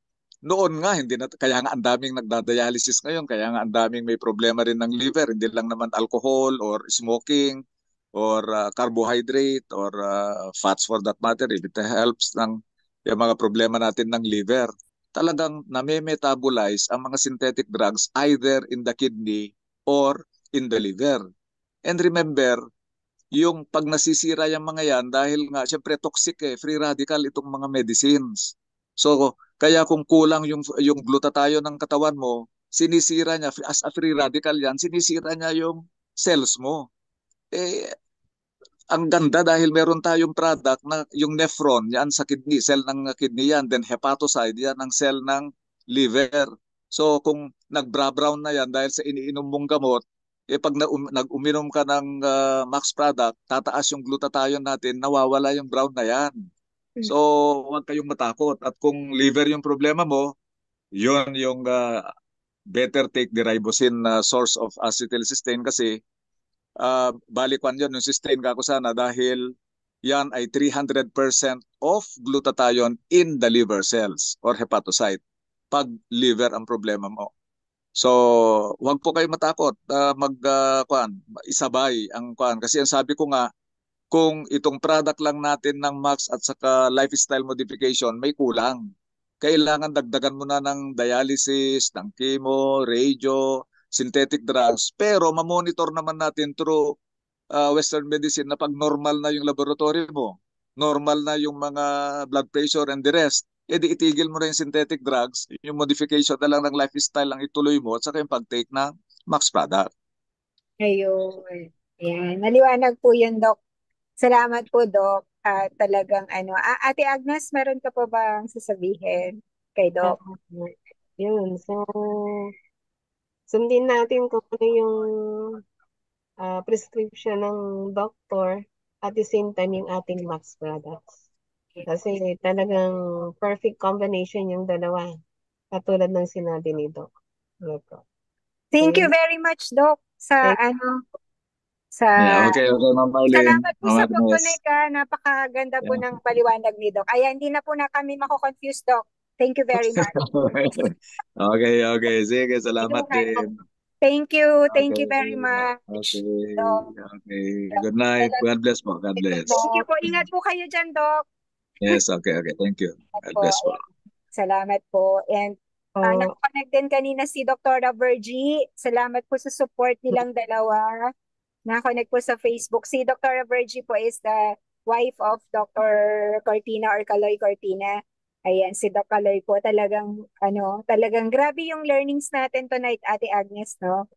noon nga, hindi na, kaya nga ang daming nagdadialysis ngayon, kaya nga ang daming may problema rin ng liver, hindi lang naman alcohol or smoking or carbohydrate or fats for that matter, if it helps ng yung mga problema natin ng liver. Talagang name-metabolize ang mga synthetic drugs either in the kidney or in the liver. And remember, yung pag nasisira yung mga yan, dahil nga, syempre toxic eh, free radical itong mga medicines. So, kaya kung kulang yung glutathione ng katawan mo, sinisira niya, as a free radical yan, sinisira niya yung cells mo. Eh, ang ganda dahil meron tayong product na yung nephron, yan sa kidney, cell ng kidney yan, then hepatocyte, yan ang cell ng liver. So kung nagbra-brown na yan dahil sa iniinom mong gamot, pag nag-uminom ka ng Max product, tataas yung glutathione natin, nawawala yung brown na yan. So huwag kayong matakot. At kung liver yung problema mo, yun yung better take the ribosine source of acetylcysteine kasi balikwan yun, yung cysteine kako sana dahil yan ay 300% of glutathione in the liver cells or hepatocyte pag liver ang problema mo. So, wag po kayo matakot isabay ang kuan kasi ang sabi ko nga kung itong product lang natin ng Max at saka lifestyle modification may kulang. Kailangan dagdagan mo na ng dialysis, ng chemo, radio, synthetic drugs. Pero mamonitor naman natin through Western medicine na pag normal na yung laboratory mo, normal na yung mga blood pressure and the rest, edi itigil mo na yung synthetic drugs, yung modification na lang ng lifestyle ang ituloy mo at saka yung pag-take ng Max product. Ayun. Ayan. Maliwanag po yun, Doc. Salamat po, Doc. Talagang Ate Agnes, meron ka pa bang sasabihin kay Doc? Yun. So, sundin natin kung ano yung prescription ng doctor at the same time yung ating Max products. Kasi talagang perfect combination yung dalawa. Katulad ng sinabi ni Doc. Thank you Ayun. very much, Doc, sa Yeah, okay, Ma'am Marlene. Salamat po Ma'am sa Agnes. pag-connect Napakaganda po ng paliwanag ni Doc. Ayan, hindi na po na kami mako-confuse, Doc. Thank you very much. Okay. Sige, salamat din. Thank you. Thank you Okay. very much. Okay. Doc. Okay. Good night. God bless po. God bless. Thank you po. Ingat po kayo dyan, Doc. Yes, okay. Thank you. God bless po. Salamat po. And nakakonect din kanina si Dr. Virgie. Salamat po sa support nilang dalawa. Nakakonect po sa Facebook. Si Dr. Virgie po is the wife of Dr. Cortina or Kaloy Cortina. Ayan, si Doc Kaloy po talagang talagang grabe yung learnings natin tonight, Ate Agnes, no?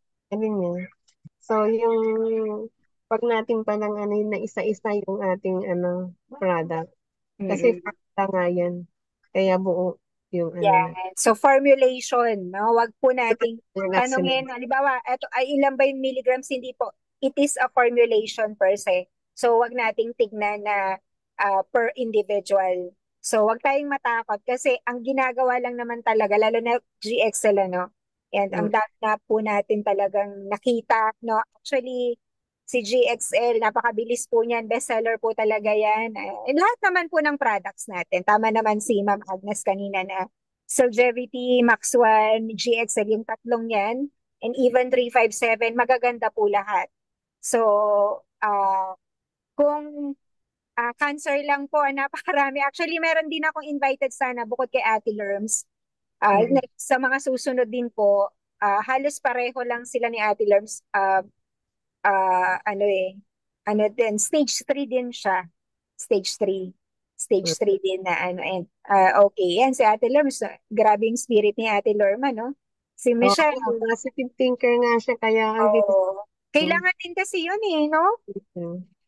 So yung pag natin palang na isa-isa yung ating product. Kasi fakta nga yan. Kaya buo yung So formulation, no? Wag po nating tanungin, halimbawa, ito ay ilan ba yung milligrams, hindi po. It is a formulation per se. So wag nating tignan na per individual. So wag tayong matakot kasi ang ginagawa lang naman talaga, lalo na GXL, and ang dami na po natin talagang nakita, no? Actually, si GXL, napakabilis po niyan. Bestseller po talaga yan. Lahat naman po ng products natin. Tama naman si Ma'am Agnes kanina na Celgevity, Max One, GXL, yung tatlong yan. And even 357, magaganda po lahat. So, kung cancer lang po, napakarami. Actually, meron din akong invited sana bukod kay Ate Lerms. Sa mga susunod din po, halos pareho lang sila ni Ate Lerms. Stage 3 din siya. Stage 3. Stage 3 din na okay. Yan si Ate Lerms. Grabe yung spirit ni Ate Lerma, no? Si Michelle. Positive thinker nga siya, kaya kailangan din kasi yun no?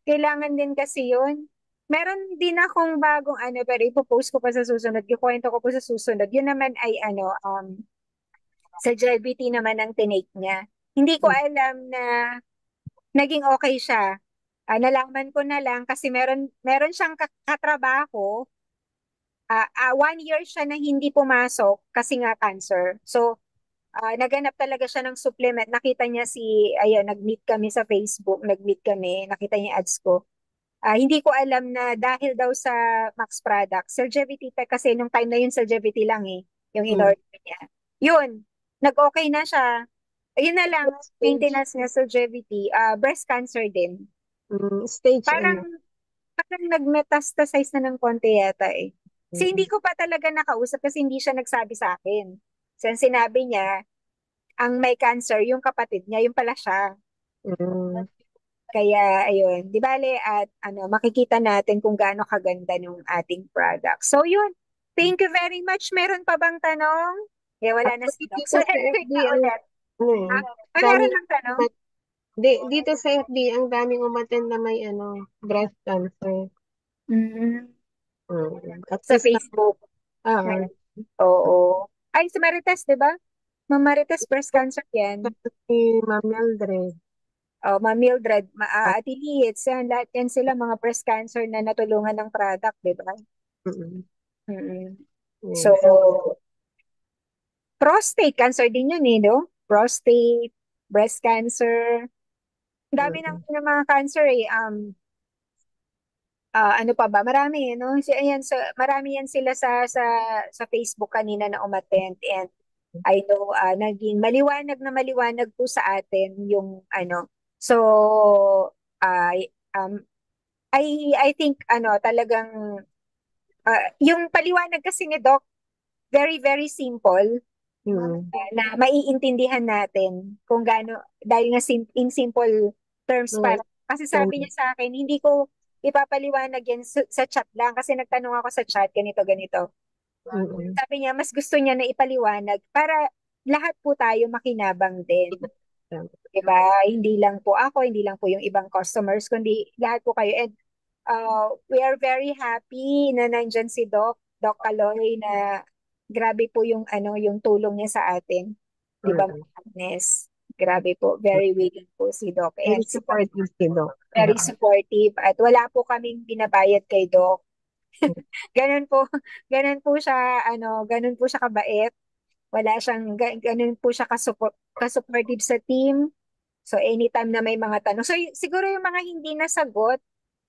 Kailangan din kasi yun. Meron din akong bagong pero ipopost ko pa sa susunod. Ikwento ko po sa susunod. Yun naman ay sa GLBT naman ang tinake niya. Hindi ko alam na naging okay siya. Nalaman ko na lang kasi meron siyang katrabaho. 1 year siya na hindi pumasok kasi nga cancer. So, naganap talaga siya ng supplement. Nakita niya nag-meet kami sa Facebook, nakita niya ads ko. Hindi ko alam na dahil daw sa Max product, Celgevity kasi nung time na yun, Celgevity lang yung in-order niya. Yun, nag-okay na siya. Ayun na lang, maintenance niya Celgevity, breast cancer din. Parang nag-metastasize na ng konti yata Kasi hindi ko pa talaga nakausap kasi hindi siya nagsabi sa akin. So, sinabi niya, ang may cancer, yung kapatid niya, yung pala siya. Kaya, ayun, di bale, at makikita natin kung gaano kaganda ng ating product. So, yun. Thank you very much. Meron pa bang tanong? Wala na si Doc. So, ulit. Meron lang tanong? Dito sa FB, ang daming umattend na may breast cancer. Mm. At Sa least Facebook. ah, Oo. Ay, si Marites, di ba? Ma'am Marites, breast cancer yan. si Ma'am Mildred. Oh, Ma'am Mildred, Ate Liz, yan, lahat yan sila mga breast cancer na natulungan ng product, di ba? Mm. Mm. Yan. So, So, prostate cancer din yun no? Prostate, breast cancer. Ang dami ng mga cancer eh. Ano pa ba? Marami, no? Ayan, marami yan sila sa Facebook kanina na umattend, and I know naging maliwanag na maliwanag po sa atin yung ano. So, I I think talagang yung paliwanag kasi ni Doc very very simple, mm. na maiintindihan natin kung gaano, dahil nga in simple terms Mm. para, kasi sabi niya sa akin, hindi ko ipapaliwanag yan sa chat lang, kasi nagtanong ako sa chat, ganito, ganito. Mm. Sabi niya, mas gusto niya na ipaliwanag para lahat po tayo makinabang din. Diba? Hindi lang po ako, hindi lang po yung ibang customers, kundi lahat po kayo. And we are very happy na nandyan si Doc Caloy, na grabe po yung yung tulong niya sa atin. 'Di ba, Mm. Agnes? Grabe po, very willing po si Doc, Very and supportive si Doc. very supportive, at wala po kaming binabayad kay Doc. Ganun po, ganun po siya ganun po siya kabait. Wala siyang ganun po siya ka-supportive sa team. So anytime na may mga tanong. So siguro yung mga hindi nasagot,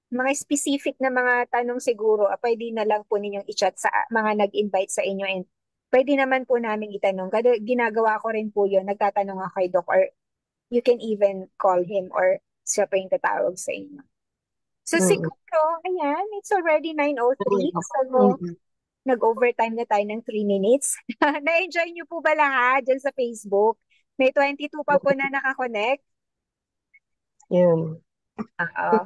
mga specific na mga tanong siguro, pwede na lang po ninyong i-chat sa mga nag-invite sa inyo, and pwede naman po namin itanong. Ginagawa ko rin po yun. Nagtatanong ako kay Doc, or you can even call him, or siya po yung tatawag sa inyo. So Mm. siguro, ayan, it's already 9:03. So Mm. nag-overtime na tayo ng 3 minutes. Na-enjoy niyo po ba lahat dyan sa Facebook? May 22 pa po na nakakonect. Yun. Oo.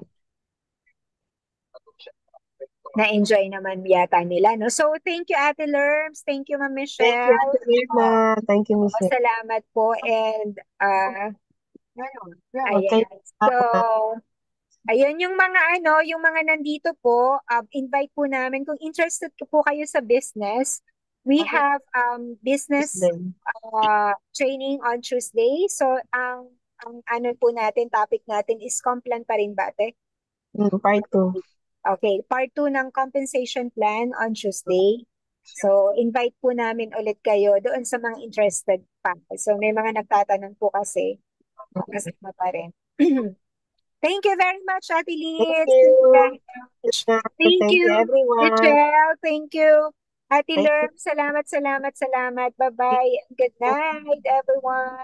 Na-enjoy naman yata nila, no? So, thank you, Ate Lerms. Thank you, Ma'am Thank you, Michelle. Ate Irma. Thank you, O, Michelle. salamat po. And, Okay. ayan. So, ayun yung mga yung mga nandito po, invite po namin kung interested po kayo sa business. We have business Then, training on Tuesday. So, ang ano po natin, topic natin is Complan pa rin ba, ate? part 2. Okay, part 2 ng compensation plan on Tuesday. So, invite po namin ulit kayo doon sa mga interested pa. So, may mga nagtatanong po kasi, kasama pa rin. Thank you very much, Ate Thank Liz. Thank you you. very much. Thank Thank you, you, everyone. Michelle. Thank you. Ate Thank you. Lerm, salamat, salamat, salamat. Bye-bye. Good night, everyone.